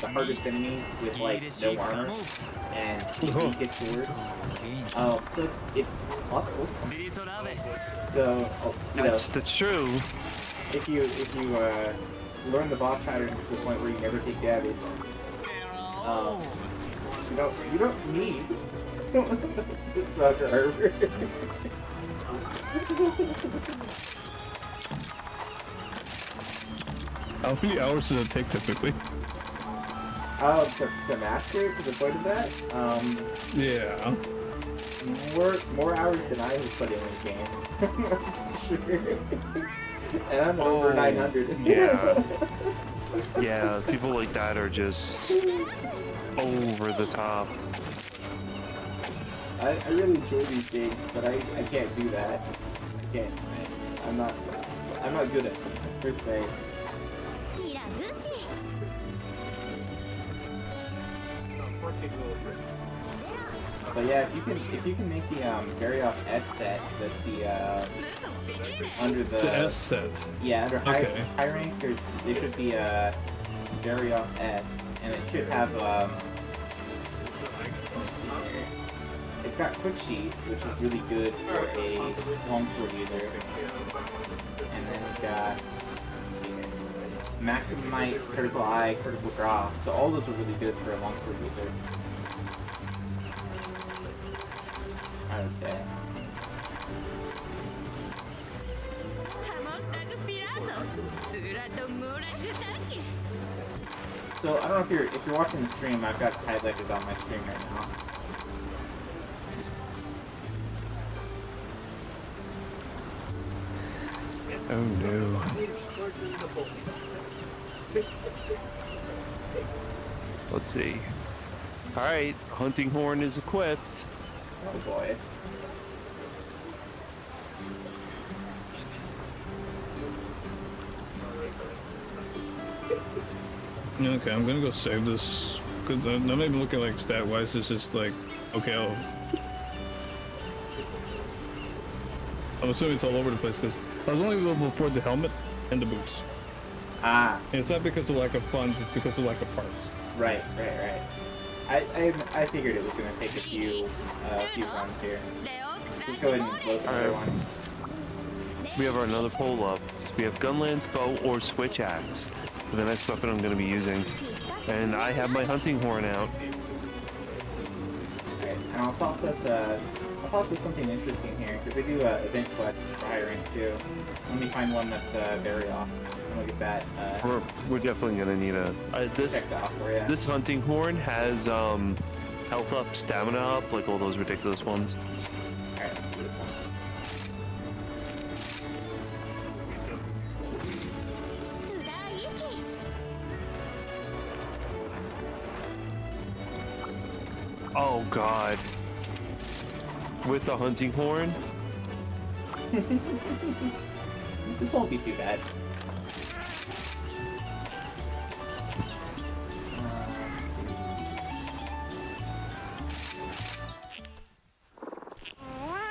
the hardest enemies with like no armor and the weakest sword. So it's possible. So you know, That's true. if you learn the boss pattern to the point where you never take damage, you don't need this stronger armor. How many hours does it take typically? To master it to the point of that, Yeah. more hours than I have put in this game. That's for sure. And I'm over 900. Yeah. Yeah, people like that are just over the top. I really enjoy these games, but I can't do that. I can't. I'm not good at it, per se. But yeah, if you can make the Varioff S set, that's the under the S set. Yeah, under Okay. high rank, there should be a Varioff S, and it should have let me see here. It's got quick sheet, which is really good for a longsword user, and then it's got let's see here, maximum might, critical eye, critical draw. So all those are really good for a longsword user, I would say. So I don't know if you're watching the stream. I've got highlighted on my screen right now. Oh no. Let's see. Alright, hunting horn is equipped. Oh boy. Okay, I'm gonna go save this because I'm not even looking like stat wise. It's just like okay. I'm assuming it's all over the place because I was only able to afford the helmet and the boots. Ah, And it's not because of lack of funds; it's because of lack of parts. right. I figured it was gonna take a few runs here. Just go ahead and load the other one. We have our another pull up. So we have Gunlance, bow, or switch axe for the next weapon I'm going to be using. And I have my hunting horn out. Alright, and I'll toss us something interesting here, because they do event quests for high rank too. Let me find one that's very off. And look at that. We're definitely going to need a... this checked off for you. this hunting horn has health up, stamina up, like all those ridiculous ones. Alright, let's do this one. Oh god. With the hunting horn? This won't be too bad.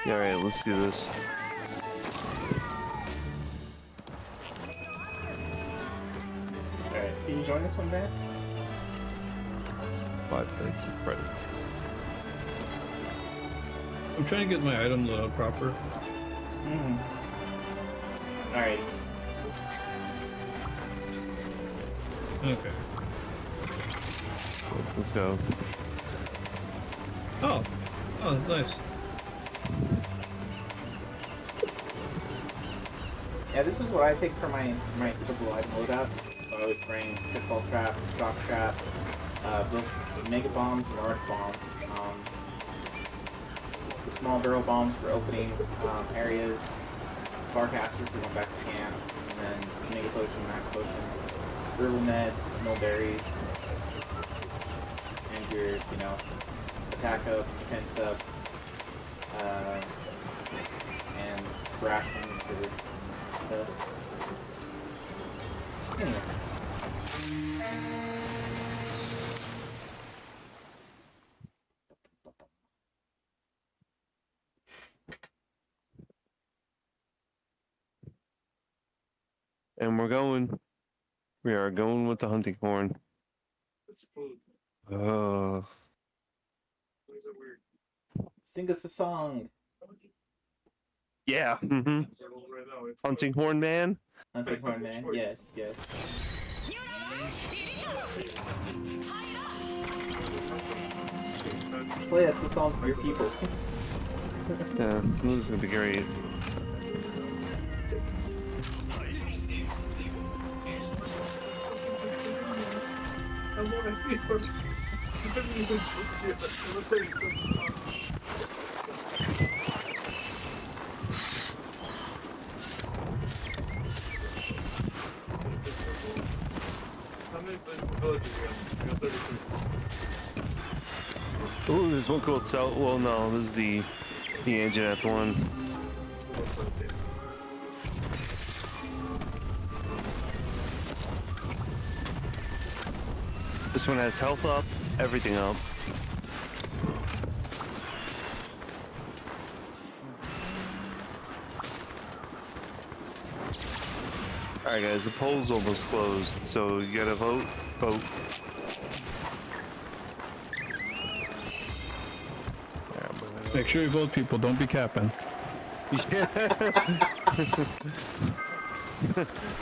Yeah, alright, let's do this. Alright, can you join this one, Vance? 5 minutes of credit. I'm trying to get my item layout proper. Alright. Okay. Let's go. Oh, nice. Yeah, this is what I take for my typical item loadout. So I would bring pitfall trap, shock trap, both mega bombs and large bombs. The small barrel bombs for opening areas, barcasters for going back to camp, and then mega potion, max potion, herbal meds, mill berries, and your, you know, attack up, defense up, and rations for the anyway. And we are going with the hunting horn. It's food. Oh. Things are weird. Sing us a song. Yeah. Mm-hmm. So right now, it's Hunting horn man. Hunting Horn Man. Yes, yes. Play us the song for your people. Yeah, this is gonna be great. I want to see her. I haven't even looked yet. I'm afraid something's wrong. How many villages you got? You got 33. Ooh, there's one called South. Well, no, this is the Anjaneth one. What's up there? This one has health up, everything up. Alright guys, the poll's almost closed, so you gotta vote. Make sure you vote, people. Don't be capping.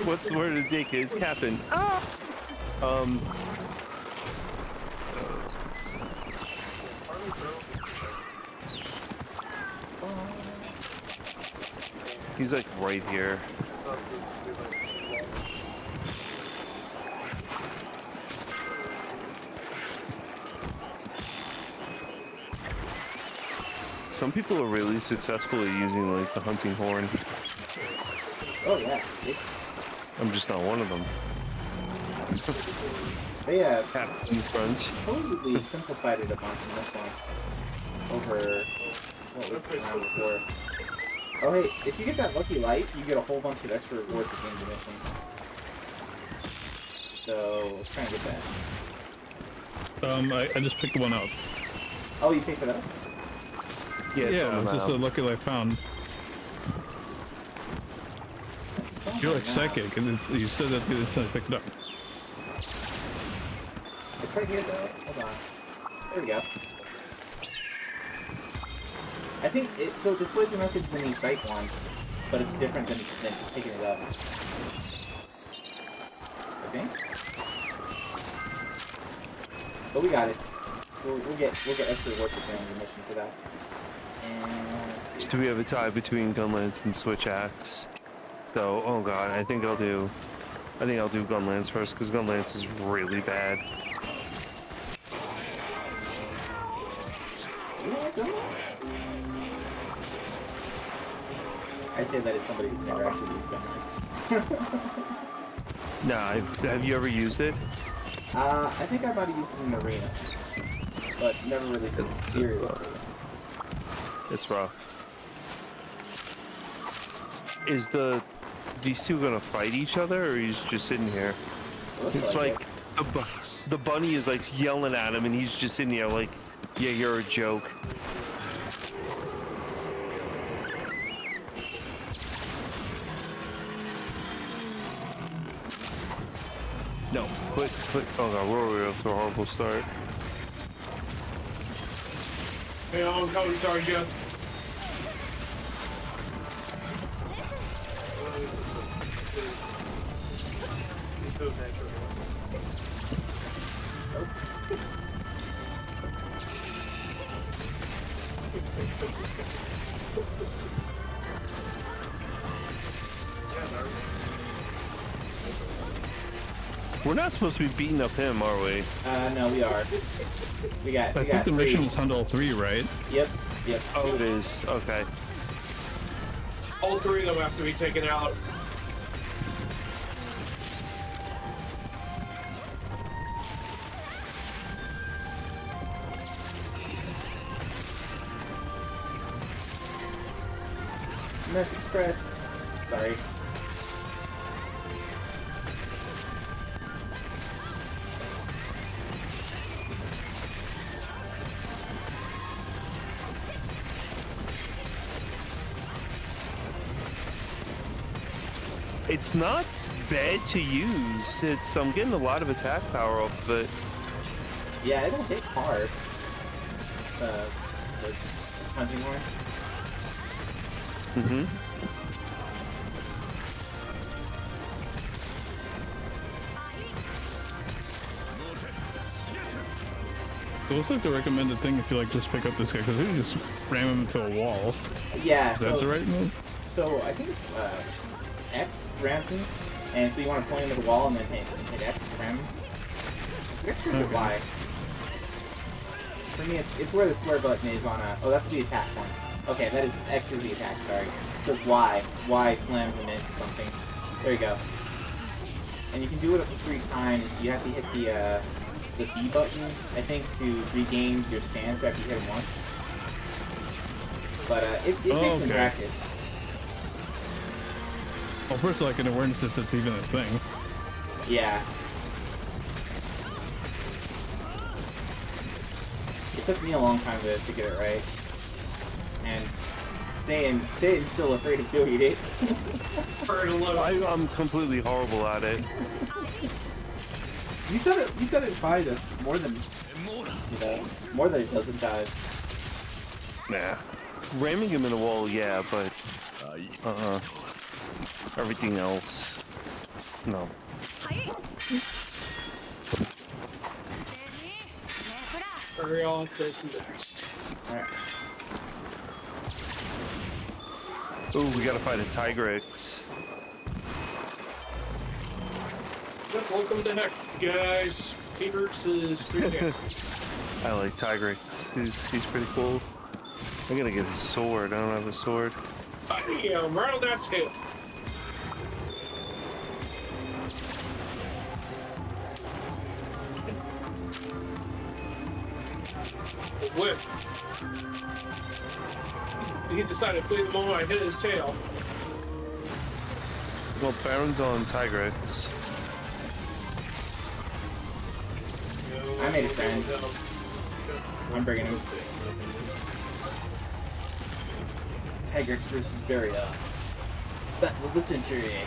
What's the word of the day, kids? Captain. He's like right here. Some people are really successful at using like the hunting horn. Oh yeah. I'm just not one of them. They Captain Crunch. supposedly simplified it a bunch in this one. Over what was it now before? Oh hey, if you get that lucky light, you get a whole bunch of extra rewards at the end of the mission. So let's try and get that. I just picked one up. Oh, you picked it up? Yeah, Yeah, it's just a lucky light found. You're like psychic, and you said that I picked it up. It's right here though. Hold on. There we go. I think it so it displays a message when you cite one, but it's different than just picking it up. I think. But we got it. We'll get extra rewards at the end of the mission for that. And let's see. So we have a tie between Gunlance and Switch Axe. So, oh god, I think I'll do Gunlance first because Gunlance is really bad. I say that as somebody who's never actually used Gunlance. Nah, have you ever used it? I think I might have used it in Arena. but never really seriously. It's rough. Is these two gonna fight each other, or he's just sitting here? Looks It's like like the bunny is like yelling at him, and he's just sitting here like, yeah, you're a joke. No, put. Oh god, we're off to a horrible start. Hey, I'm coming, sorry, Jeff. He's so natural. We're not supposed to be beating up him, are we? No, we are. We got I think the three. mission is hunt all 3, right? Yep. Oh, it is. Okay. All three of them have to be taken out. Meth Express. Sorry. It's not bad to use. I'm getting a lot of attack power off of it. Yeah, it'll hit hard. The hunting horn. Mm-hmm. So what's like the recommended thing if you like just pick up this guy? Because you just ram him into a wall. Yeah. Is that the right move? So I think it's X rams him, and so you want to point him at the wall and then hit X to ram him. X or Y? For me, it's where the square button is on a. Oh, that's the attack one. Okay, that is X is the attack. Sorry. So it's Y. Y slams him into something. There you go. And you can do it up to 3 times. You have to hit the B button, I think, to regain your stance after you hit him once. But it takes some practice. Well, first like an awareness if it's even a thing. Yeah. It took me a long time to get it right. And Satan's still afraid of doing it. I'm completely horrible at it. You've done it fine more than more than a dozen times. Nah. Ramming him in a wall, yeah, but everything else, no. Hurry on, this next. Alright. Ooh, we gotta fight a Tigrex. Yep, welcome to heck, guys. T-Rex is pretty good. I like Tigrex. He's pretty cool. I'm gonna get his sword. I don't have a sword. Bam! Right on that tail. Whip. He decided to flee the moment I hit his tail. Well, Baron's on Tigrex. I made a friend. I'm bringing him. Tigrex versus Barrier. Battle of the Century.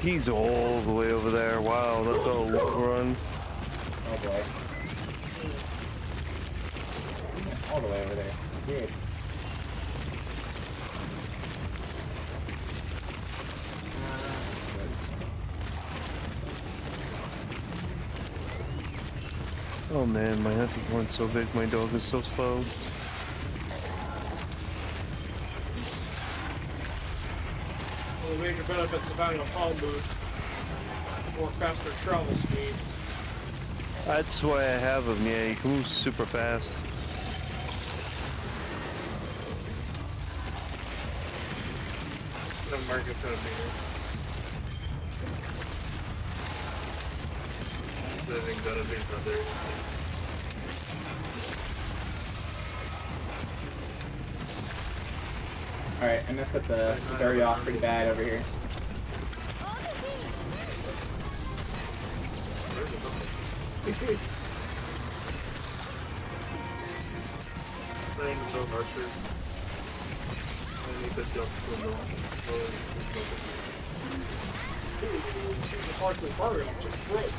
He's all the way over there. Wow, that's a long run. Oh boy. All the way over there. Weird. Oh man, my hunting horn's so big, my dog is so slow. One of the major benefits of having a palm boot, more faster travel speed. That's why I have him, yeah, he can move super fast. The market's gonna be there. I think that'll be another. Alright, I messed up the berry off pretty bad over here. Playing so archer. I need to jump to the middle. See the parts of the program just broke.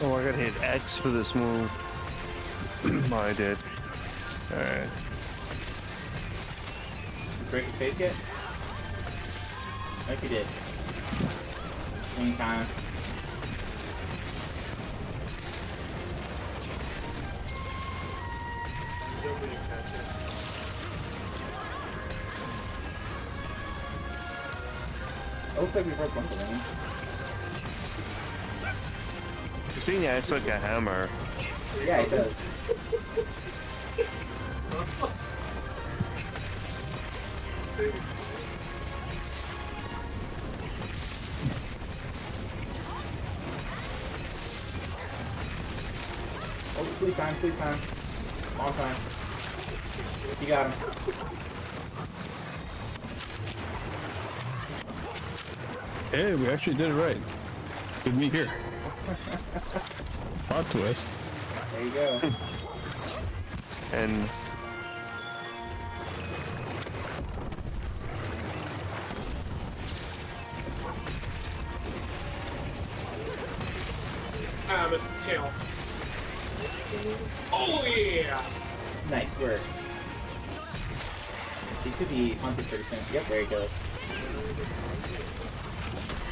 Oh, I gotta hit X for this move. Oh, I did. Alright. Break his face yet? Like you did. Swing time. Nobody catch it. It looks like we broke one of them. This thing acts like a hammer. Yeah, it does. Oh, sleep time, sleep time. Long time. You got him. Hey, we actually did it right. With me here. Plot twist. There you go. And Ah, missed the tail. Oh yeah! Nice work. He could be hunted pretty soon. Yep, there he goes.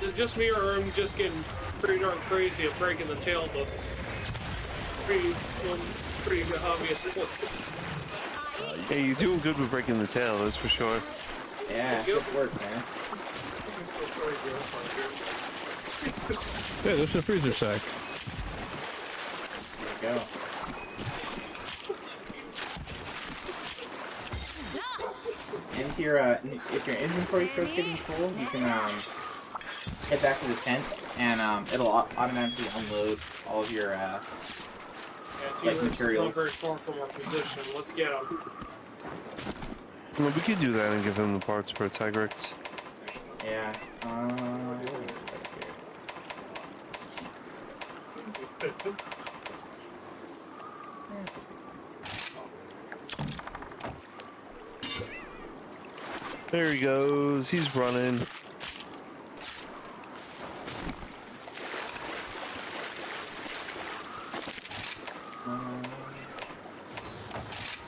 Is it just me, or I'm just getting pretty darn crazy of breaking the tail, but pretty obvious points. hey, you're doing good with breaking the tail, that's for sure. Yeah, good work, man. Yeah, there's a freezer sack. There you go. And if your inventory starts getting full, you can head back to the tent, and it'll automatically unload all of your Yeah, like T-Rex is materials. not very far from our position. Let's get him. Well, we could do that and give him the parts for a Tigrex. Yeah. There he goes, he's running.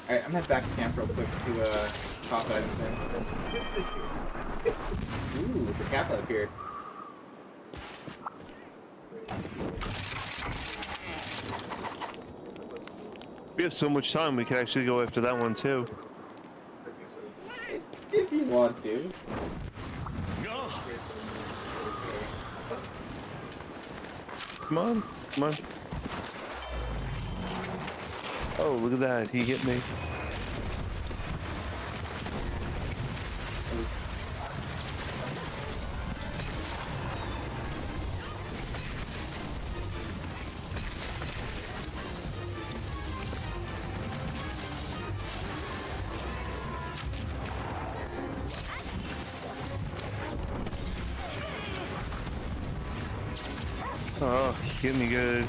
Alright, I'm heading back to camp real quick to toss items in. Ooh, the Kappa appeared. We have so much time, we could actually go after that one too. If you want to. Come on, come on. Oh, look at that, he hit me. Oh, he hit me good.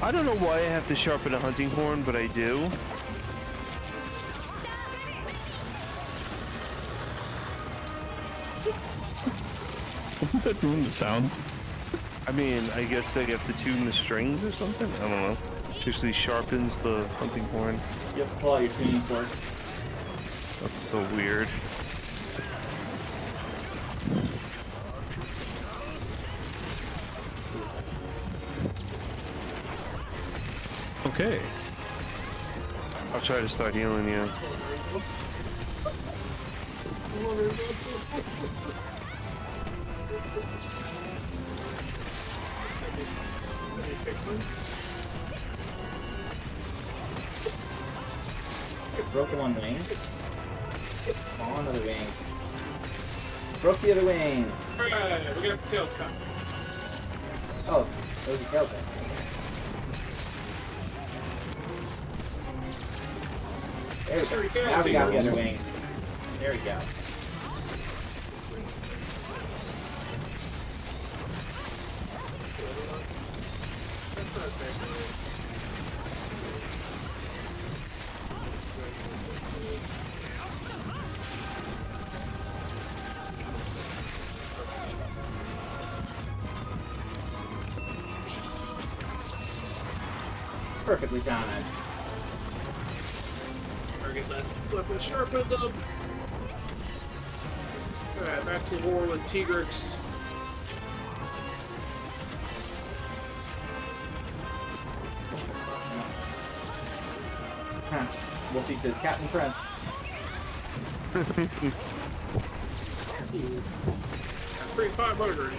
I don't know why I have to sharpen a hunting horn, but I do. Doesn't that ruin the sound? I mean, I guess I have to tune the strings or something? I don't know. Usually sharpens the hunting horn. You have to pull out your tuning fork. That's so weird. Okay. I'll try to start healing you. Broken one wing. Oh, another wing. Broke the other wing. Alright, we got the tail cut. Oh, that was a tail cut. There we Sorry, go. tail Now we got the tails. other wing. There we go. Perfectly timed. Get that weapon sharpened up. Alright, back to war with Tigrix. Huh. Wolfie says Captain Crunch. 3,500.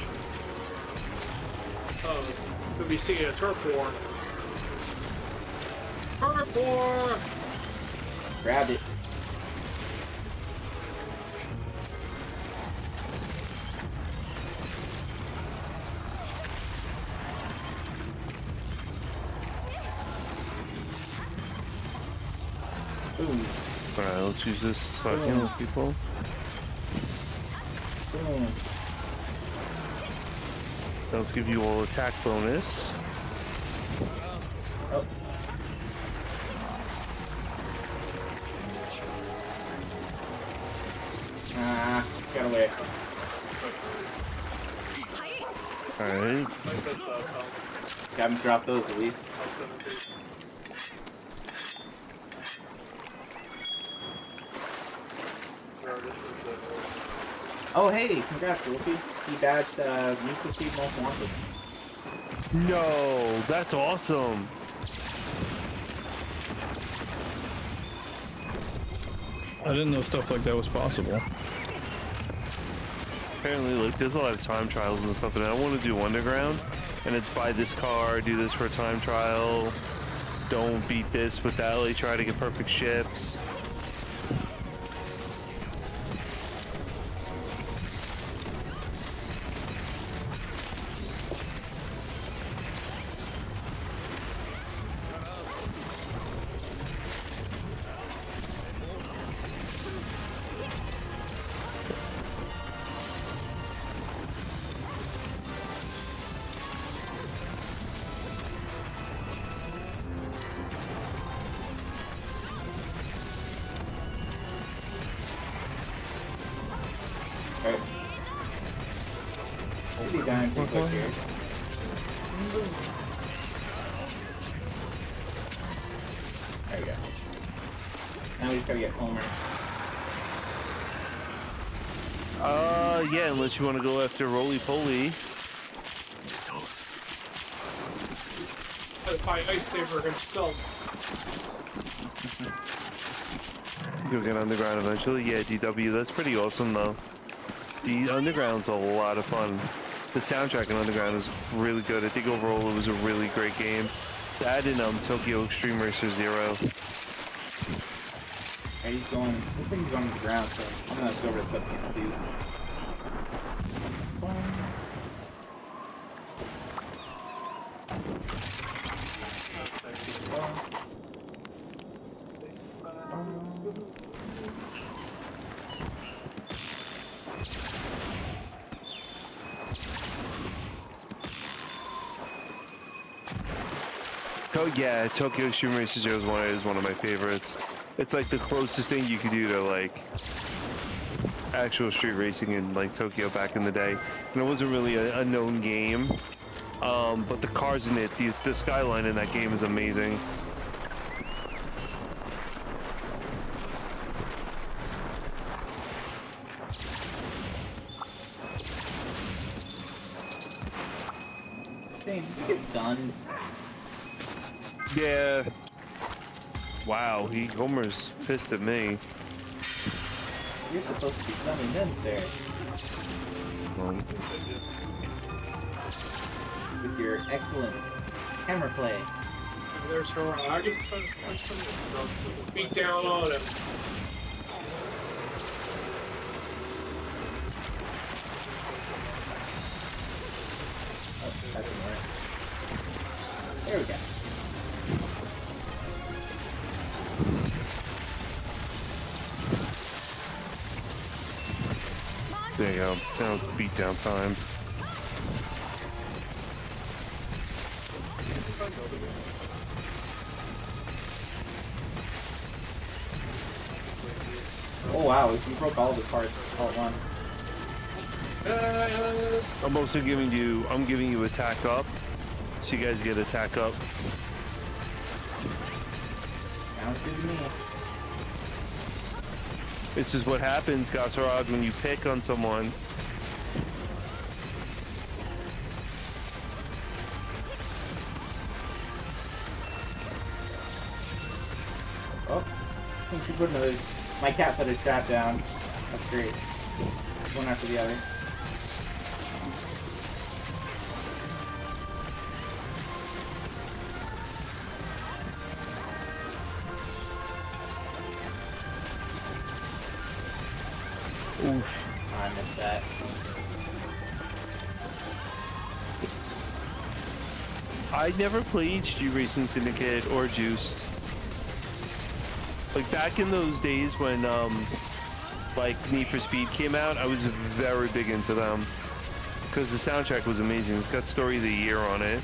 Could be seeing a turf war. Turf war! Grabbed it. Boom. Alright, let's use this to start healing people. Boom. Let's give you all attack bonus. Oh. Ah, got away. Alright. Got him to drop those at least. Oh hey, congrats Wolfie. He badged Need for Speed Most Wanted. No, that's awesome. I didn't know stuff like that was possible. Apparently, like, there's a lot of time trials and stuff, and I want to do Underground, and it's buy this car, do this for a time trial, don't beat this with that, like, try to get perfect ships. Alright. Should be dying pretty quick here. There we go. Now we just gotta get Homer. Yeah, unless you want to go after Roly Poly. By Ice Saber himself. You'll get Underground eventually. Yeah, DW, that's pretty awesome, though. The Underground's a lot of fun. The soundtrack in Underground is really good. I think overall it was a really great game. That and Tokyo Extreme Racer Zero. Alright, he's going. This thing's going to the ground, so I'm gonna go over to Subcamp too. Oh yeah, Tokyo Extreme Racer Zero is one of my favorites. It's like the closest thing you could do to like actual street racing in like Tokyo back in the day. And it wasn't really a known game. But the cars in it, the skyline in that game is amazing. Dang, did you get done? Yeah. Wow, Homer's pissed at me. You're supposed to be stunning them, sir. Um, With your excellent camera play. There's her. I can beat down on him. Oh, that didn't work. There we go. there you go. Now it's beat down time. Oh wow, you broke all the parts all at once. Yes. I'm also giving you attack up. So you guys get attack up. Sounds good to me. This is what happens, Gasarad, when you pick on someone. Oh, I think you put another. My cat put a trap down. That's great. One after the other. Oof. I missed that. I never played Street Racing Syndicate or Juiced. Like back in those days when like Need for Speed came out, I was very big into them because the soundtrack was amazing. It's got Story of the Year on it,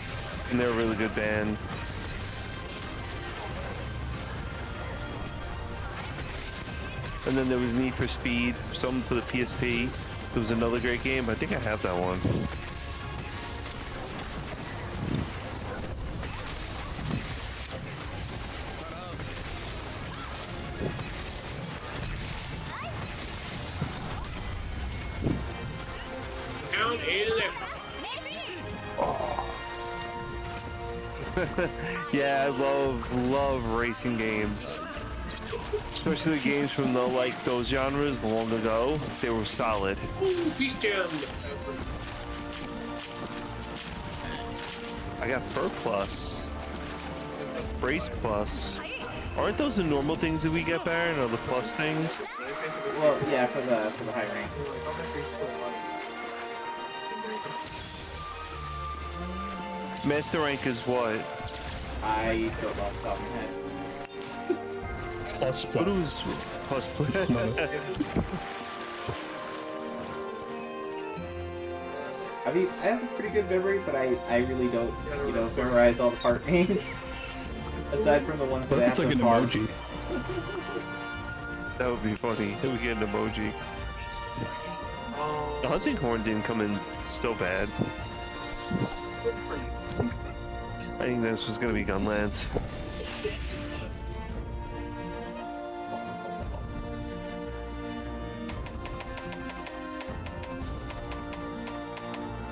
and they're a really good band. And then there was Need for Speed, some for the PSP. There was another great game. I think I have that one. Down Yeah, I love racing games. Especially the games from those genres long ago. They were solid. Ooh, Beast Jam. I got Fur Plus. Brace Plus. Aren't those the normal things that we get, Baron, or the plus things? Well, yeah, for the high rank. Master rank is what? I don't know off the top of my head. Plus What plus. was plus plus? I mean, I have a pretty good memory, but I really don't, memorize all the part names. Aside from the ones that I have That's like to an farm. emoji. That would be funny. We get an emoji. The hunting horn didn't come in so bad. I think this was gonna be Gunlance.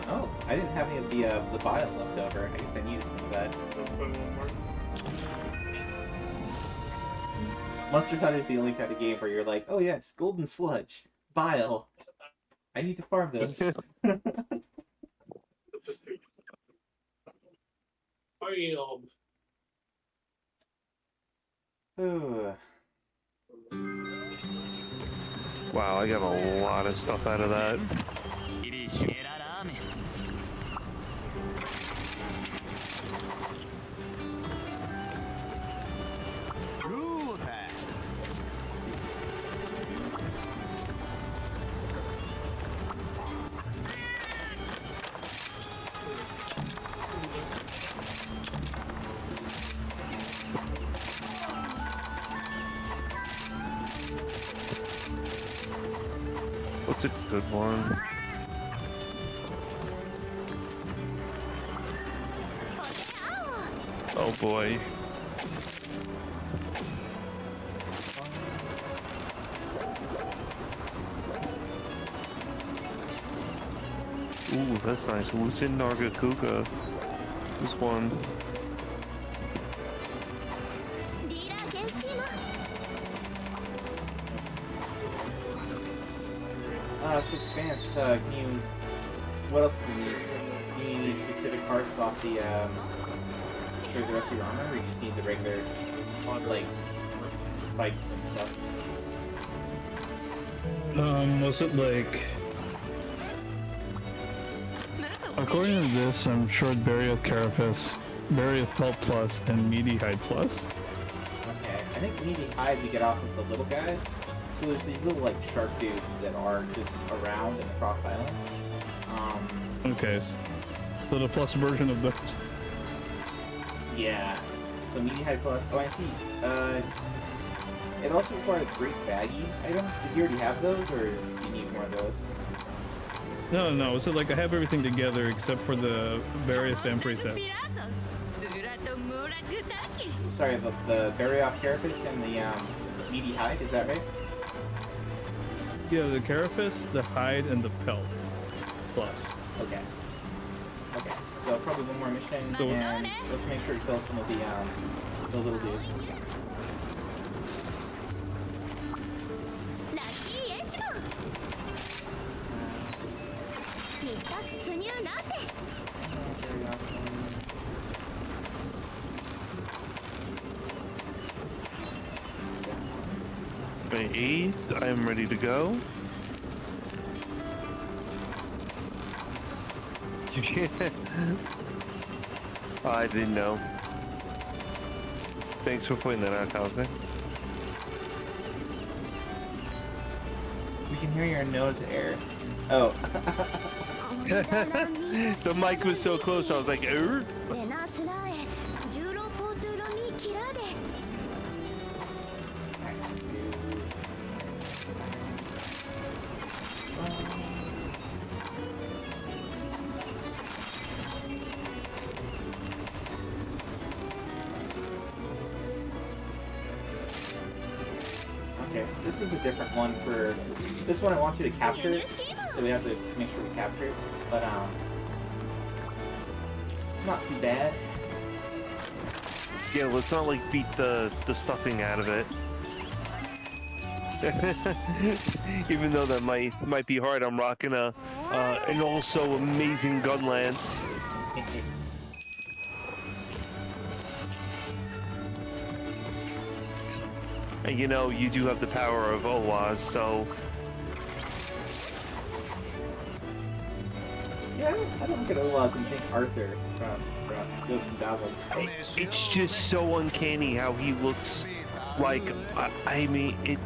Oh, I didn't have any of the bile left over. I guess I needed some of that. Monster Hunter is the only kind of game where you're like, oh yeah, it's golden sludge, bile. I need to farm this. Ooh. Wow, I got a lot of stuff out of that. What's a good one? Oh boy. Ooh, that's nice. Lucid Nargacuga. This one. So Vance, can you, what else do you need? Do you need specific parts off the, for the rest of your armor, or you just need the regular, like, spikes and stuff? Was it like... According to this, I'm short Barrier Carapace, Barrier Pelt Plus, and Meaty Hide Plus. Okay, I think Meaty Hide we get off of the little guys. So there's these little, like, shark dudes that are just around in the Cross Islands. Okay, so the plus version of those. Yeah. So Meaty Hide Plus, oh I see. It also requires great baggy items. Did you already have those, or do you need more of those? No, so like I have everything together except for the various Dempre set. Sorry, the Barrioff Carapace and the Meaty Hide, is that right? Yeah, the Carapace, the Hide, and the Pelt. Plus. Okay. Okay. So probably one more mission, and let's make sure to kill some of the little dudes. My 8th, I am ready to go. I didn't know. Thanks for pointing that out, Cosmic. We can hear your nose air. Oh. The mic was so close, I was like, "Er?" Okay, this is a different one for... This one I want you to capture it, so we have to make sure we capture it, but not too bad. Yeah, let's not like beat the stuffing out of it. Even though that might be hard, I'm rocking a an also amazing gun lance. And you know, you do have the power of OWAS, so... Yeah, I don't look at Olaf and think Arthur from Ghosts and Goblins. It's just so uncanny how he looks like... I mean, it...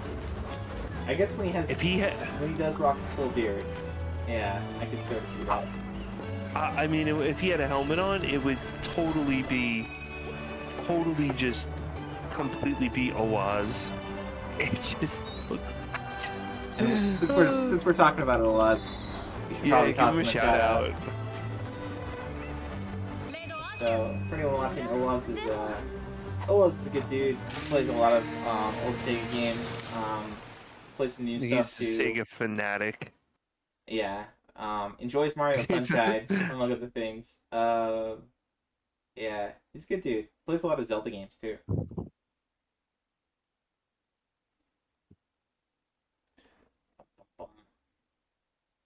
I guess when he has... If he when he does rock a full beard, yeah, I could sort of see that. I mean, if he had a helmet on, it would totally just completely be OWAS. It just looks... Since we're talking about it a lot, you should Yeah, probably give toss him a shout out. So, for anyone watching, Olaf is a good dude. He plays a lot of old Sega games. Plays some new stuff too. He's a Sega fanatic. Yeah. Enjoys Mario Sunshine, among other things. Yeah, he's a good dude. Plays a lot of Zelda games too.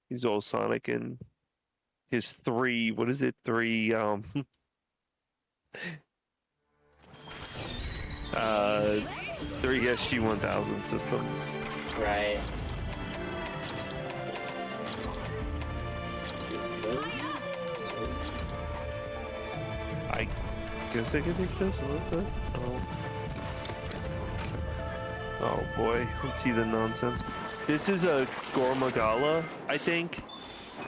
He's old Sonic and his three SG-1000 systems. Right. I guess I can take this. What's that? Oh boy, let's see the nonsense. This is a Gormagala, I think,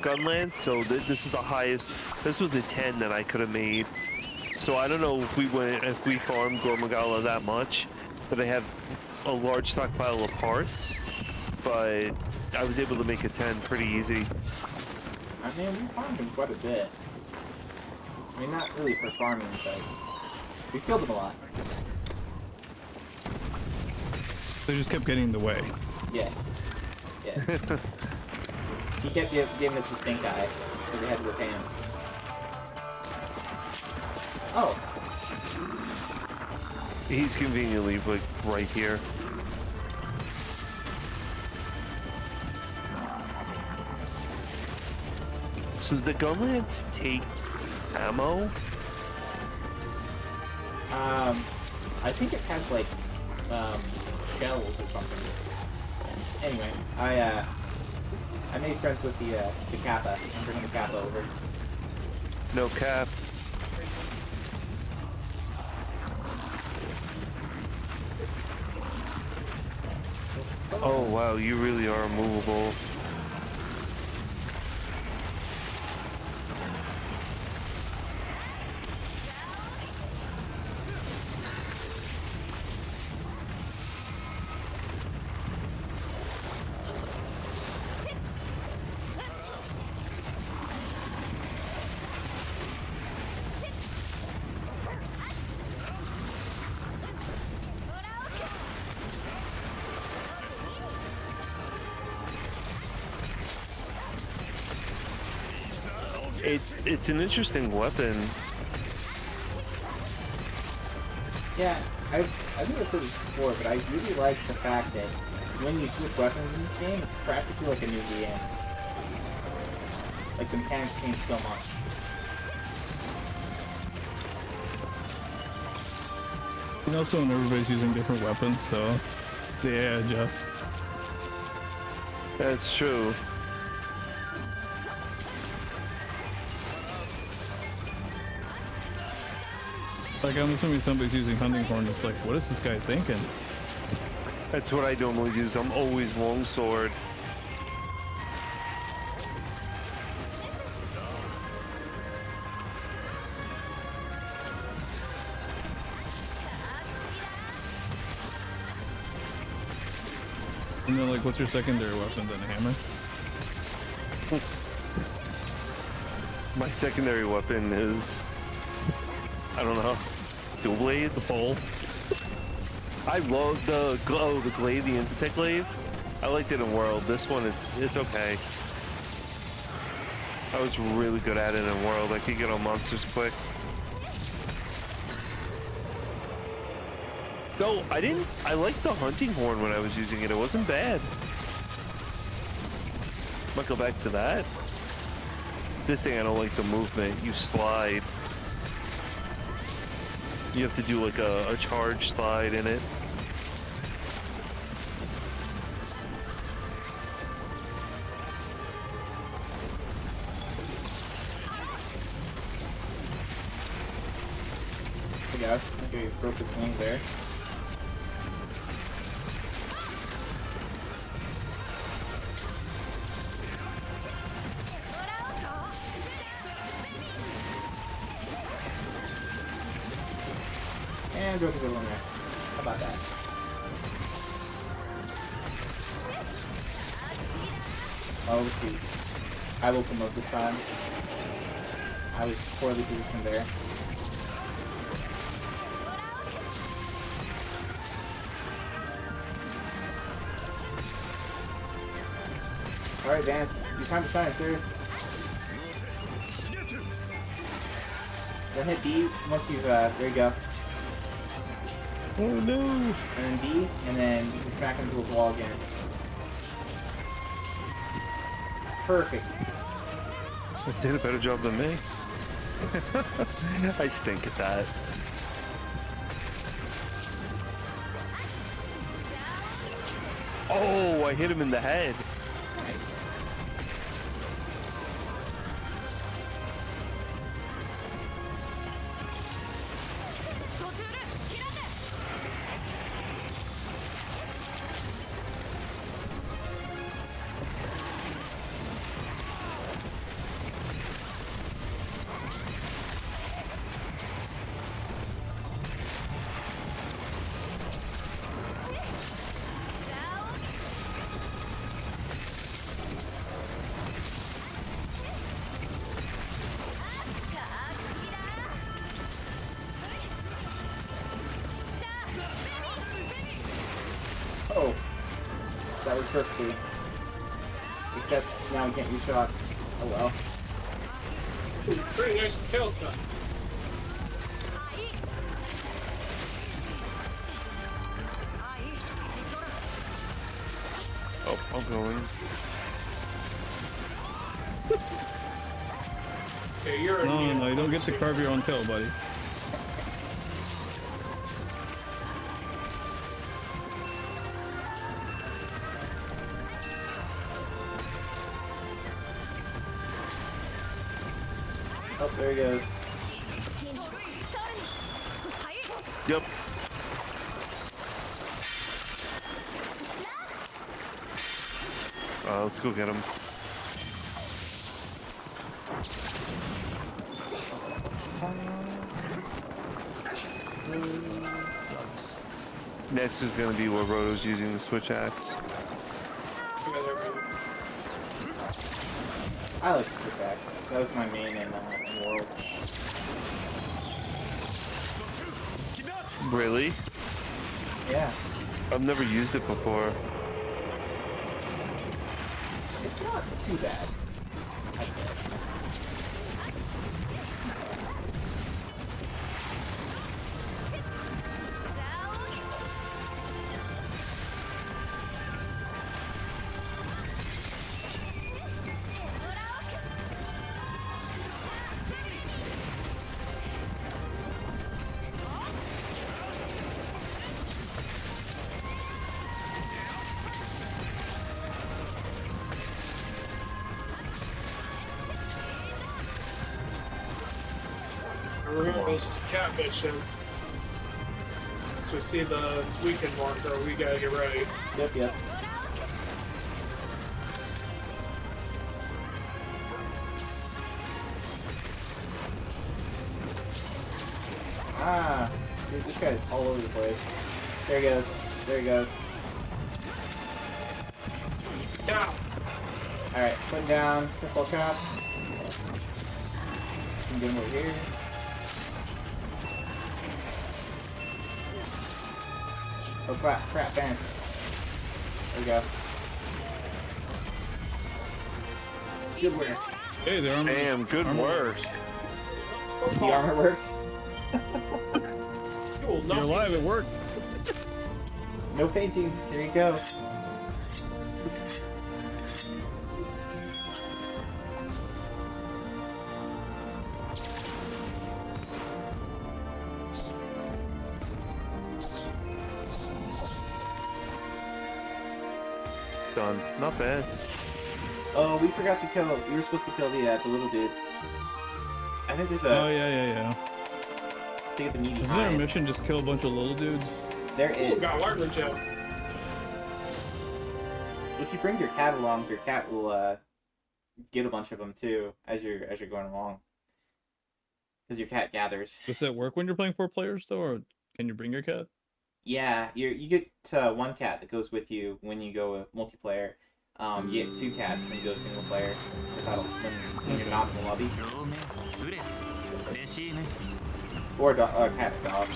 gunland. So this is the highest. This was a 10 that I could have made. So I don't know if we farmed Gormagala that much, but I have a large stockpile of parts. But I was able to make a 10 pretty easy. I mean, we farmed him quite a bit. I mean, not really for farming, but We killed him a lot. They just kept getting in the way. Yes. Yes. He kept giving us the stink eye, so we had to repay him. Oh. He's conveniently like right here. So does the gunlance take ammo? I think it has like shells or something. Anyway, I made friends with the Kappa. I'm bringing the Kappa over. No cap. Oh wow, you really are movable. It's an interesting weapon. Yeah, I think I said this before, but I really like the fact that when you switch weapons in this game, it's practically like a new game. Like the mechanics change so much. And also, when everybody's using different weapons, so yeah, adjust. That's true. Like, I'm assuming somebody's using hunting horn. It's like, what is this guy thinking? That's what I normally use. I'm always longsword. And then, like, what's your secondary weapon then? A hammer? My secondary weapon is, I don't know, dual blades. The pole? I love the glaive, the insect glaive. I liked it in World. This one, it's okay. I was really good at it in World. I could get on monsters quick. No, I liked the hunting horn when I was using it. It wasn't bad. Might go back to that. This thing, I don't like the movement. You slide. You have to do like a charge slide in it. Hey guys, okay, you broke his wing there. And broke his wing there. How about that? Oh shoot. I will promote this time. I was poorly positioned there. Alright, Vance, your time to shine, sir. Then hit B once you've, there you go. Oh no! And then B, and then you can smack him into a wall again. Perfect. They did a better job than me. I stink at that. Oh, I hit him in the head. perfectly. Except now we can't use shot. Oh well. Pretty nice tail cut. Oh, I'm going. Okay, you're No, you don't get to carve your own tail, buddy. Oh, there he goes. Yep. Let's go get him. Next is gonna be where Roto's using the switch axe. I like the back. That was my main in World. Really? Yeah. I've never used it before. It's not too bad. I'd say. Remember, this is cat mission. So we see the weekend marker. We gotta get ready. Yep. Ah, dude, this guy's all over the place. There he goes. There he goes. Now, Alright, put him down. Triple chop. Can get him over here. Oh crap, fence. There we go. Good work. Hey, they're on. Damn, good work. The armor worked. you will not You're alive. beat It this. worked. No painting. Here you go. Done. Not bad. Oh, we forgot to kill. We were supposed to kill the little dudes. I think there's Oh a. yeah. To get the meaty Isn't there a hides. mission just kill a bunch of little dudes? There Ooh, is. got leverage out. If you bring your cat along, your cat will get a bunch of them too as you're going along. Because your cat gathers. Does that work when you're playing 4 players though, or can you bring your cat? Yeah, you get one cat that goes with you when you go multiplayer. You get 2 cats when you go single player. When you're not in the lobby. Or cat and dog.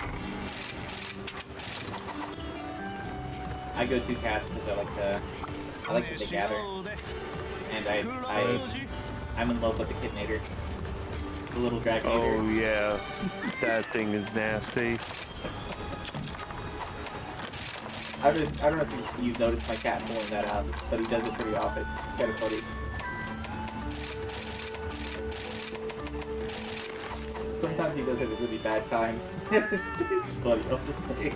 I go 2 cats because I like that they gather. And I'm in love with the Kidnator. The little Dragnator. Oh yeah, that thing is nasty. I don't know if you've noticed my cat pulling that out, but he does it pretty often. It's kind of funny. Sometimes he does it at really bad times. It's funny, I'll just say.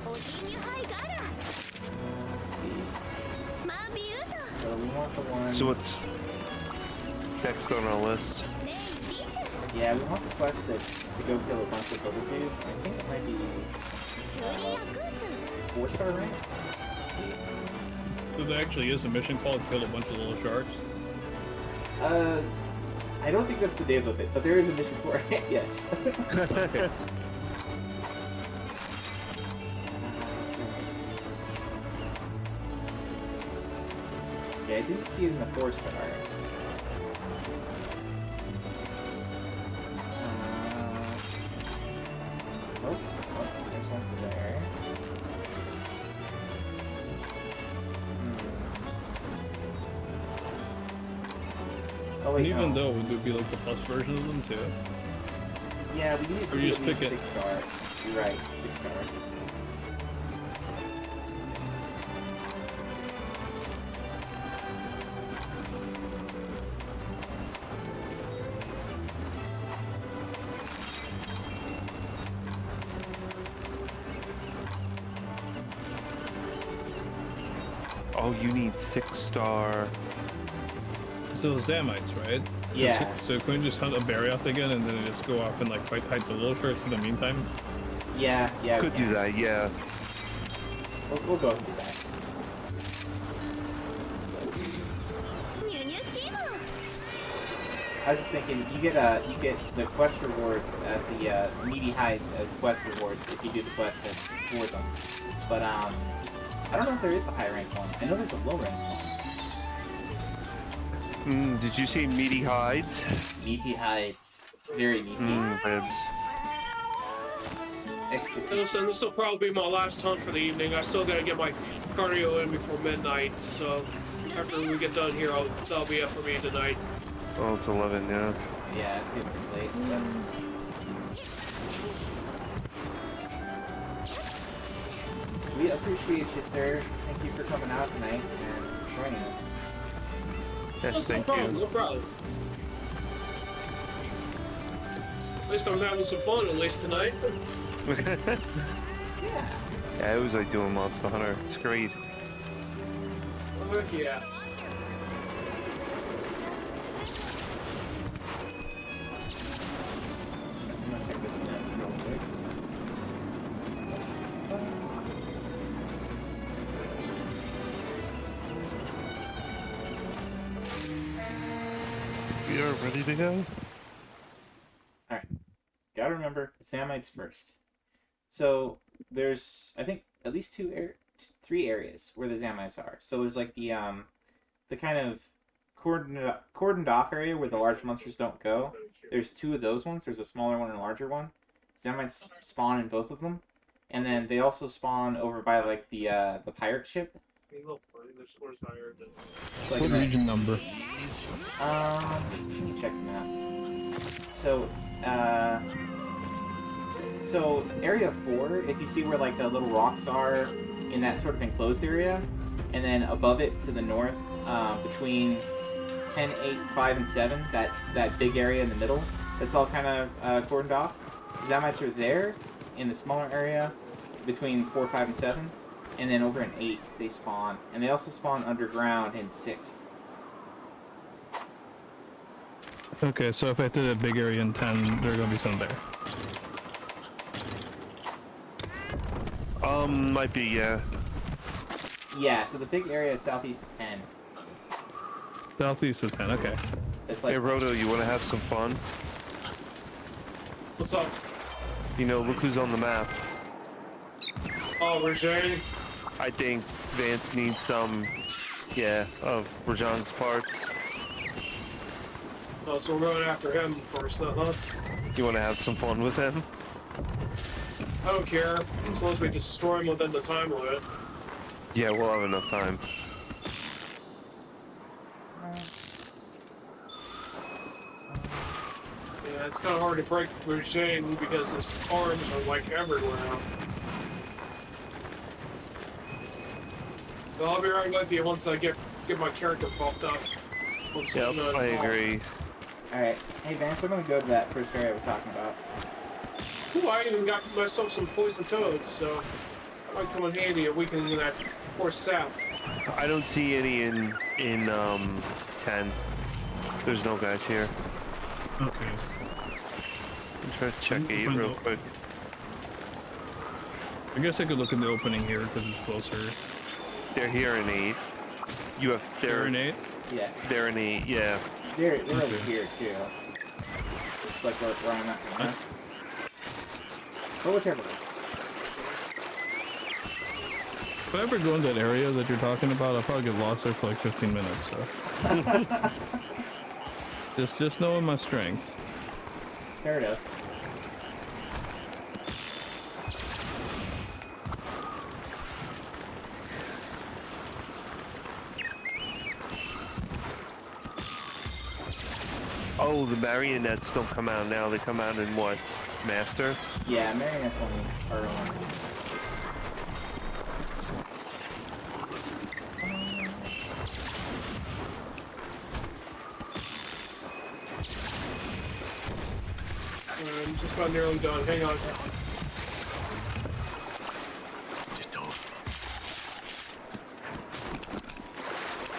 Let's see. So we want the one... So what's next on our list? Yeah, we want the quest to go kill a bunch of little dudes. I think it might be 4-star rank. Let's see. So there actually is a mission called kill a bunch of little sharks. I don't think that's the name of it, but there is a mission for it. Yes. Yeah, I didn't see it in the 4-star. Nope. Oh, there's one there. Oh And wait, even no. though it would be like the plus version of them too. Yeah, we need to Or do you at just least pick it. 6 star. You're right, 6 star. Oh, you need 6-star. So Zamites, right? Yeah. So can we just hunt a Barioth again and then just go off and like fight the Lilifers in the meantime? Yeah, we Could do can. that, yeah. We'll go through that. I was just thinking, you get the quest rewards at the Meaty Heights as quest rewards if you do the quest for them. But I don't know if there is a high rank one. I know there's a low rank one. Did you say meaty hides? Meaty Heights, very meaty. Ribs. Listen, this will probably be my last hunt for the evening. I still gotta get my cardio in before midnight, so after we get done here, that'll be it for me tonight. Oh, it's 11, yeah. Yeah, it's getting late. But... We appreciate you, sir. Thank you for coming out tonight and joining us. Yes, That's thank no problem, you. no problem. At least I'm having some fun, at least tonight. Yeah. Yeah, I always like doing Monster Hunter. It's great. Heck yeah. I'm gonna check this nest real quick. We are ready to go? Alright. Gotta remember, the Samites first. So, there's, I think, at least 3 areas where the Zamites are. So there's like the kind of cordoned off area where the large monsters don't go. There's 2 of those ones. There's a smaller one and a larger one. Zamites spawn in both of them. And then they also spawn over by like the pirate ship. Like What region number? let me check the map. So area 4, if you see where like the little rocks are in that sort of enclosed area, and then above it to the north, between 10, 8, 5, and 7, that big area in the middle, that's all kind of cordoned off. Zamites are there in the smaller area between 4, 5, and 7, and then over in 8 they spawn, and they also spawn underground in 6. Okay, so if I did a big area in 10, there are gonna be some there. Might be, yeah. Yeah, so the big area is southeast of 10. Southeast of 10, okay. It's like Hey, Roto, you want to have some fun? What's up? You know, look who's on the map. Oh, Regine. I think Vance needs some, yeah, of Rajan's parts. Oh, so we're going after him first, huh? You want to have some fun with him? I don't care, as long as we destroy him within the time limit. Yeah, we'll have enough time. Yeah, it's kind of hard to break Regine because his arms are like everywhere now. But I'll be right with you once I get my character buffed up. Yep, I agree. Alright, hey Vance, I'm gonna go to that first area I was talking about. Ooh, I even got myself some poison toads, so might come in handy a weakening that poor sap. I don't see any in 10. There's no guys here. Okay. I'm trying to check 8 real quick. I guess I could look in the opening here because it's closer. They're here in 8. You have They're in 8? Yeah, They're in 8, yeah. they're over here too. It's like where I'm at right now. But whichever works. If I ever go in that area that you're talking about, I'll probably get lost there for like 15 minutes, so. just knowing my strengths. Fair enough. Oh, the marionettes don't come out now. They come out in what? Master? Yeah, marionettes only are only. I'm just about nearly done. Hang on.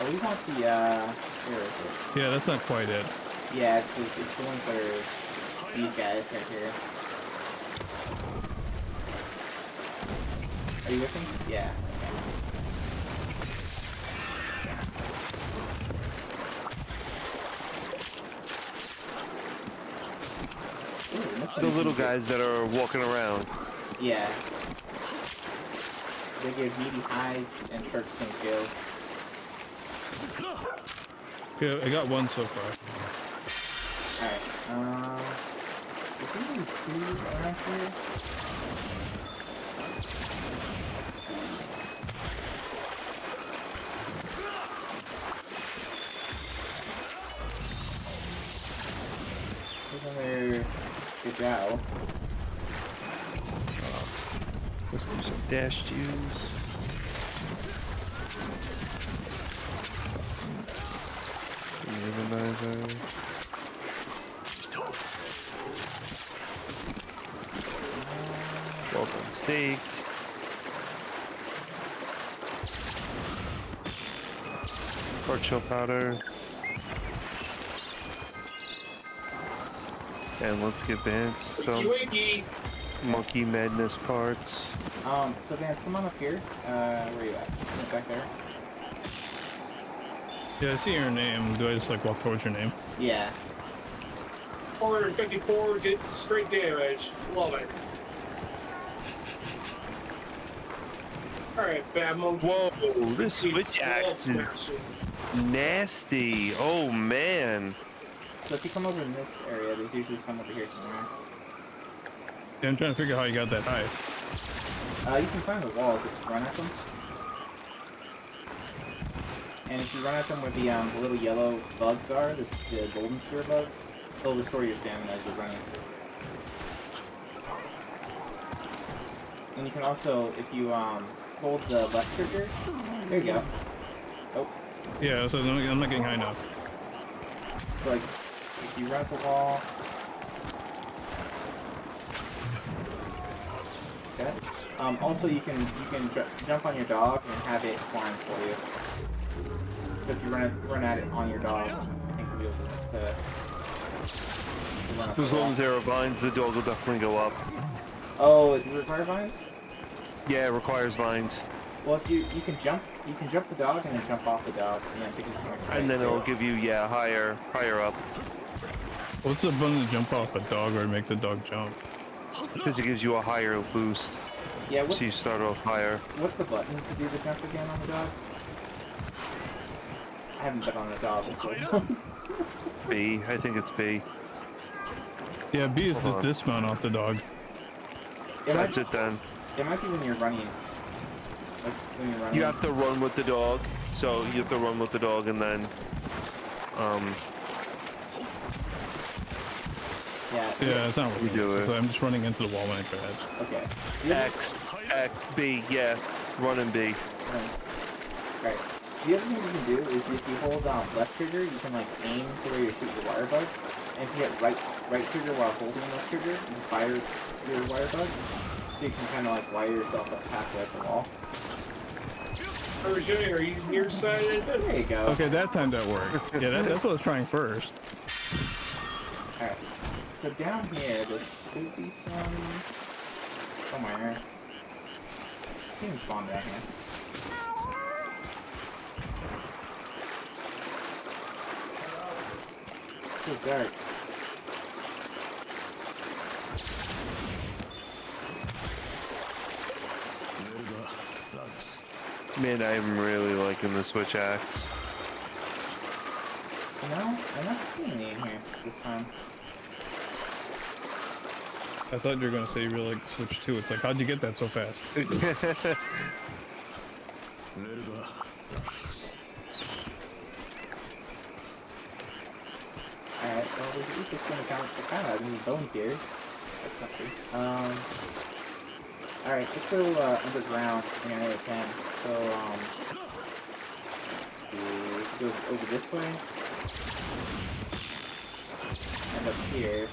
Oh, we want the, where is it? Yeah, that's not quite it. Yeah, it's the ones that are these guys right here. Are you with me? Yeah. Okay. Ooh, The little guys that are walking around. Yeah. They give meaty hides and shark fin scales. Yeah, I got one so far. Alright, is there even food around here? Isn't there Gajao? Let's do some dash juice. Randomizer. Well done steak. Hard shell powder. And let's get Vance some Wiki. monkey madness parts. So Vance, come on up here. Where are you at? Back there? Yeah, I see your name. Do I just like walk towards your name? Yeah. 454 get straight damage. Love it. Alright, bad monkey. Whoa, this switch axe is Smashing. nasty. Oh man. So if you come over in this area, there's usually some over here somewhere. Yeah, I'm trying to figure out how you got that high. You can climb the walls if you run at them. And if you run at them where the little yellow bugs are, the golden sphere bugs, they'll restore your stamina as you're running. And you can also, if you hold the left trigger, there you go. Oh, Yeah, so I'm not getting high enough. so like, if you run at the wall. Okay. Also, you can jump on your dog and have it climb for you. So if you run at it on your dog, I think you'll be able to run up As the long wall. as there are vines, the dog will definitely go up. Oh, it requires vines? Yeah, it requires vines. Well, if you can jump the dog and then jump off the dog, and then pick it somewhere. And then it'll give you, yeah, higher up. What's the button to jump off a dog or make the dog jump? Because it gives you a higher boost. Yeah, So you start off higher. what's the button to do the jump again on the dog? I haven't been on a dog before. B, I think it's B. Yeah, B is Hold just on. dismount off the dog. That's it then. It might be when you're running. Like when you're running. You have to run with the dog. So you have to run with the dog and then, Yeah. Yeah, it's not working. do it. So I'm just running into the wall when I crash. Okay. X, B, yeah. Run and B. Alright. The other thing you can do is if you hold left trigger, you can like aim to where you shoot the wire bug. And if you hit right trigger while holding left trigger, you can fire your wire bug. So you can kind of like wire yourself up halfway up the wall. Jose, are you nearsighted? There you go. Okay, that time that worked. Yeah, that's what I was trying first. Alright. So down here, there could be somewhere. Seems spawn down here. It's so dark. Man, I'm really liking the switch axe. No, I'm not seeing any in here this time. I thought you were gonna say you really like Switch 2. It's like, how'd you get that so fast? Alright, well, we're just gonna count the kind of new bones here. That's something. Alright, let's go underground in area 10. So, go over this way. And up here.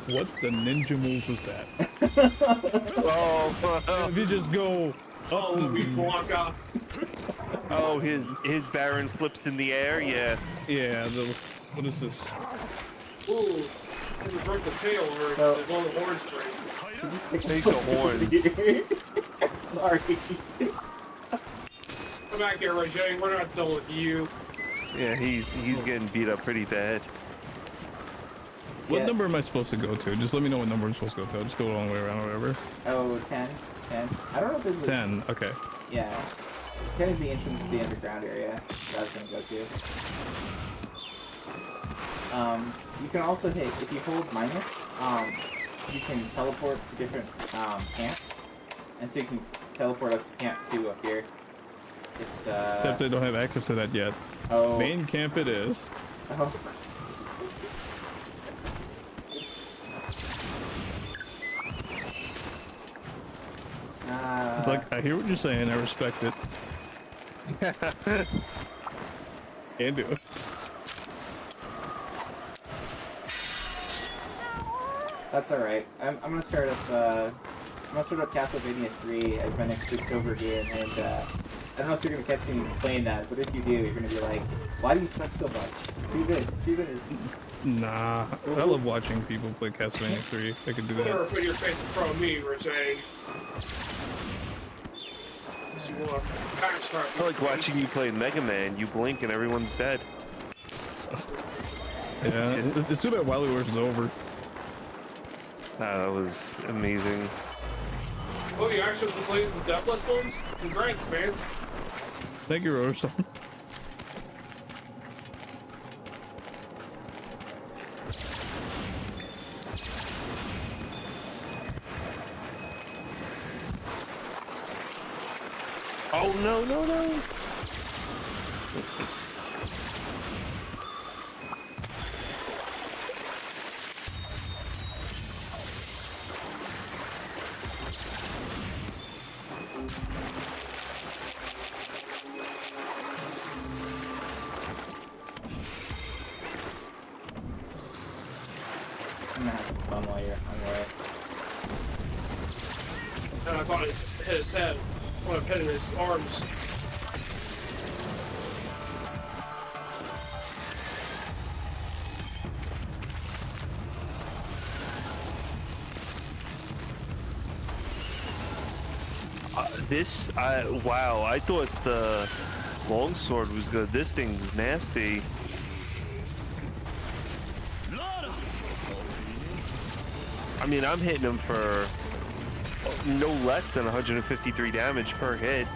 What the ninja move was that? Oh, If you just go Oh, up we the... block out. oh, his Baron flips in the air. Yeah. Yeah, what is this? Ooh, we broke the tail or Oh. the one of the horns break. Take the horns. Sorry. Come back here, Rajay. We're not done with you. Yeah, he's getting beat up pretty bad. What Yeah. number am I supposed to go to? Just let me know what number I'm supposed to go to. I'll just go all the way around or whatever. Oh, 10. 10. I don't know if there's a... 10, okay. Yeah. 10 is the entrance to the underground area that I was gonna go to. You can also hit, if you hold minus, you can teleport to different camps. And so you can teleport up camp 2 up here. It's Except they don't have access to that yet. oh. Main camp it is. Oh. Like, I hear what you're saying, I respect it. Can do it. That's alright. I'm gonna start up Castlevania 3 as my next October game, and I don't know if you're gonna catch me playing that, but if you do, you're gonna be like, why do you suck so much? Do this, do this. Nah, I love watching people play Castlevania 3. I could do Never that. put your face in front of me, Rajay. You want to backstrap I like watching you play Mega Man. You blink and everyone's dead. Yeah, it's too bad Wily Wars is over. That was amazing. Oh, you actually played the Deathless ones? Congrats, fans. Thank you, Robertson. Oh no no no! I'm gonna have some fun while you're on your way. And I thought it hit his head when I hit in his arms. Wow, I thought the longsword was good. This thing's nasty. I mean, I'm hitting him for no less than 153 damage per hit.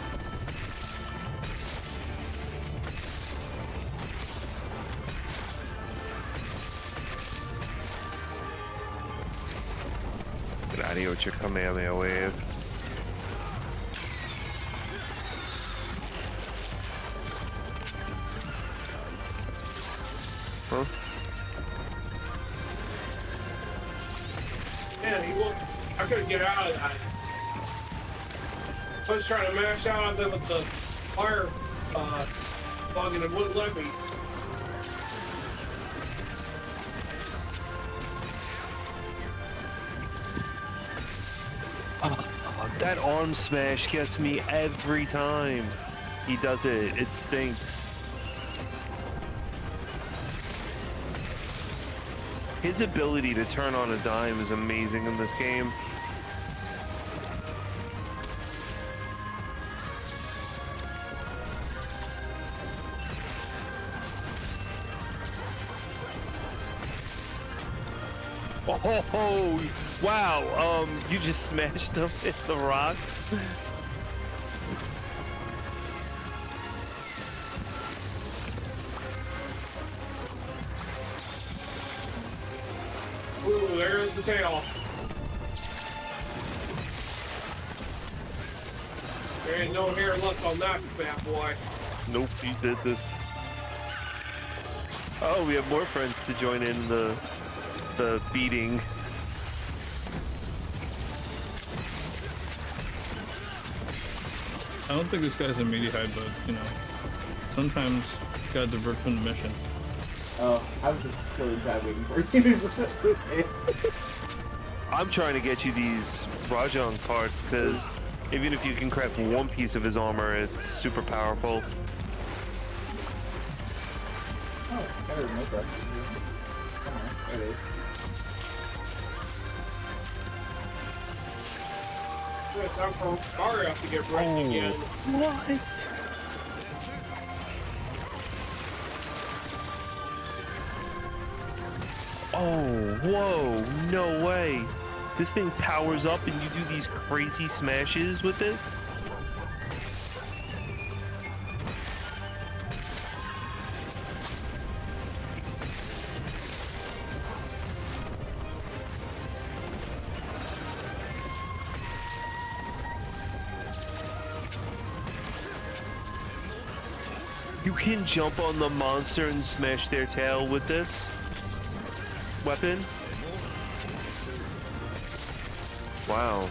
Get out of here with your Kamehameha wave. Huh? Man, he won't. I couldn't get out of that. I was trying to mash out of them with the fire bug and it wouldn't let me. That arm smash gets me every time he does it. It stinks. His ability to turn on a dime is amazing in this game. Oh, wow. You just smashed them in the rocks. Ooh, there's the tail. There ain't no hair left on that bad boy. Nope, he did this. Oh, we have more friends to join in the beating. I don't think this guy's a meaty hide, but you know, sometimes you gotta divert from the mission. Oh, I was just killing Chad waiting for you. It's okay. I'm trying to get you these Rajang parts because even if you can craft one piece of his armor, it's super powerful. Oh, got a remote brush. Come on, there it is. Yeah, time for Mario to get ready again. What? Oh, whoa, no way. This thing powers up and you do these crazy smashes with it? You can jump on the monster and smash their tail with this weapon? Wow.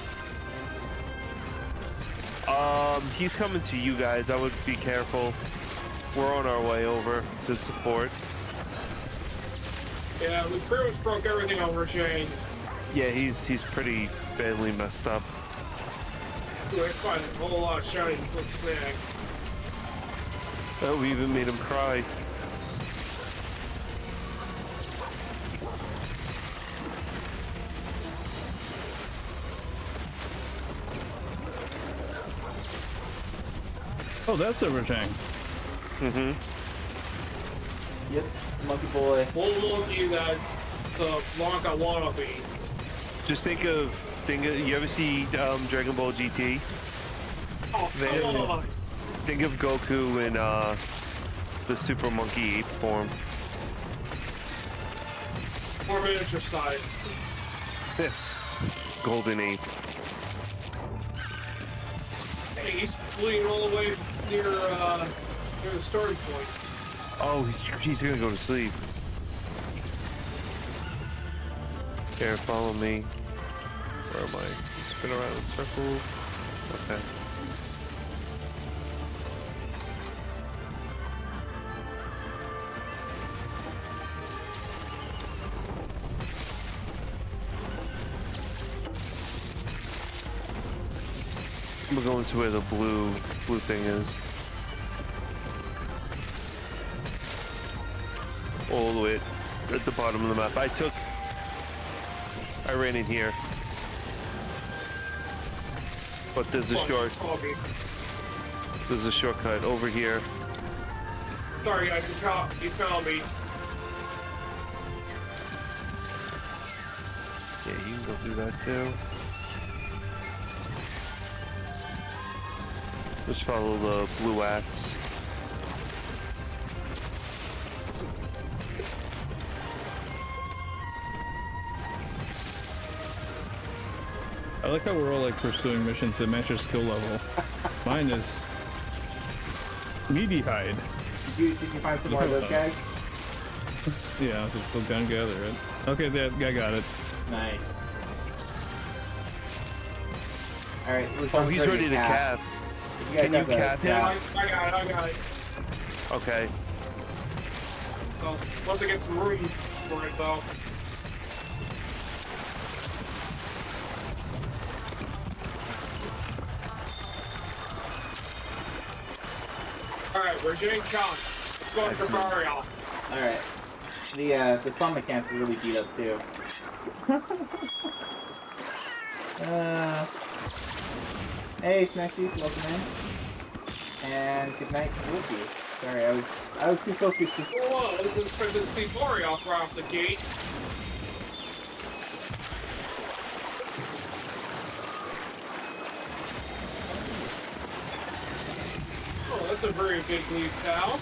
He's coming to you guys. I would be careful. We're on our way over to support. Yeah, we pretty much broke everything over Jane. Yeah, he's pretty badly messed up. Ooh, I spotted a whole lot of shiny this little snag. Oh, we even made him cry. Oh, that's a Rajang. Mm-hmm. Yep, monkey boy. Little monkey that's a Blanca wannabe. Just think of you ever see Dragon Ball GT? Oh, come on! Think of Goku in the Super Monkey Ape form. More miniature size. Golden Ape. Hey, he's bleeding all the way near the starting point. Oh, he's gonna go to sleep. Here, follow me. Where am I? Spin around in circles. Okay. We're going to where the blue thing is. All the way at the bottom of the map. I ran in here. But there's a shortcut over here. Sorry guys, you found me. Yeah, you can go through that too. Just follow the blue axe. I like how we're all like pursuing missions that match our skill level. Mine is meaty hide. Did you find some more of those guys? Yeah, just go down and gather it. Okay, that guy got it. Nice. Alright, Oh, he's ready to cap. Can you cap him? Yeah, I got it. Okay. So, once I get some room for it though. Alright, Regine Khan. Let's go for Mario. Alright. The song mechanics are really beat up too. Hey Smexy, welcome in. And good night with you. Sorry, I was too focused. Whoa, I wasn't expecting to see Mario right off the gate. Oh, that's a very big leaf cow.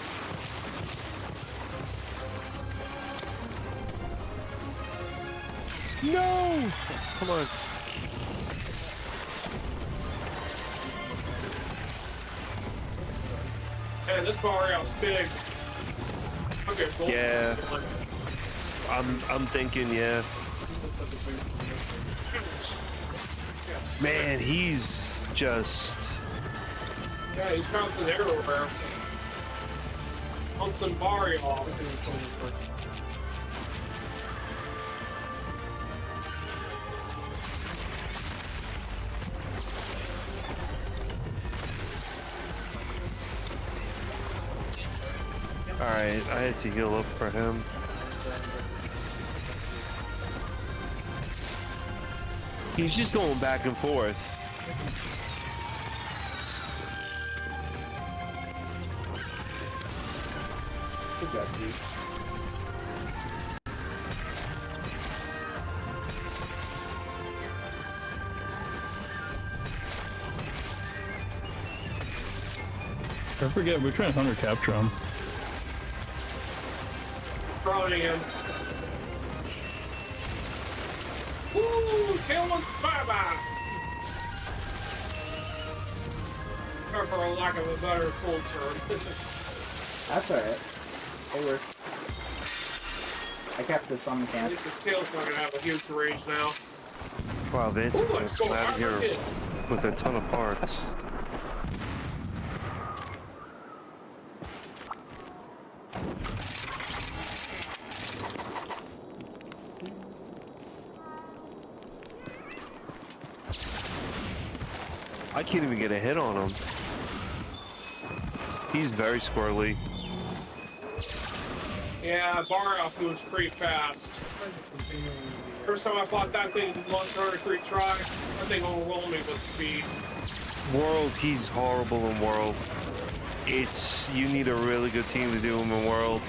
No! Come on. Man, this Mario's big. Okay, cool. Yeah. I'm thinking, yeah. Yes. Man, he's just. Yeah, he's bouncing everywhere. On some Mario. Alright, I had to heal up for him. He's just going back and forth. Good job, dude. I forget, we're trying to hunter capture him. Throwing him. Woo! Tailwind bye-bye! Or for a lack of a better full term. That's alright. It works. I kept this on the At camp. least his tail's not gonna have a huge range now. Wow, Vance is Ooh, gonna let's go come out of here rocket. with a ton of parts. I can't even get a hit on him. He's very squirrely. Yeah, Barioff moves pretty fast. First time I fought that thing in Monster Hunter Creek Try, that thing overwhelmed me with speed. World, he's horrible in World. You need a really good team to do him in World.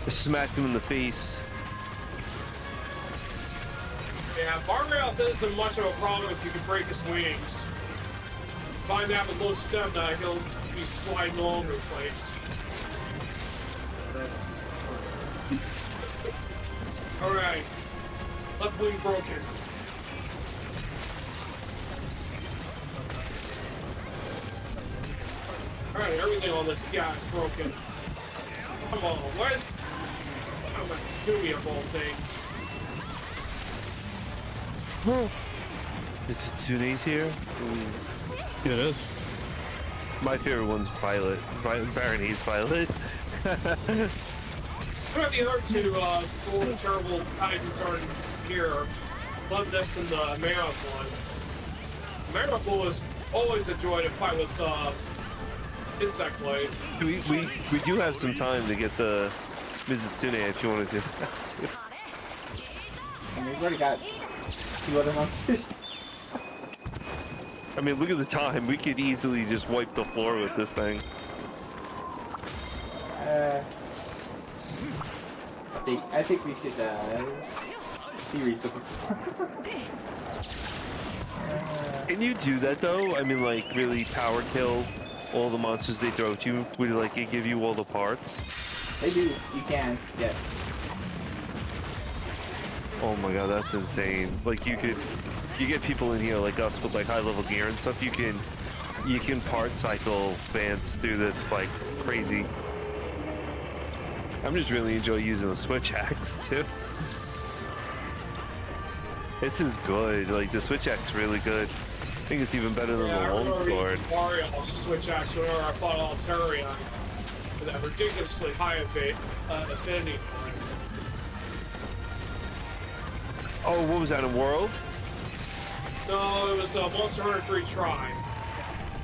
Just smacked him in the face. Yeah, Barioff isn't much of a problem if you can break his wings. Find that with low stamina, he'll be sliding all over the place. Alright. Left wing broken. Alright, everything on this guy is broken. Come on, what is... I'm not Sumi of all things. Is it Tsune's here? Yeah, it is. My favorite one's Violet. Baronese Violet. What about the other two cool and terrible Titans aren't here? Love this and the Mammoth one. Mammoth was always a joy to fight with Insect Blade. We do have some time to get the visit Tsune if you wanted to. And we've already got 2 other monsters. I mean, look at the time. We could easily just wipe the floor with this thing. I think we should be reasonable. Can you do that though? I mean, like really power kill all the monsters they throw at you? Would like it give you all the parts? They do. You can. Yeah. Oh my god, that's insane. Like you get people in here like us with like high level gear and stuff. You can part cycle Vance through this like crazy. I'm just really enjoying using the switch axe too. This is good. Like the switch axe really good. I think it's even better than Yeah, I the long remember sword. using Mario switch axe whenever I fought Altaria with that ridiculously high affinity for it. Oh, what was that in World? No, it was Monster Hunter 3 Try.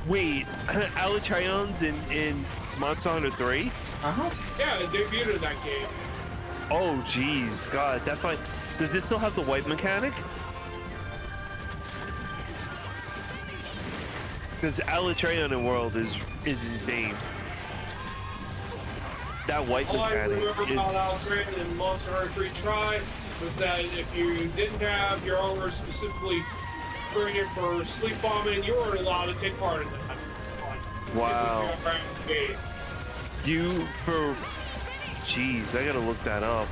Wait, Alatrion's in Monster Hunter 3? Uh-huh. Yeah, it debuted in that game. Oh, jeez, God, that fight. Does this still have the wipe mechanic? Because Alatrion in World is insane. That wipe All I mechanic remember is... about Altaria in Monster Hunter 3 Try was that if you didn't have your armor specifically created for sleep bombing, you weren't allowed to take part in that. Wow. Jeez, I gotta look that up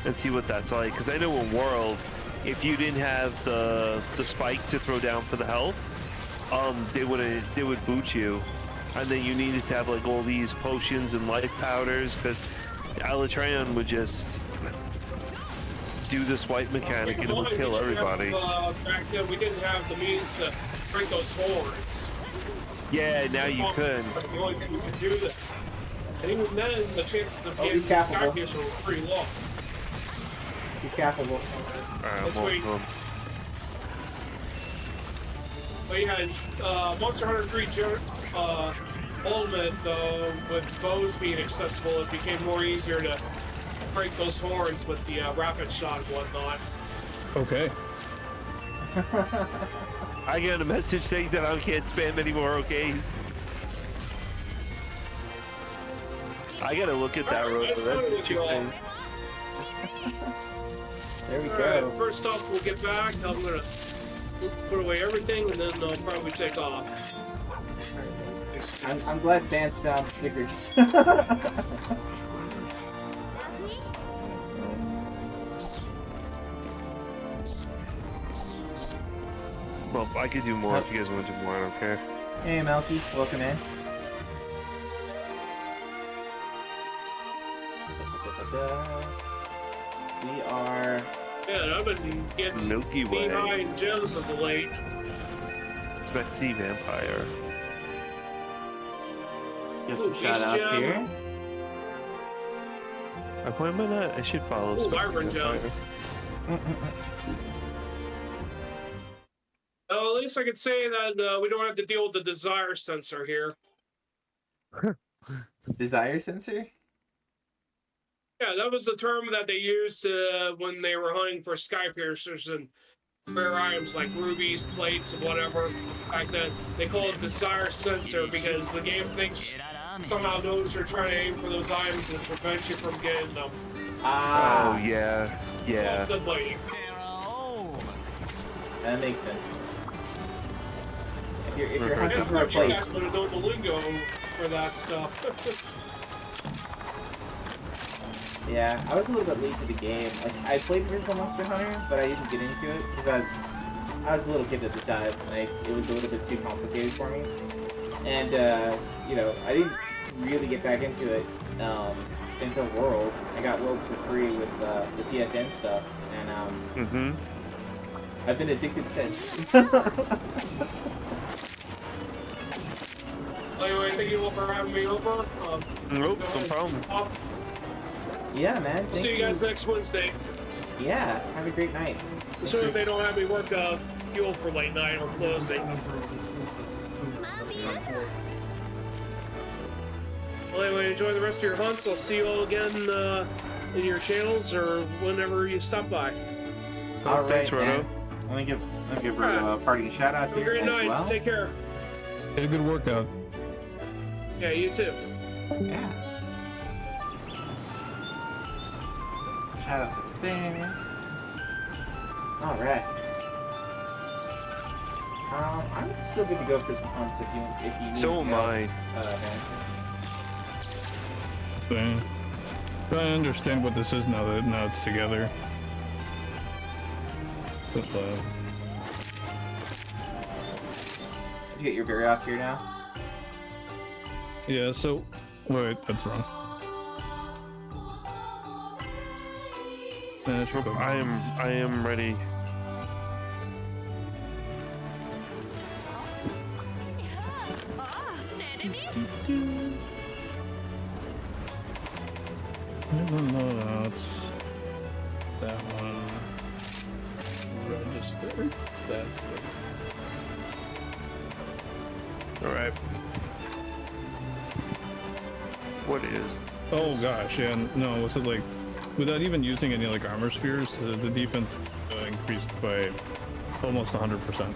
and see what that's like. Because I know in World, if you didn't have the spike to throw down for the health, they would boot you. and then you needed to have like all these potions and life powders because Alatreon would just do this white mechanic and it would kill everybody. Back then, we didn't have the means to break those horns. Yeah, now you could. The only thing we could do that. And even then, the chances of getting be careful. Skypiercer were pretty low. Be careful. Alright, Let's wait. But yeah, Monster Hunter 3 Ultimate, with bows being accessible, it became more easier to break those horns with the rapid shot and whatnot. Okay. I got a message saying that I can't spam any more OKs. I gotta look at that road. That's Interesting. There we All go. right, first off, we'll get back. I'm gonna put away everything, and then I'll probably take off. I'm glad Vance found stickers. Well, I could do more if you guys want to do more. I don't care. Hey, Melky, welcome in. We are. Yeah, I've been getting Milky Way. behind gems as of late. Speccy Vampire. Give Ooh, some Beast shout outs Gem. here. Why am I not? I should follow Ooh, Speccy Wyvern Gem. Vampire. At least I could say that we don't have to deal with the desire sensor here. Desire sensor? Yeah, that was the term that they used when they were hunting for sky piercers and rare items like rubies, plates, and whatever. Back then, they call it desire sensor because the game thinks somehow knows you're trying to aim for those items and prevents you from getting them. Ah, Oh yeah, yeah. Constantly. that makes sense. If you're I hunting don't for a know if you plate, guys would have known the lingo for that stuff. yeah, I was a little bit late to the game. Like, I played original Monster Hunter, but I didn't get into it because I was a little kid at the time, and it was a little bit too complicated for me. And you know, I didn't really get back into it until World. I got World for free with the PSN stuff, and I've been addicted since. Anyway, thank you all for having me over. Nope, no problem. Yeah, man. We'll see you guys next Wednesday. Yeah, have a great night. Assuming they don't have me work fuel for late night or closing. Well, anyway, enjoy the rest of your hunts. I'll see you all again in your channels or whenever you stop by. All right, Thanks, Roto. man. Let me give her a parting shout out Have a here great as night. well. Take care. Had a good workout. Yeah, you too. Yeah. Shout out to there. All right. I'm still good to go for some hunts if you need. So am I. Man. I understand what this is now that it's together. But, Did you get your berry off here now? yeah, so wait, that's wrong. I am ready. No, that's that one. Register. That's the. All right. What is? Oh gosh, yeah, no, was it like, without even using any like armor spheres, the defense increased by almost 100%.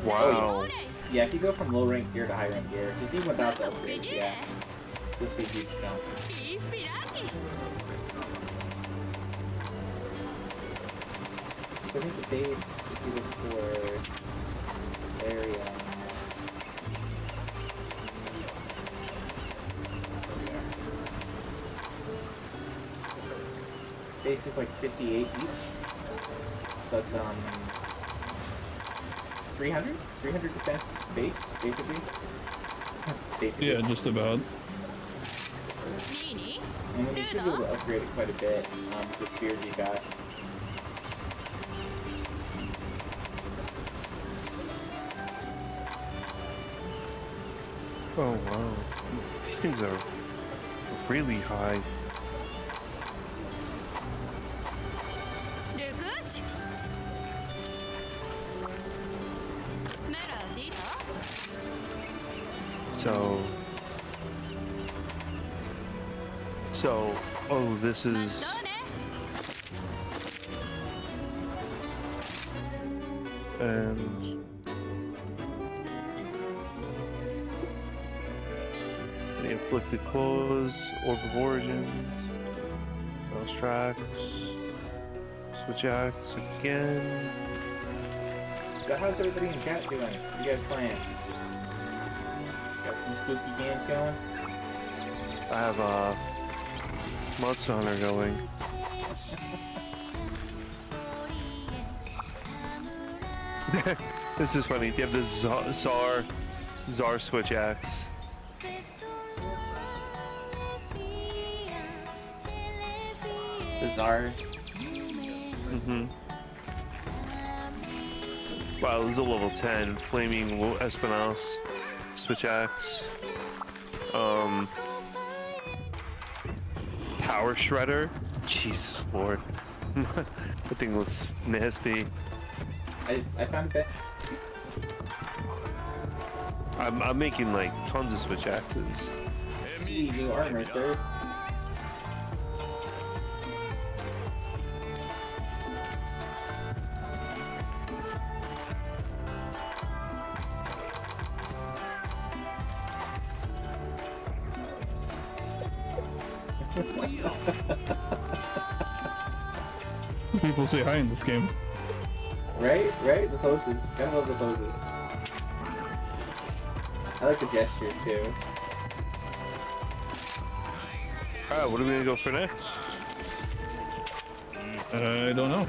Wow. Yeah, if you go from low rank gear to high rank gear, just even without the upgrades, yeah, you'll see a huge jump. So I think the base, if you look for area. Base is like 58 each. So that's 300 defense base, basically. Basically. Yeah, just about. And then you should be able to upgrade it quite a bit with the spears you got. Oh wow, these things are really high. So, oh, this is. And the Afflicted Claws, Orb of Origins, Mouse Tracks, Switch Axe again. So how's everybody in chat doing? What you guys playing? Got some spooky games going? I have Monster Hunter going. This is funny. You have the Czar Switch Axe. Bizarre. Mm-hmm. Wow, this is a level 10. Flaming Espinalis Switch Axe. Power Shredder. Jesus Lord. That thing looks nasty. I found it. I'm making like tons of Switch Axes. See new armor, sir. People say hi in this game. Right? The poses. Gotta love the poses. I like the gestures too. Alright, what are we gonna go for next? I don't know.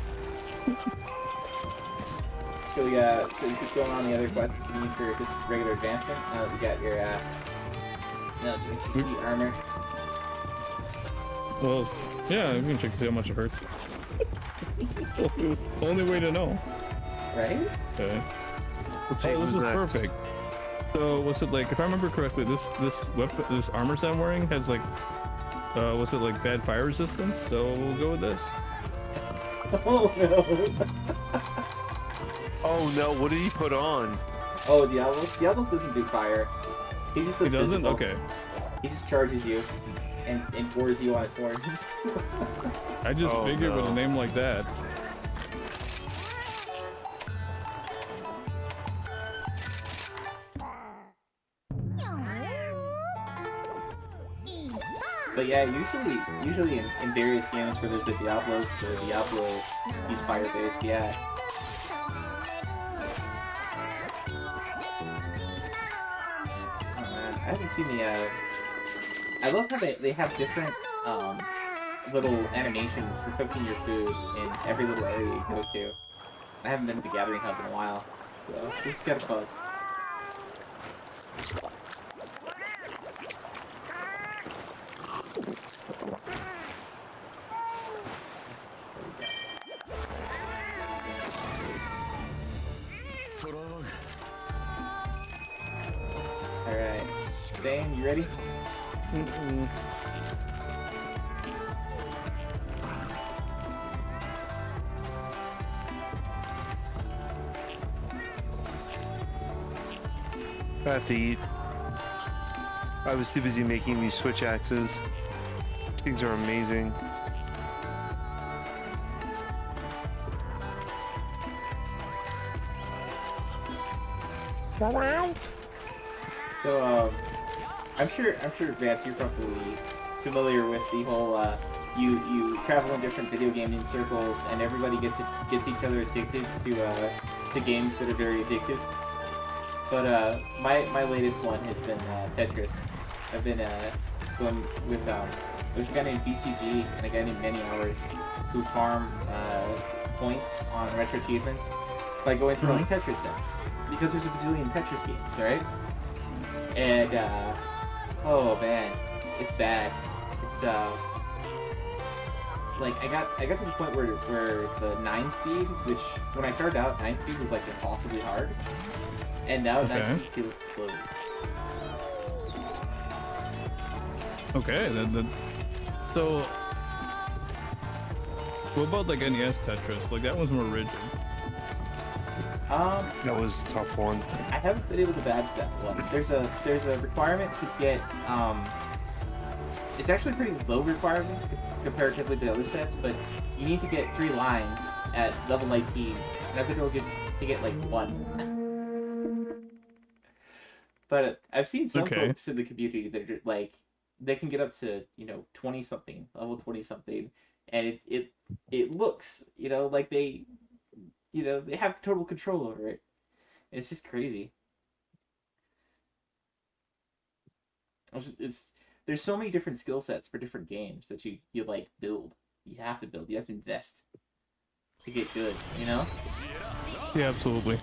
Should we keep going on the other quests you need for just regular advancement? Now that we got your now that you can see armor. Well, yeah, we can check to see how much it hurts. Only way to know. Right? Okay. Let's see Oh, this who's is next. perfect. So, what's it like? If I remember correctly, this weapon, this armor set I'm wearing has like, what's it like? Bad fire resistance. So we'll go with this. Oh no! Oh no, what did he put on? Oh, Diablos doesn't do fire. He just He looks doesn't? physical. Okay. He just charges you and bores you on his horns. I just Oh, figured with no. a name like that. But yeah, usually in various games where there's a Diablos or a Diablo, he's fire based. Yeah. Oh man, I haven't seen the. I love how they have different little animations for cooking your food in every little area you go to. I haven't been to the Gathering Hub in a while, so this is kind of fun. Alright. Zane, you ready? Mm-mm. I have to eat. I was too busy making these Switch Axes. These things are amazing. So, I'm sure, Vance, you're probably familiar with the whole, you travel in different video gaming circles, and everybody gets each other addicted to games that are very addictive. But my latest one has been Tetris. I've been going with there's a guy named BCG and a guy named Many Hours who farm points on retro achievements by going through like Tetris sets, because there's a bajillion Tetris games, right? And oh man, it's bad. It's like I got to the point where the 9 speed, which when I started out 9 speed was like impossibly hard, and now 9 speed feels slow. Okay, so what about like NES Tetris? Like that one's more rigid. That was a tough one. I haven't been able to badge that one. There's a requirement to get it's actually a pretty low requirement comparatively to other sets, but you need to get 3 lines at level 19, and I've been able to get like 1. But I've seen some folks in the community that are like they can get up to 20 something, level 20 something, and it looks like they have total control over it. It's just crazy. There's so many different skill sets for different games that you like build. You have to build. You have to invest to get good. Yeah, absolutely.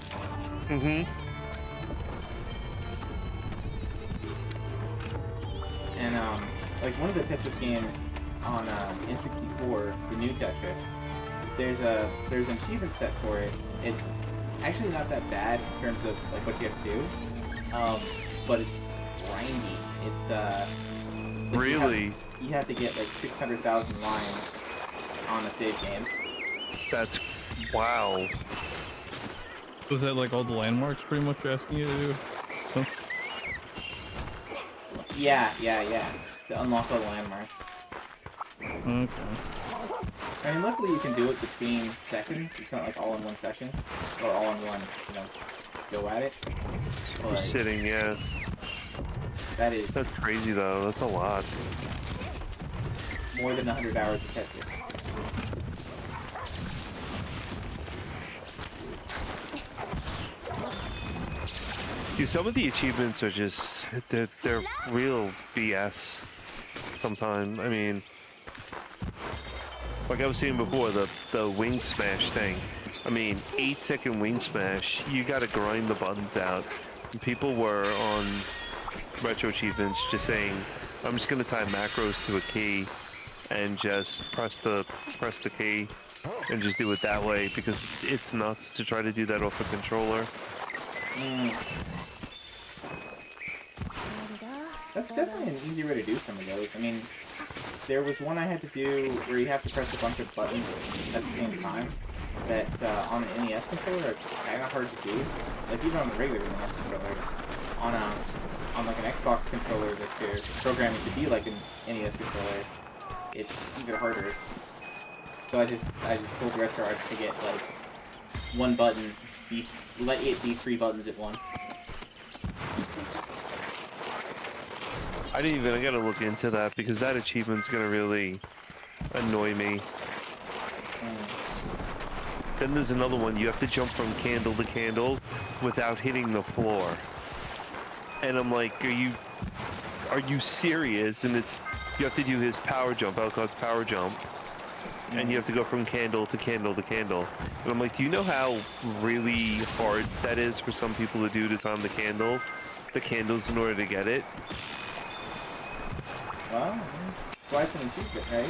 Mm-hmm. And like one of the Tetris games on N64, the new Tetris, there's an achievement set for it. It's actually not that bad in terms of like what you have to do, but it's grindy. It's Really? You have to get like 600,000 lines on a save game. That's wow. Was that like all the landmarks pretty much asking you to do? Huh? Yeah. To unlock all the landmarks. Okay. I mean, luckily you can do it between seconds. It's not like all in one session, or all in one, go at it. But Sitting, yeah. that's crazy though. That's a lot. more than 100 hours of Tetris. Dude, some of the achievements are just they're real BS. Sometimes, I mean, like I was saying before, the wing smash thing. I mean, 8-second wing smash. You got to grind the buttons out. And people were on retro achievements just saying, "I'm just gonna tie macros to a key and just press the key and just do it that way," because it's nuts to try to do that off a controller. That's definitely an easy way to do some of those. I mean, there was one I had to do where you have to press a bunch of buttons at the same time that on an NES controller are kind of hard to do. Like even on the regular NES controller, on like an Xbox controller that they're programming to be like an NES controller, it's even harder. So I just told the rest artists to get like one button, let it be 3 buttons at once. I gotta look into that because that achievement's gonna really annoy me. Then there's another one, you have to jump from candle to candle without hitting the floor. And I'm like, are you serious? And you have to do his power jump, Alcott's power jump. And you have to go from candle to candle to candle. And I'm like, do you know how really hard that is for some people to do to time the candles in order to get it? Well, slice and choose it, right?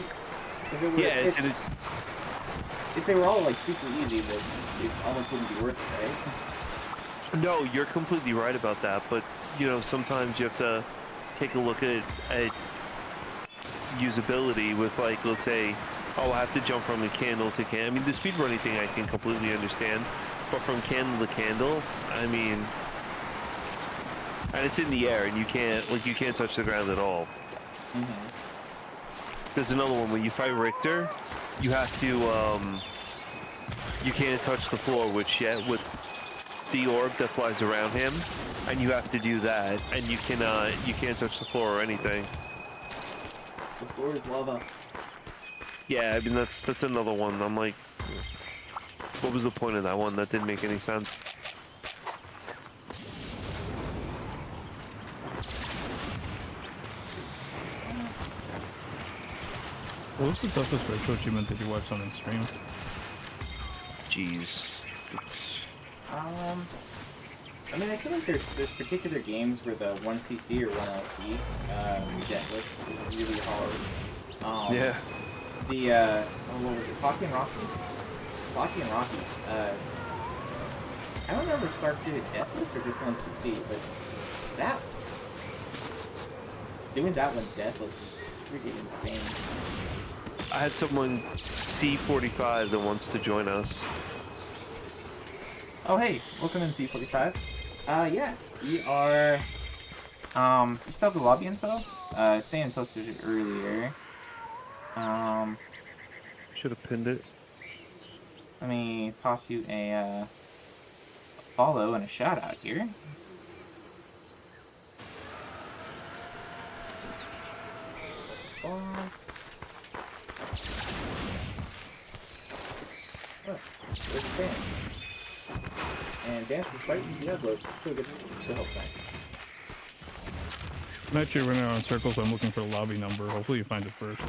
If they were all like super easy, then it almost wouldn't be worth it, right? No, you're completely right about that, but sometimes you have to take a look at usability with, like, let's say, oh, I have to jump from the candle to candle. I mean, the speedrunning thing I can completely understand, but from candle to candle, I mean, and it's in the air, and you can't touch the ground at all. There's another one where you fight Richter, you have to, you can't touch the floor with the orb that flies around him, and you have to do that, and you can't touch the floor or anything. The floor is lava. Yeah, I mean, that's another one. I'm like, what was the point of that one? That didn't make any sense. What was the toughest retro achievement that you watched on stream? Jeez. I mean, I feel like there's particular games where the 1cc or 1LC deathless is really hard. Yeah. What was it? Flocky and Rocky? Flocky and Rocky. I don't remember if Stark did it deathless or just 1cc, but that... Doing that one deathless is freaking insane. I had someone C45 that wants to join us. Oh hey, welcome in C45. Yeah, we are... you still have the lobby info? Sam posted it earlier. Should have pinned it. Let me toss you a follow and a shout out here. Oh, there's Sam. And Dance is fighting Diablos. Still helps out. I'm actually running around in circles, so I'm looking for the lobby number. Hopefully you find it first.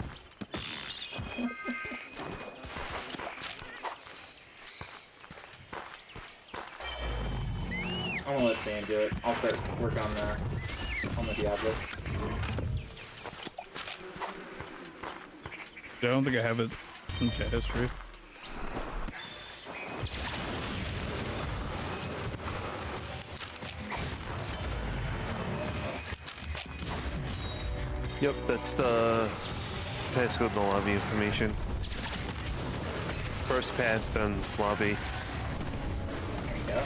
I'm gonna let Sam do it. I'll start work on the Diablos. Yeah, I don't think I have it in chat history. Yep, that's the passcode in the lobby information. First pass, then lobby. There you go.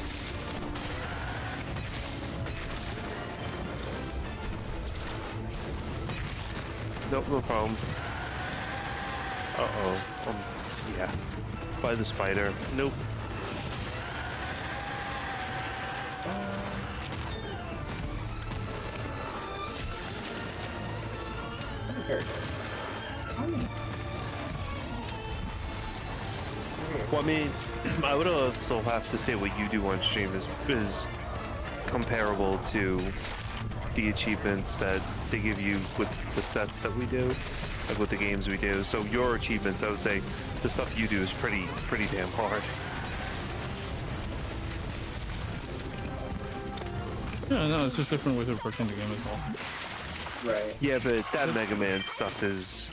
Nope, no problem. Uh-oh. Yeah. By the spider. Nope. Well, I mean, I would also have to say what you do on stream is comparable to the achievements that they give you with the sets that we do, like with the games we do. So your achievements, I would say, the stuff you do is pretty damn hard. Yeah, no, it's just different ways of approaching the game as well. Right. Yeah, but that Mega Man stuff is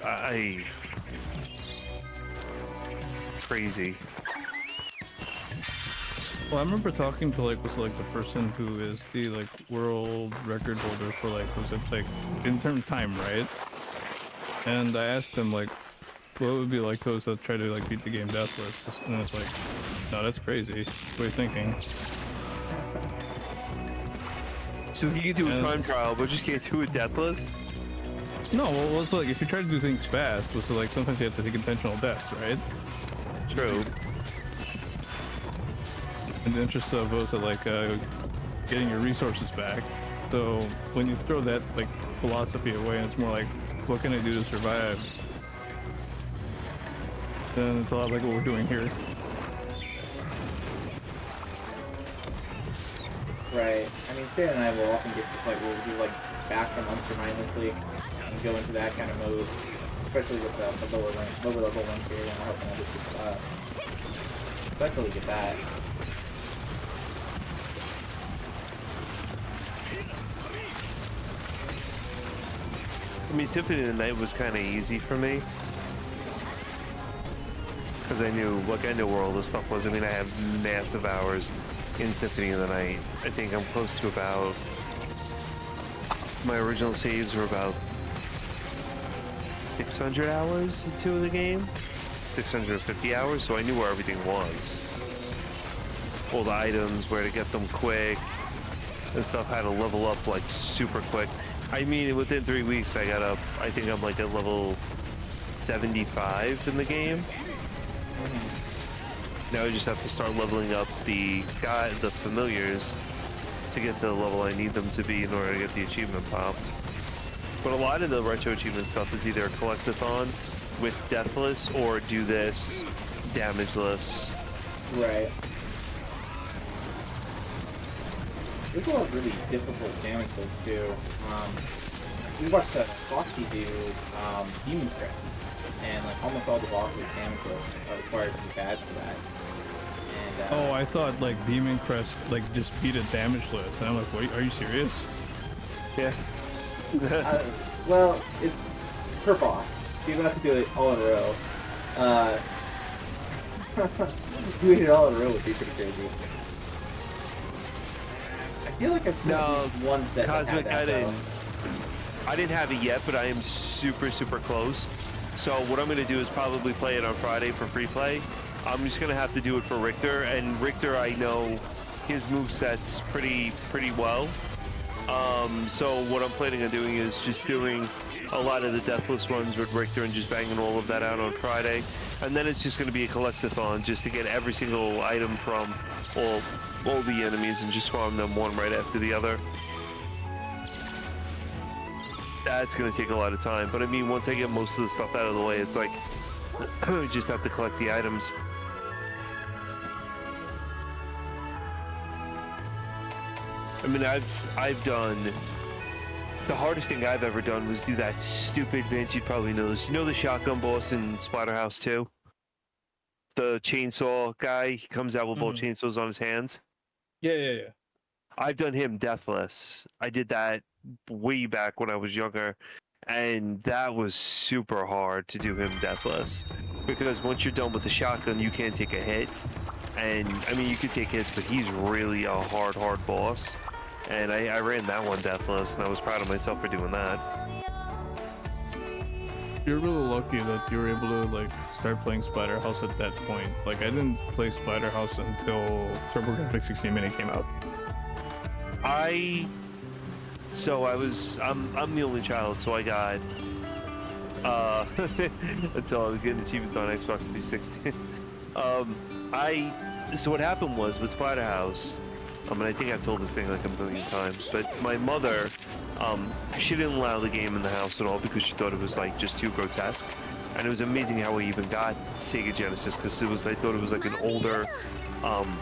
crazy. Well, I remember talking to the person who is the world record holder for was it in terms of time, right? And I asked him what it would be like to us to try to beat the game deathless, and it's like, no, that's crazy. What are you thinking? So you can do a time trial, but just can't do it deathless? No, well, it's if you try to do things fast, so sometimes you have to take intentional deaths, right? True. In the interest of getting your resources back. So when you throw that philosophy away, and it's more like, what can I do to survive? Then it's a lot like what we're doing here. Right. I mean, Sam and I will often get to the point where we'll do bash them monster mindlessly and go into that kind of mode, especially with the lower level ones here, and helping others with so I totally get that. I mean, Symphony of the Night was kind of easy for me. Because I knew where all this stuff was. I mean, I have massive hours in Symphony of the Night. I think I'm close to about... My original saves were about 600 hours into the game. 650 hours, so I knew where everything was. All the items, where to get them quick, and stuff, how to level up super quick. I mean, within 3 weeks, I got up. I think I'm at level 75 in the game. Now I just have to start leveling up the familiars to get to the level I need them to be in order to get the achievement popped. But a lot of the retro achievement stuff is either a collectathon with deathless or do this damageless. Right. There's a lot of really difficult damageless too. We watched Foxy do Demon Crest, and almost all the bosses damageless are required to be bad for that. And that. Oh, I thought like Demon Crest like just beat a damage list, and I'm like, wait, are you serious? Yeah. Well, it's per boss. So you don't have to do it all in a row. Doing it all in a row would be pretty crazy. I feel like I've seen at least one set that Cosmic, had that, I didn't have it yet, but I am super close. So what I'm gonna do is probably play it on Friday for free play. I'm just gonna have to do it for Richter, and Richter, I know his moveset's pretty well. So what I'm planning on doing is just doing a lot of the Deathless runs with Richter and just banging all of that out on Friday. And then it's just going to be a collectathon just to get every single item from all the enemies and just farm them one right after the other. That's going to take a lot of time. But I mean, once I get most of the stuff out of the way, it's like, you just have to collect the items. I mean, I've done... The hardest thing I've ever done was do that stupid, Vince, you'd probably know this. You know the shotgun boss in Splatterhouse 2? The chainsaw guy, he comes out with both chainsaws on his hands? Yeah. I've done him deathless. I did that way back when I was younger, and that was super hard to do him deathless. Because once you're done with the shotgun, you can't take a hit. And, I mean, you can take hits, but he's really a hard boss. And I ran that one deathless, and I was proud of myself for doing that. You're really lucky that you were able to like start playing Splatterhouse at that point. Like I didn't play Splatterhouse until TurboGrafx 16 Mini came out. I'm the only child, so I got until I was getting achievements on Xbox 360. So what happened was with Splatterhouse. And I think I've told this thing like a million times, but my mother, she didn't allow the game in the house at all because she thought it was like just too grotesque. And it was amazing how we even got Sega Genesis because I thought it was like an older,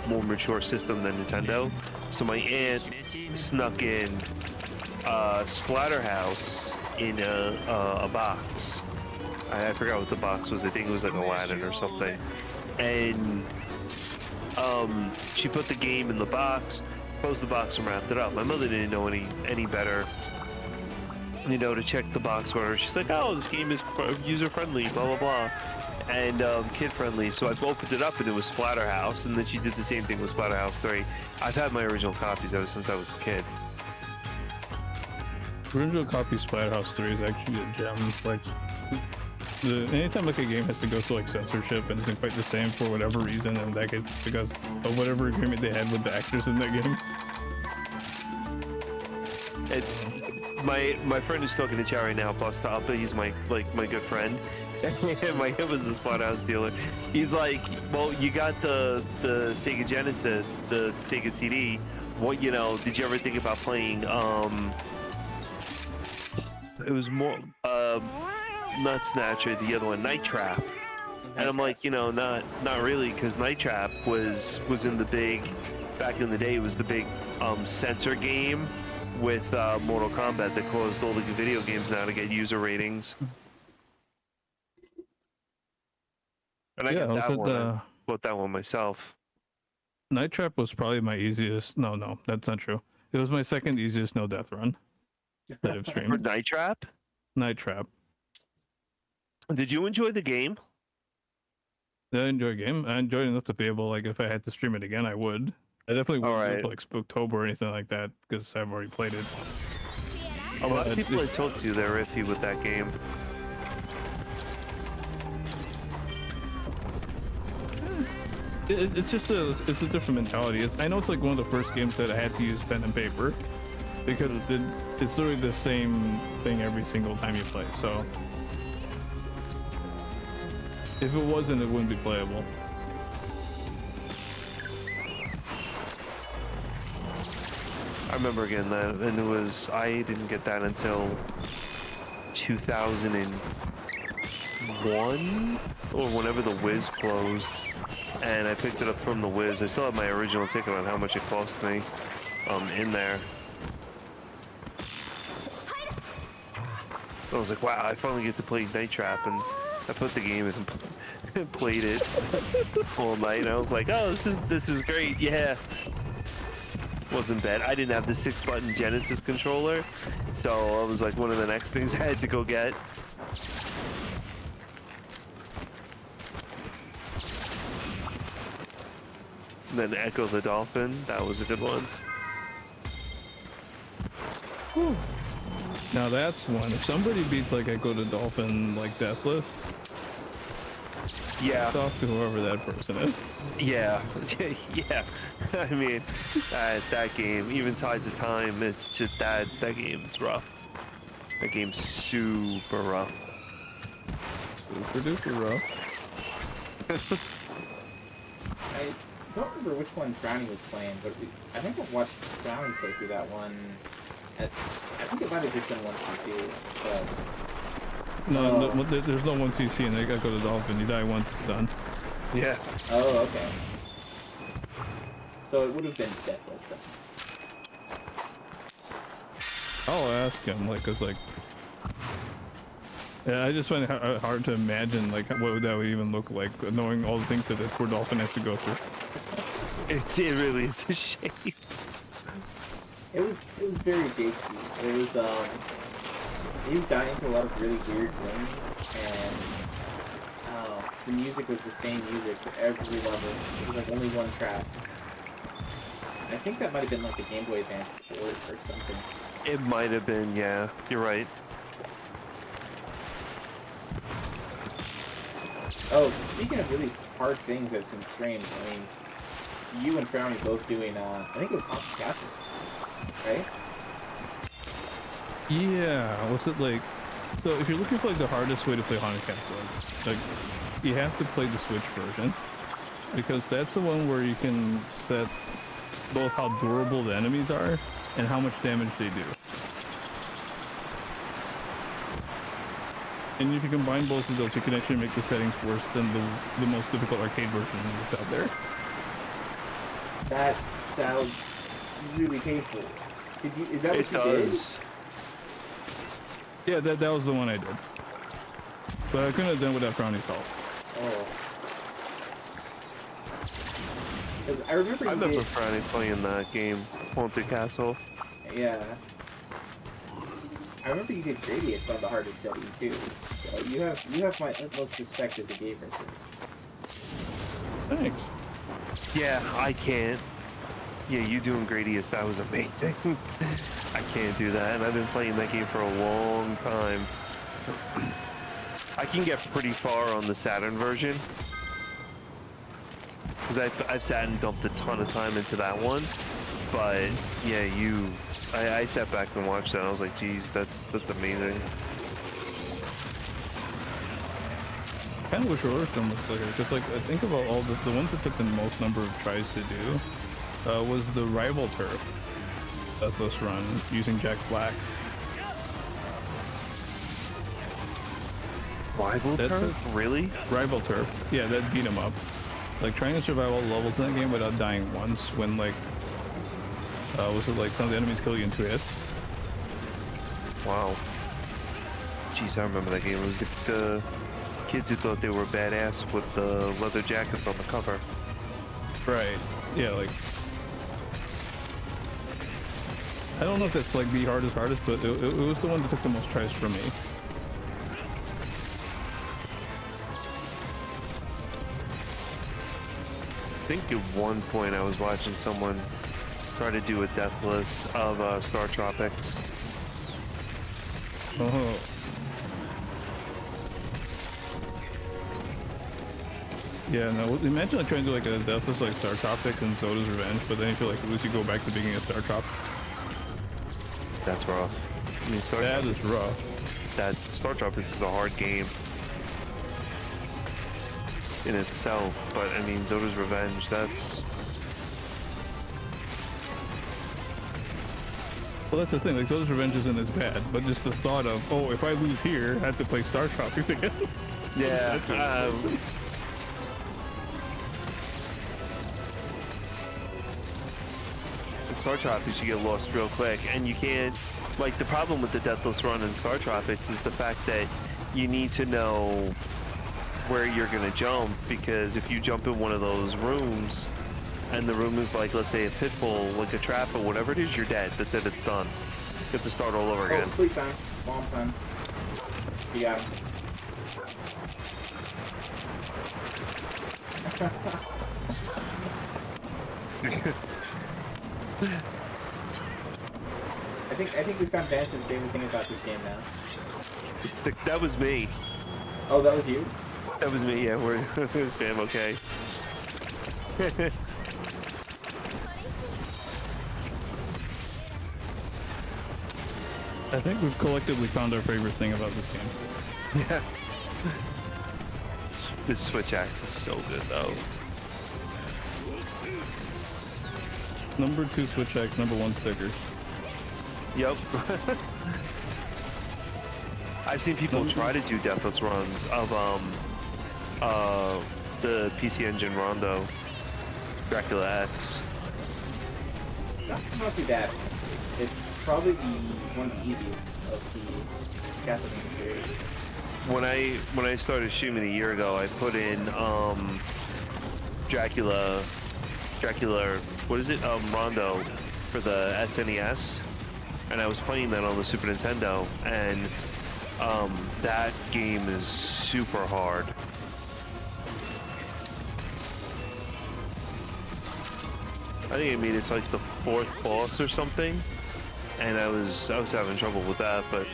more mature system than Nintendo. So my aunt snuck in Splatterhouse in a box. I forgot what the box was. I think it was like Aladdin or something. And she put the game in the box, closed the box, and wrapped it up. My mother didn't know any better, you know, to check the box order. She's like, "Oh, this game is user-friendly, blah blah blah, and kid-friendly." So I opened it up, and it was Splatterhouse. And then she did the same thing with Splatterhouse 3. I've had my original copies ever since I was a kid. Original copy of Splatterhouse 3 is actually a gem. Like, anytime like a game has to go through like censorship and isn't quite the same for whatever reason, and that is because of whatever agreement they had with the actors in that game. It's my friend who's talking to chat right now, Busta Uppa. He's my good friend. My him was the Splatterhouse dealer. He's like, well, you got the Sega Genesis, the Sega CD. What, you know? Did you ever think about playing? It was more not Snatcher, the other one, Night Trap. And I'm like, you know, not really, because Night Trap was in the big, back in the day, it was the big censor game with Mortal Kombat that caused all the video games now to get user ratings. And I got that one. I bought that one myself. Night Trap was probably my easiest. No, that's not true. It was my second easiest no death run that I've For streamed. Night Trap? Night Trap. Did you enjoy the game? Did I enjoy a game? I enjoyed enough to be able, like, if I had to stream it again, I would. I definitely wouldn't go to, like, Spooktober or anything like that, because I've already played it. A lot of people I talked to, they're iffy with that game. It's just a different mentality. I know it's like one of the first games that I had to use pen and paper, because it's literally the same thing every single time you play, so... If it wasn't, it wouldn't be playable. I remember getting that, and I didn't get that until 2001, or whenever the Wiz closed, and I picked it up from the Wiz. I still have my original ticket on how much it cost me, in there. I was like, wow, I finally get to play Night Trap, and I put the game in, Played it all night, and I was like, oh, this is great. Yeah, wasn't bad. I didn't have the 6-button Genesis controller, so it was like one of the next things I had to go get. And then Echo the Dolphin, that was a good one. Now that's one. If somebody beats like Echo the Dolphin like Deathless, Yeah, it's off to whoever that person is. yeah, yeah. I mean, that game, even Tides of Time, it's just that game's rough. That game's super rough. Super duper rough. I don't remember which one Brownie was playing, but I think I watched Brownie play through that one. I think it might have just been 1v2, but... No, there's no 1cc in Echo the Dolphin. You die once, it's done. Yeah. Oh, okay. So it would have been Deathless then. I'll ask him, like, cause like, yeah, I just find it hard to imagine like what would that would even look like, knowing all the things that this poor dolphin has to go through. It really is a shame. It was very tasty. It was you got into a lot of really weird things, and the music was the same music for every level. It was like only one track. I think that might have been like a Game Boy Advance port or something. It might have been, yeah. You're right. Oh, speaking of really hard things that seem strange, I mean, you and Brownie both doing, I think it was Haunted Castle, right? Yeah, was it like, so if you're looking for like the hardest way to play Haunted Castle, like you have to play the Switch version, because that's the one where you can set both how durable the enemies are and how much damage they do. And if you combine both of those, you can actually make the settings worse than the most difficult arcade version that's out there. That sounds really painful. Is that what It you did? does. Yeah, that was the one I did. But I couldn't have done without Brownie's help. Oh. Because I remember I you remember did... Friday playing that game, Haunted Castle. Yeah. I remember you did Gradius on the hardest setting too. So you have my utmost respect as a gamer, sir. Thanks. Yeah, I can't. Yeah, you doing Gradius, that was amazing. I can't do that, and I've been playing that game for a long time. I can get pretty far on the Saturn version. Because I've sat and dumped a ton of time into that one. But, yeah, I sat back and watched that, and I was like, geez, that's amazing. I kind of wish Origin was like, because like I think about all the ones that took the most number of tries to do was the Rival Turf Deathless run using Jack Black. Rival Turf? Really? Rival Turf, yeah, that beat him up. Like trying to survive all the levels in that game without dying once when like was it like some of the enemies kill you in 2 hits? Wow. Jeez, I remember that game. It was the kids who thought they were badass with the leather jackets on the cover. Right. Yeah, like I don't know if that's like the hardest, but it was the one that took the most tries for me. I think at one point I was watching someone try to do a Deathless of Star Tropics. Oh. Yeah, no, imagine like trying to do like a Deathless like Star Tropics and Zoda's Revenge, but then you feel like at least you go back to the beginning of Star Tropics. That's rough. I mean, That is rough. That Star Tropics is a hard game in itself, but I mean, Zoda's Revenge, that's... Well, that's the thing, like Zoda's Revenge isn't as bad, but just the thought of, oh, if I lose here, I have to play Star Tropics again. Yeah, Star Tropics, you get lost real quick, and you can't, like, the problem with the Deathless run in Star Tropics is the fact that you need to know where you're gonna jump, because if you jump in one of those rooms and the room is like, let's say a pitfall, like a trap or whatever it is, you're dead. That's it, it's done. You have to start all over again. Oh, sleep time. Bomb time. You got him. I think we found Vance's favorite thing about this game now. That was me. Oh, that was you? That was me, yeah, we're spam, okay. I think we've collectively found our favorite thing about this game. Yeah. This switch axe is so good, though. Number 2 switch axe, number 1 stickers. Yep. I've seen people try to do deathless runs of the PC Engine Rondo Dracula X. Not too bad. It's probably one of the easiest of the Castlevania series. When I started streaming a year ago, I put in Dracula, what is it? Rondo for the SNES, and I was playing that on the Super Nintendo, and that game is super hard. I think I made it to like the 4th boss or something, and I was having trouble with that, but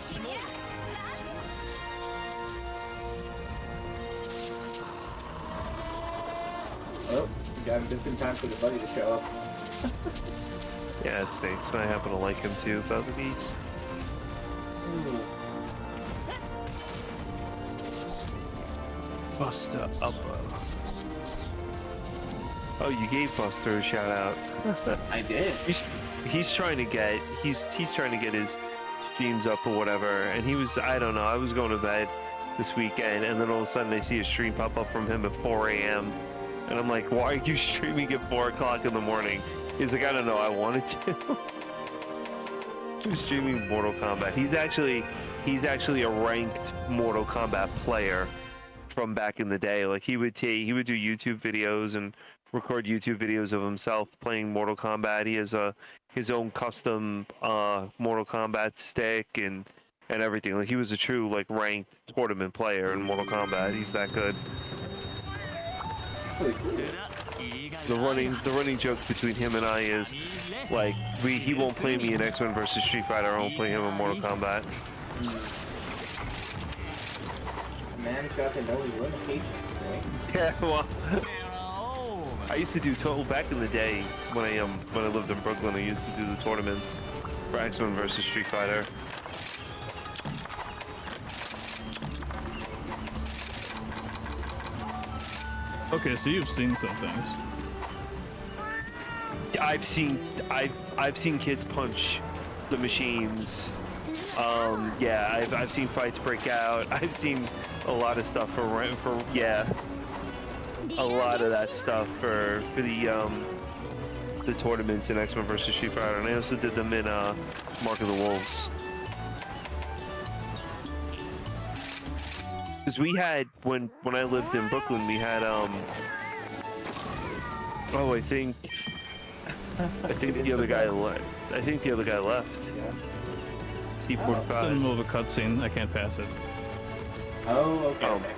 Oh, you got him just in time for the buddy to show up. yeah, it stinks. And I happen to like him too, Thousand Beats. Ooh. Buster Upper. Oh, you gave Buster a shout out. I did. He's trying to get he's trying to get his streams up or whatever, and he was, I don't know, I was going to bed this weekend, and then all of a sudden I see a stream pop up from him at 4 a.m. and I'm like, why are you streaming at 4 o'clock in the morning? He's like, I don't know, I wanted to. He was streaming Mortal Kombat. He's actually a ranked Mortal Kombat player from back in the day. Like he would do YouTube videos and record YouTube videos of himself playing Mortal Kombat. He has his own custom Mortal Kombat stick and everything. Like he was a true like ranked tournament player in Mortal Kombat. He's that good. Really cool. The running joke between him and I is like he won't play me in X-Men versus Street Fighter. I won't play him in Mortal Kombat. The man's got to know his limitations, right? Yeah, well, I used to do back in the day when I lived in Brooklyn. I used to do the tournaments for X-Men versus Street Fighter. Okay, so you've seen some things. I've seen kids punch the machines. Yeah, I've seen fights break out. I've seen a lot of stuff for yeah, a lot of that stuff for the tournaments in X-Men vs. Street Fighter, and I also did them in Mark of the Wolves. Because we had when I lived in Brooklyn, we had oh, I think the other guy left. I think the other guy left. Yeah. It's in the T45. middle of a cutscene. I can't pass it. Oh, okay. Oh. Okay.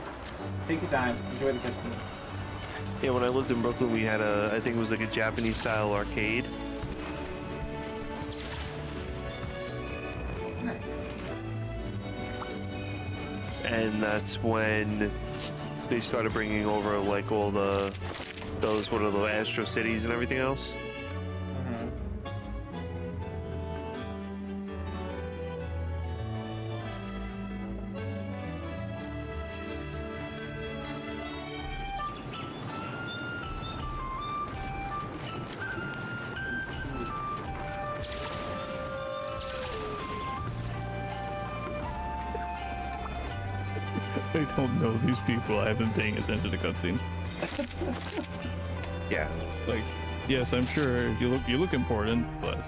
Take your time. Enjoy the cutscene. Yeah, when I lived in Brooklyn, we had I think it was like a Japanese style arcade. Nice. And that's when they started bringing over like all those what are the Astro Cities and everything else. Mm-hmm. I don't know these people. I haven't been paying attention to cutscene. Yeah. Like, yes, I'm sure you look important, but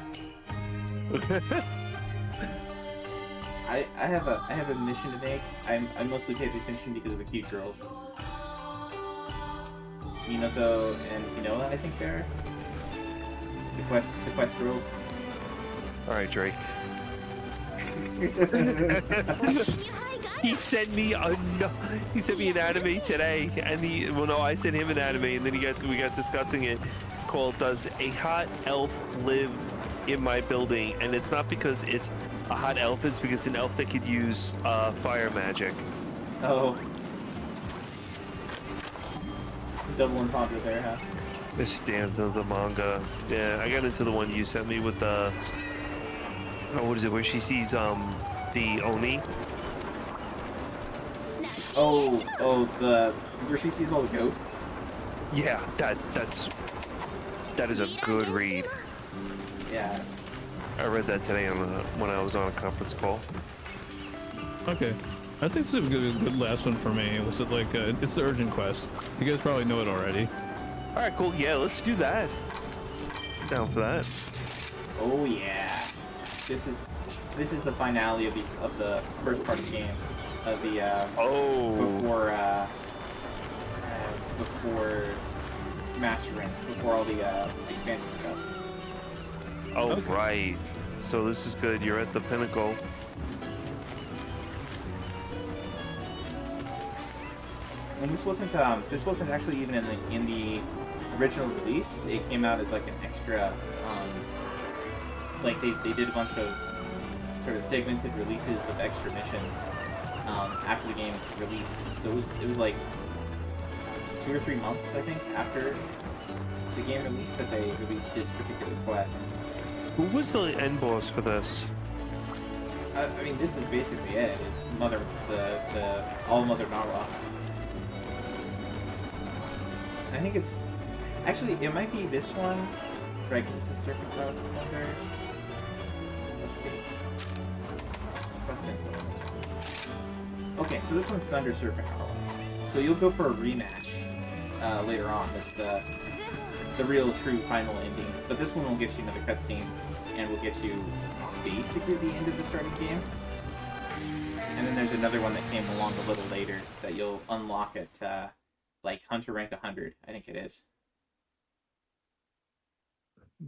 I have a mission to make. I mostly paid attention because of the cute girls. Minato and Hinoa, I think they're the quest rules. All right, Drake. He sent me he sent me an anime today, and I sent him an anime, and then we got discussing it, called "Does a Hot Elf Live in My Building?" And it's not because it's a hot elf; it's because it's an elf that could use fire magic. Oh. Double entendre there, huh? The stand of the manga. Yeah, I got into the one you sent me with the. Oh, what is it? Where she sees the Oni. The where she sees all the ghosts. Yeah, that is a good read. Yeah. I read that today when I was on a conference call. Okay. I think this is a good last one for me. Was it like, it's the urgent quest. You guys probably know it already. All right, cool. Yeah, let's do that. Down for that. Oh yeah. This is the finale of the first part of the game. Of the before Master Rank, before all the expansion stuff. Oh, Okay. right. So this is good. You're at the pinnacle. And this wasn't actually even in the original release. It came out as like an extra, like they did a bunch of sort of segmented releases of extra missions after the game released. So it was like 2 or 3 months, I think, after the game released that they released this particular quest. Who was the end boss for this? I mean, this is basically it. It's the All Mother Narwa. I think it's actually it might be this one, right? Because it's a Serpent Class Thunder. Let's see. Quest info on this one. Okay, so this one's Thunder Serpent Narwa. So you'll go for a rematch later on. That's the real, true final ending. But this one will get you another cutscene, and will get you basically the end of the starting game. And then there's another one that came along a little later that you'll unlock at like Hunter rank 100, I think it is.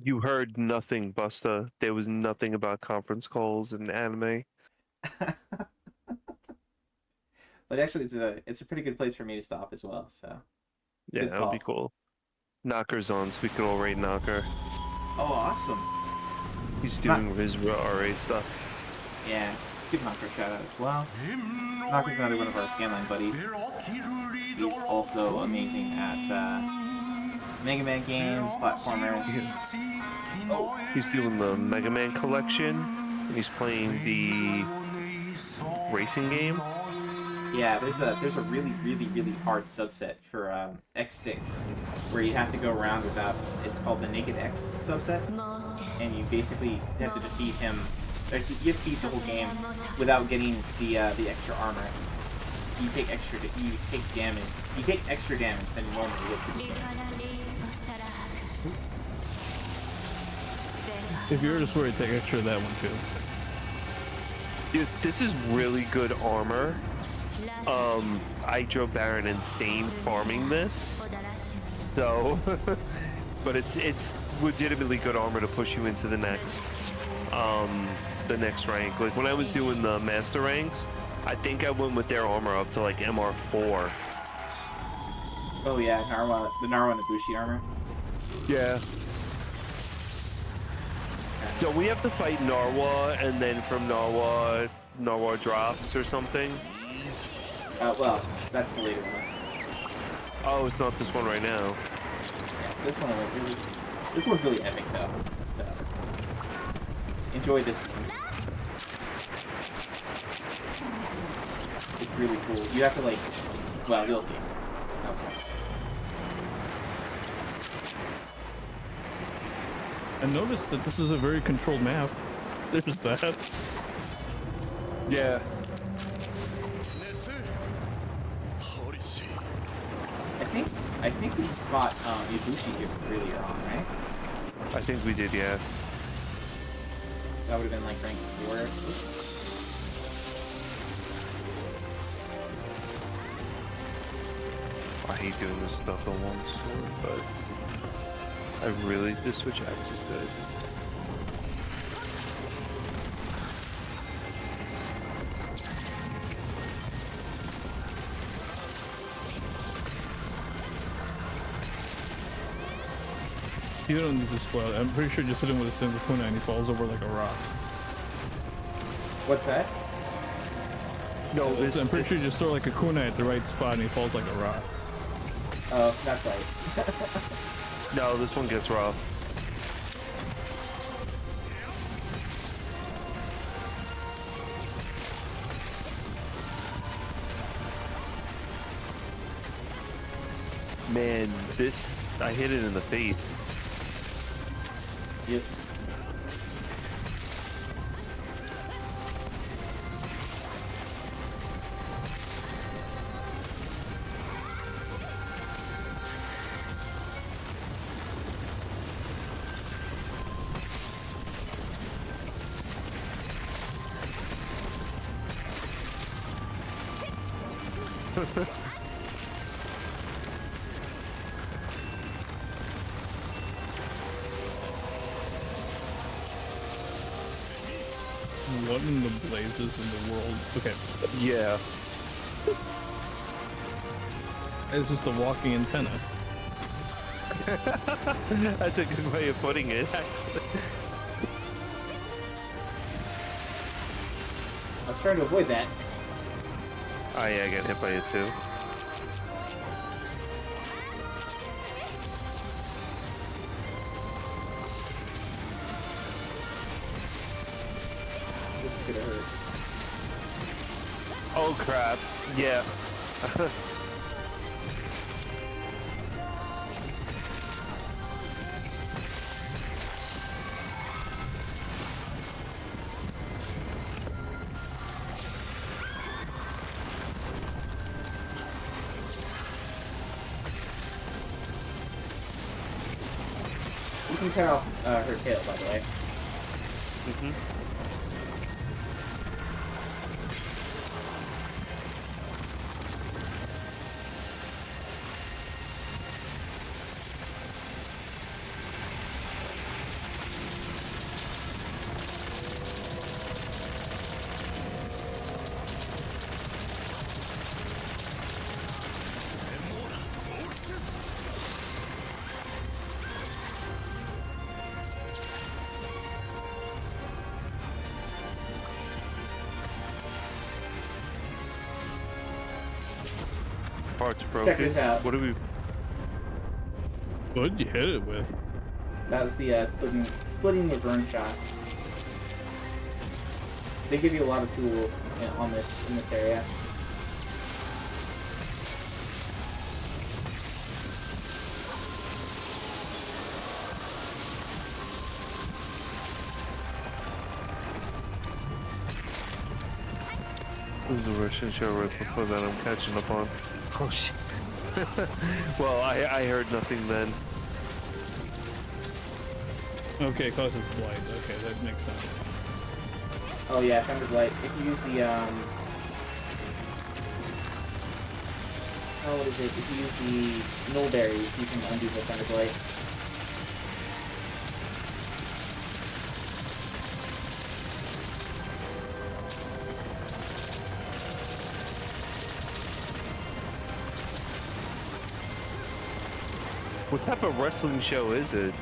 You heard nothing, Busta. There was nothing about conference calls and anime. But actually, it's a pretty good place for me to stop as well. So Yeah, Good that would be call. cool. Knocker's on, so we can all rate Knocker. oh, awesome. He's doing his RA stuff. Yeah, let's give Knocker a shout out as well. Knocker's another one of our Scanline buddies. He's also amazing at Mega Man games, platformers. Oh, he's doing the Mega Man collection, and he's playing the racing game. Yeah, there's a really hard subset for X6 where you have to go around without. It's called the Naked X subset, and you basically have to defeat him. You have to beat the whole game without getting the extra armor. So you take extra damage. You take extra damage than you normally would for the game. If you were just worried, take extra of that one too. This is really good armor. I drove Baron insane farming this, so but it's legitimately good armor to push you into the next rank. Like when I was doing the master ranks, I think I went with their armor up to like MR4. Oh yeah, the Narwa Nobushi armor. Yeah. So we have to fight Narwa, and then from Narwa drops or something. Well, that's the later one. Oh, it's not this one right now. Yeah, this one's really epic though. So enjoy this one. It's really cool. You have to like, well, you'll see. Okay. And notice that this is a very controlled map. There's that. Yeah. I think we fought Ibushi here earlier on, right? I think we did, yeah. That would have been like rank 4. I hate doing this stuff on one sword, but I really the switch axe is good. You don't need to spoil it. I'm pretty sure just hit him with a single kunai and he falls over like a rock. What's that? No, I'm pretty sure you just throw like a kunai at the right spot and he falls like a rock. Oh, not quite. No, this one gets rough. Man, this I hit it in the face. Yep. What in the blazes in the world? Okay, Yeah. it's just a walking antenna. That's a good way of putting it, actually. I was trying to avoid that. Oh yeah, I got hit by it too. This is gonna hurt. Oh crap. Yeah. You can cut off her tail, by the way. Mhm. Parts broken. Check this out. What do we? What'd you hit it with? That was the splitting return shot. They give you a lot of tools in this area. This is a Russian show right before that I'm catching up on. Oh shit. Well, I heard nothing then. Okay, it causes blight. Okay, that makes sense. Oh yeah, Thunder Blight. If you use the what is it? If you use the null berries, you can undo the Thunder Blight. What type of wrestling show is it?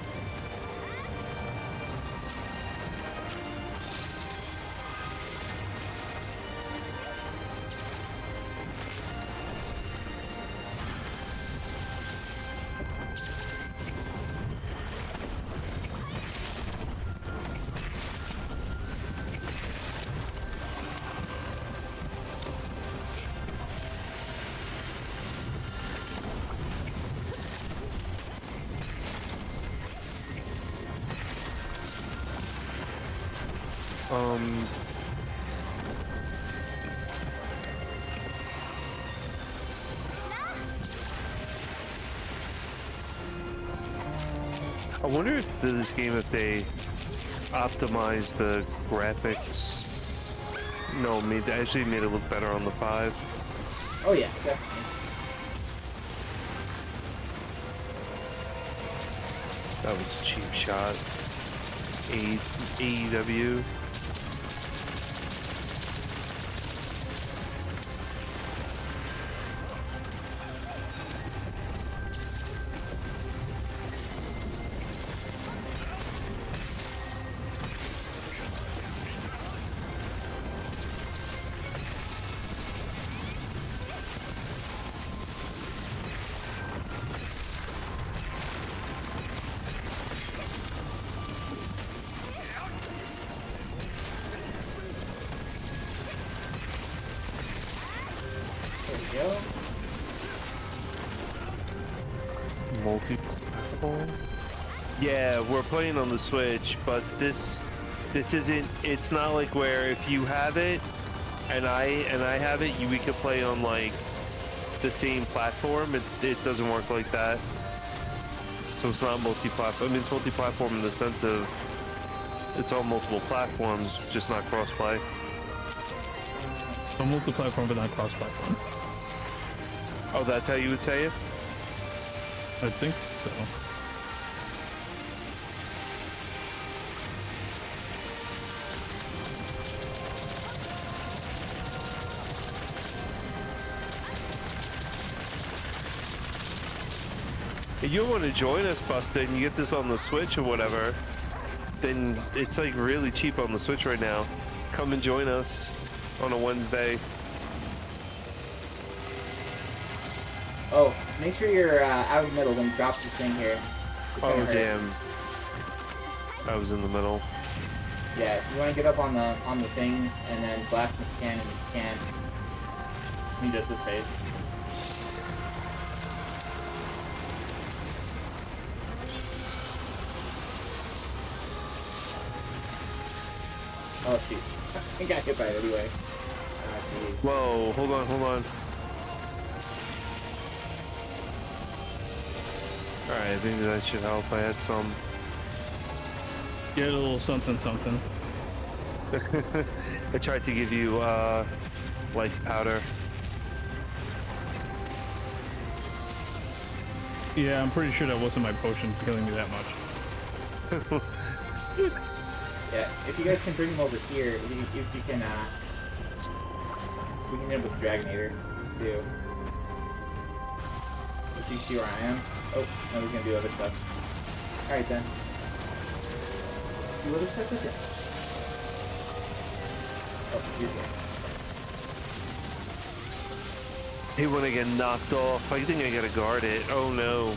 I wonder if for this game if they optimize the graphics. No, they actually made it look better on the 5. Oh yeah, definitely. That was a cheap shot. AEW. There we go. Multi-platform? Yeah, we're playing on the Switch, but this isn't. It's not like where if you have it and I have it, we could play on like the same platform. It doesn't work like that. So it's not multi-platform. I mean, it's multi-platform in the sense of it's on multiple platforms, just not cross-play. So multi-platform, but not cross-platform. Oh, that's how you would say it? I think so. If you want to join us, Busta, and you get this on the Switch or whatever, then it's like really cheap on the Switch right now. Come and join us on a Wednesday. Oh, make sure you're out of the middle when you drop this thing here. It's Oh gonna hurt. damn! I was in the middle. Yeah, you want to get up on the things and then blast if you can, and if you can't, meet at this phase. Oh shoot! I got hit by it anyway. Ah, geez. Whoa! Hold on, hold on. All right, I think that should help. I had some. Get a little something, something. I tried to give you life powder. Yeah, I'm pretty sure that wasn't my potion killing me that much. Yeah, if you guys can bring him over here, if you can, we can hit him with the Dragonator, too. Does he see where I am? Oh, no, he's gonna do other stuff. Alright then. Do other stuff with it. Oh, you're good. Hey, when I get knocked off, I think I gotta guard it. Oh no.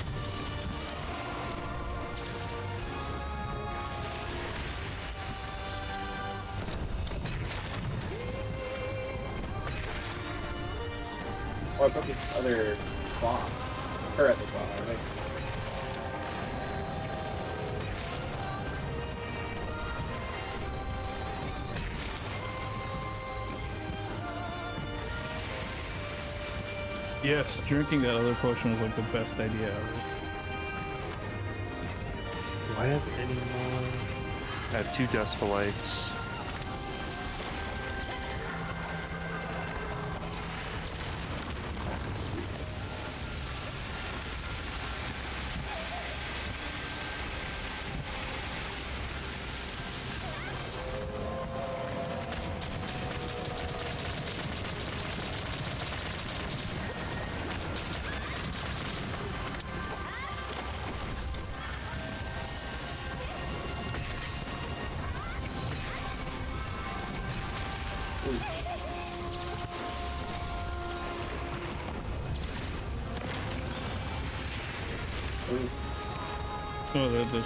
Oh, I broke his other claw. Her other claw, right? Yes, drinking that other potion was like the best idea ever. Do I have any more? I have 2 Decibel Lights. Ooh. Oh, there's...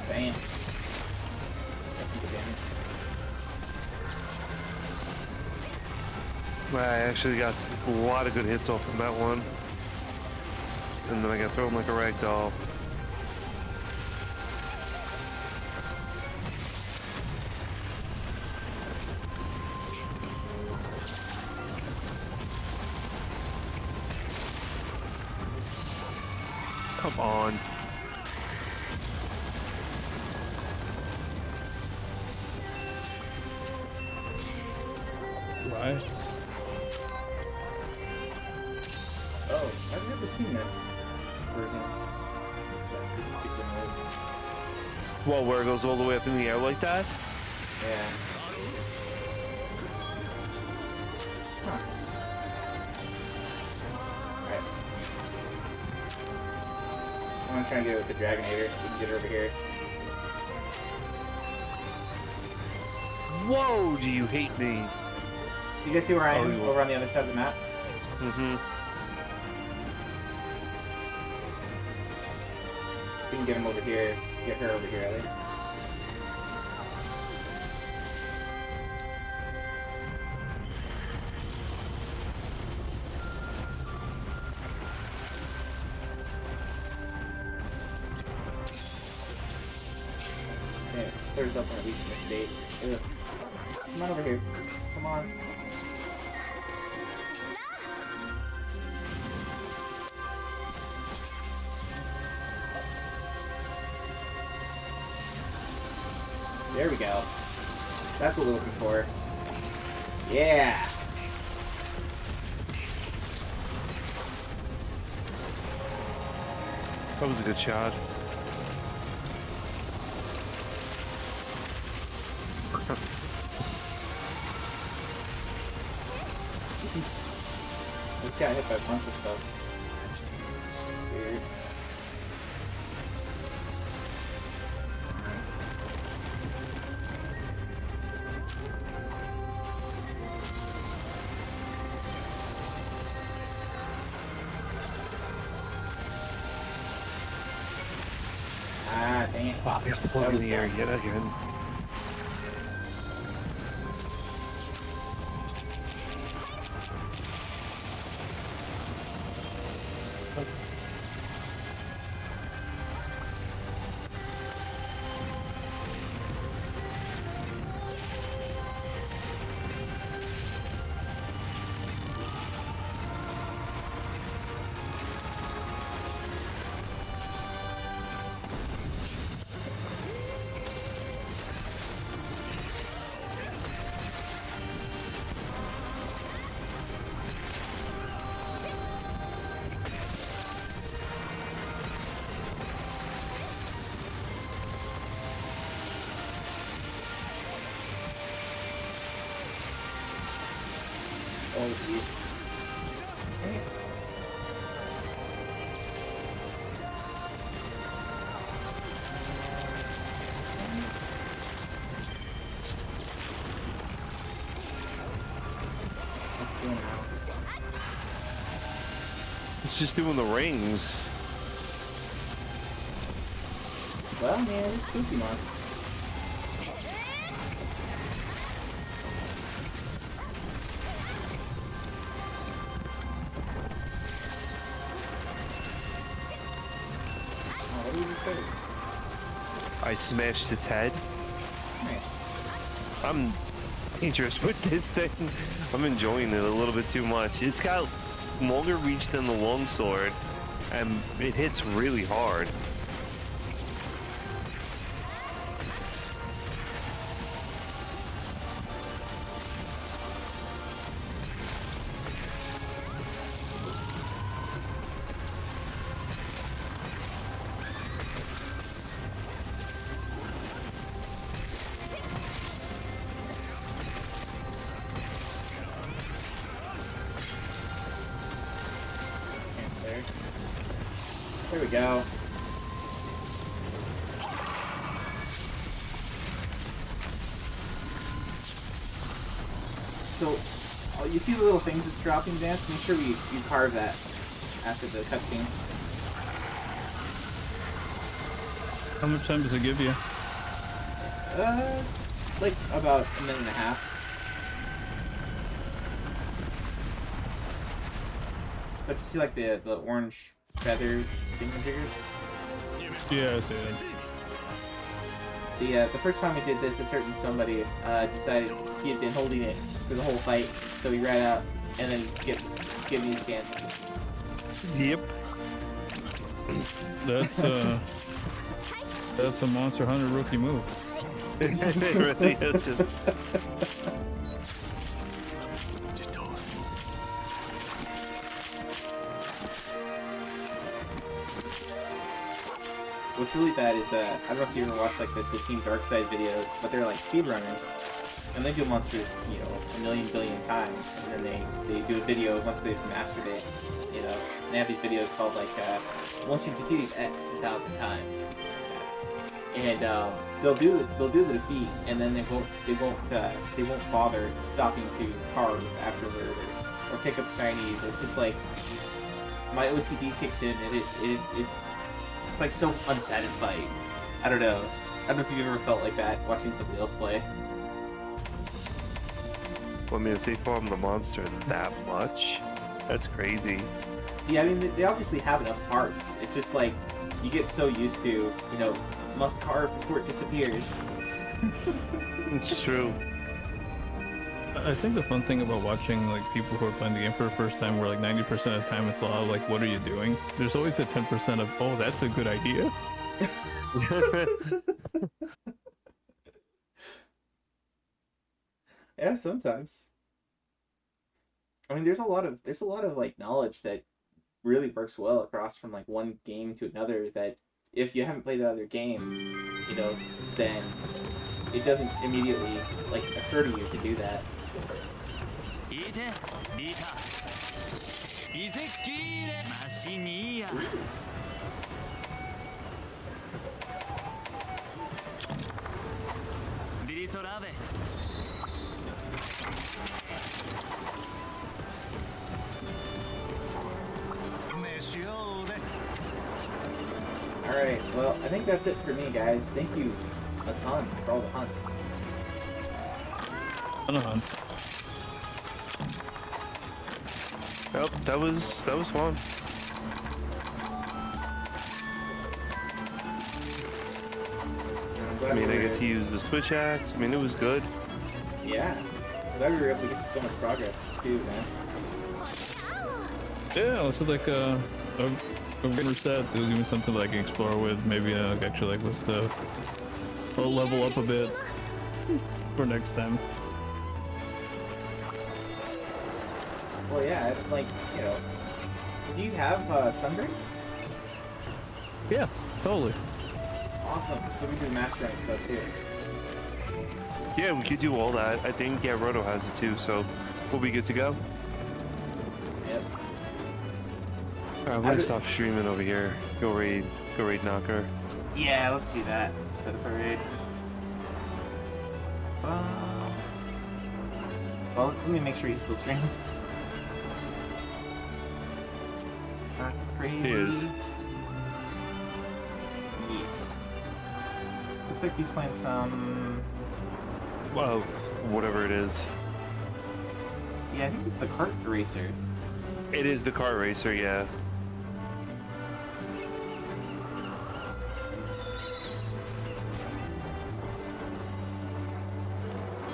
Bam. That's some good damage. I actually got a lot of good hits off of that one. And then I got thrown like a rag doll. Come on. Why? Oh, I've never seen this version. This particular mode. Well, where it goes all the way up in the air like that? Yeah. Huh. Alright. I'm gonna try and get it with the Dragonator. We can get it over here. Whoa, do you hate me? You guys see where I am? yeah. Over on the other side of the map? Mm-hmm. We can get him over here. Get her over here, Ellie. Okay, clears up on at least in this state. Ugh. Come on over here. Come on. There we go. That's what we're looking for. Yeah! That was a good shot. This guy hit by a bunch of stuff. Weird. Ah, dang it. Wow, we have to float in the air yet again. Oh, jeez. It's just doing the rings. Well, man, it's spooky monster. Oh, what did you say? I smashed its head. Nice. I'm dangerous with this thing. I'm enjoying it a little bit too much. It's got longer reach than the longsword, and it hits really hard. There we go. So, you see the little things that's dropping, Dance? Make sure you carve that after the cutscene. How much time does it give you? Like about a minute and a half. But you see like the orange feather thingamajigger? Yeah, I see that. The first time we did this, a certain somebody decided he had been holding it for the whole fight, so he ran out and then skipped these scans. Yep. That's a Monster Hunter rookie move. It really is. really bad is I don't know if you ever watched like the Team Darkside videos, but they're like speedrunners, and they do monsters, you know, a million billion times, and then they do a video once they've mastered it, you know. And they have these videos called like once you've defeated X 1,000 times, and they'll do the defeat, and then they won't bother stopping to carve afterward or pick up shinies. It's just like my OCD kicks in, and it's like so unsatisfying. I don't know. I don't know if you've ever felt like that watching somebody else play. Well, I mean, if they farm the monster that much, that's crazy. Yeah, I mean, they obviously have enough parts. It's just like, you get so used to, you know, must carve before it disappears. It's true. I think the fun thing about watching like people who are playing the game for the first time, where like 90% of the time it's a lot of like, what are you doing? There's always the 10% of, oh, that's a good idea. Yeah, sometimes. I mean, there's a lot of like knowledge that really works well across from like one game to another, that if you haven't played the other game, you know, then it doesn't immediately like occur to you to do that. Alright, well, I think that's it for me, guys. Thank you a ton for all the hunts. Ton of hunts. Yep, that was fun. I'm glad I mean, we I were- get to use the switch axe. I mean, it was good. Yeah. I'm glad we were able to get to so much progress, too, man. Yeah, also like I've never said there was even something that I can explore with. Maybe actually like what's the I'll level up a bit for next time. Well, yeah, like, you know, do you have Sunbreak? Yeah, totally. Awesome. So we do mastering stuff too. Yeah, we could do all that. I think Roto has it too, so we'll be good to go. Yep. Alright, I'm gonna stop streaming over here. Go raid Knocker. Yeah, let's do that. Set up a raid. Well, let me make sure he's still streaming. Not crazy. He is. Yes. Looks like he's playing some. Well, whatever it is. Yeah, I think it's the kart racer. It is the kart racer, yeah.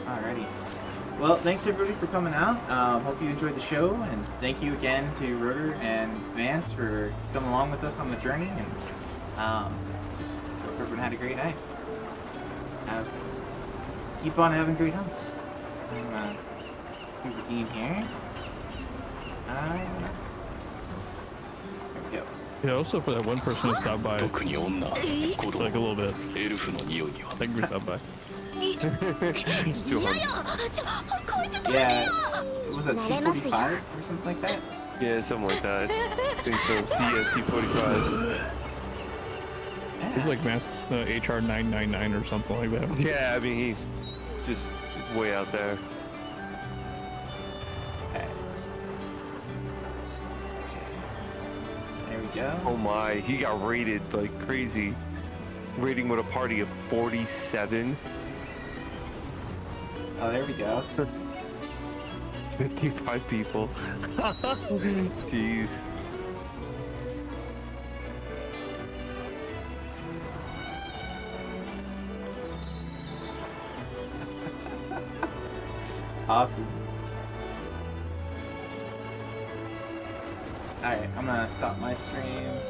Alrighty. Well, thanks everybody for coming out. Hope you enjoyed the show, and thank you again to Rotor and Vance for coming along with us on the journey. And just hope everyone had a great night. Keep on having great hunts. I'm gonna redeem here. There we go. Yeah, also for that one person who stopped by, like a little bit. Thank you for stopping by. 200. Yeah, was that C45 or something like that? Yeah, something like that. I think so. C45. He's like mass HR 999 or something like that. Yeah, I mean, he just way out there. Okay. There we go. Oh my, he got raided like crazy. Raiding with a party of 47. Oh, there we go. 55 people. Jeez. Awesome. Alright, I'm gonna stop my stream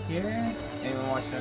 here. Anyone watching?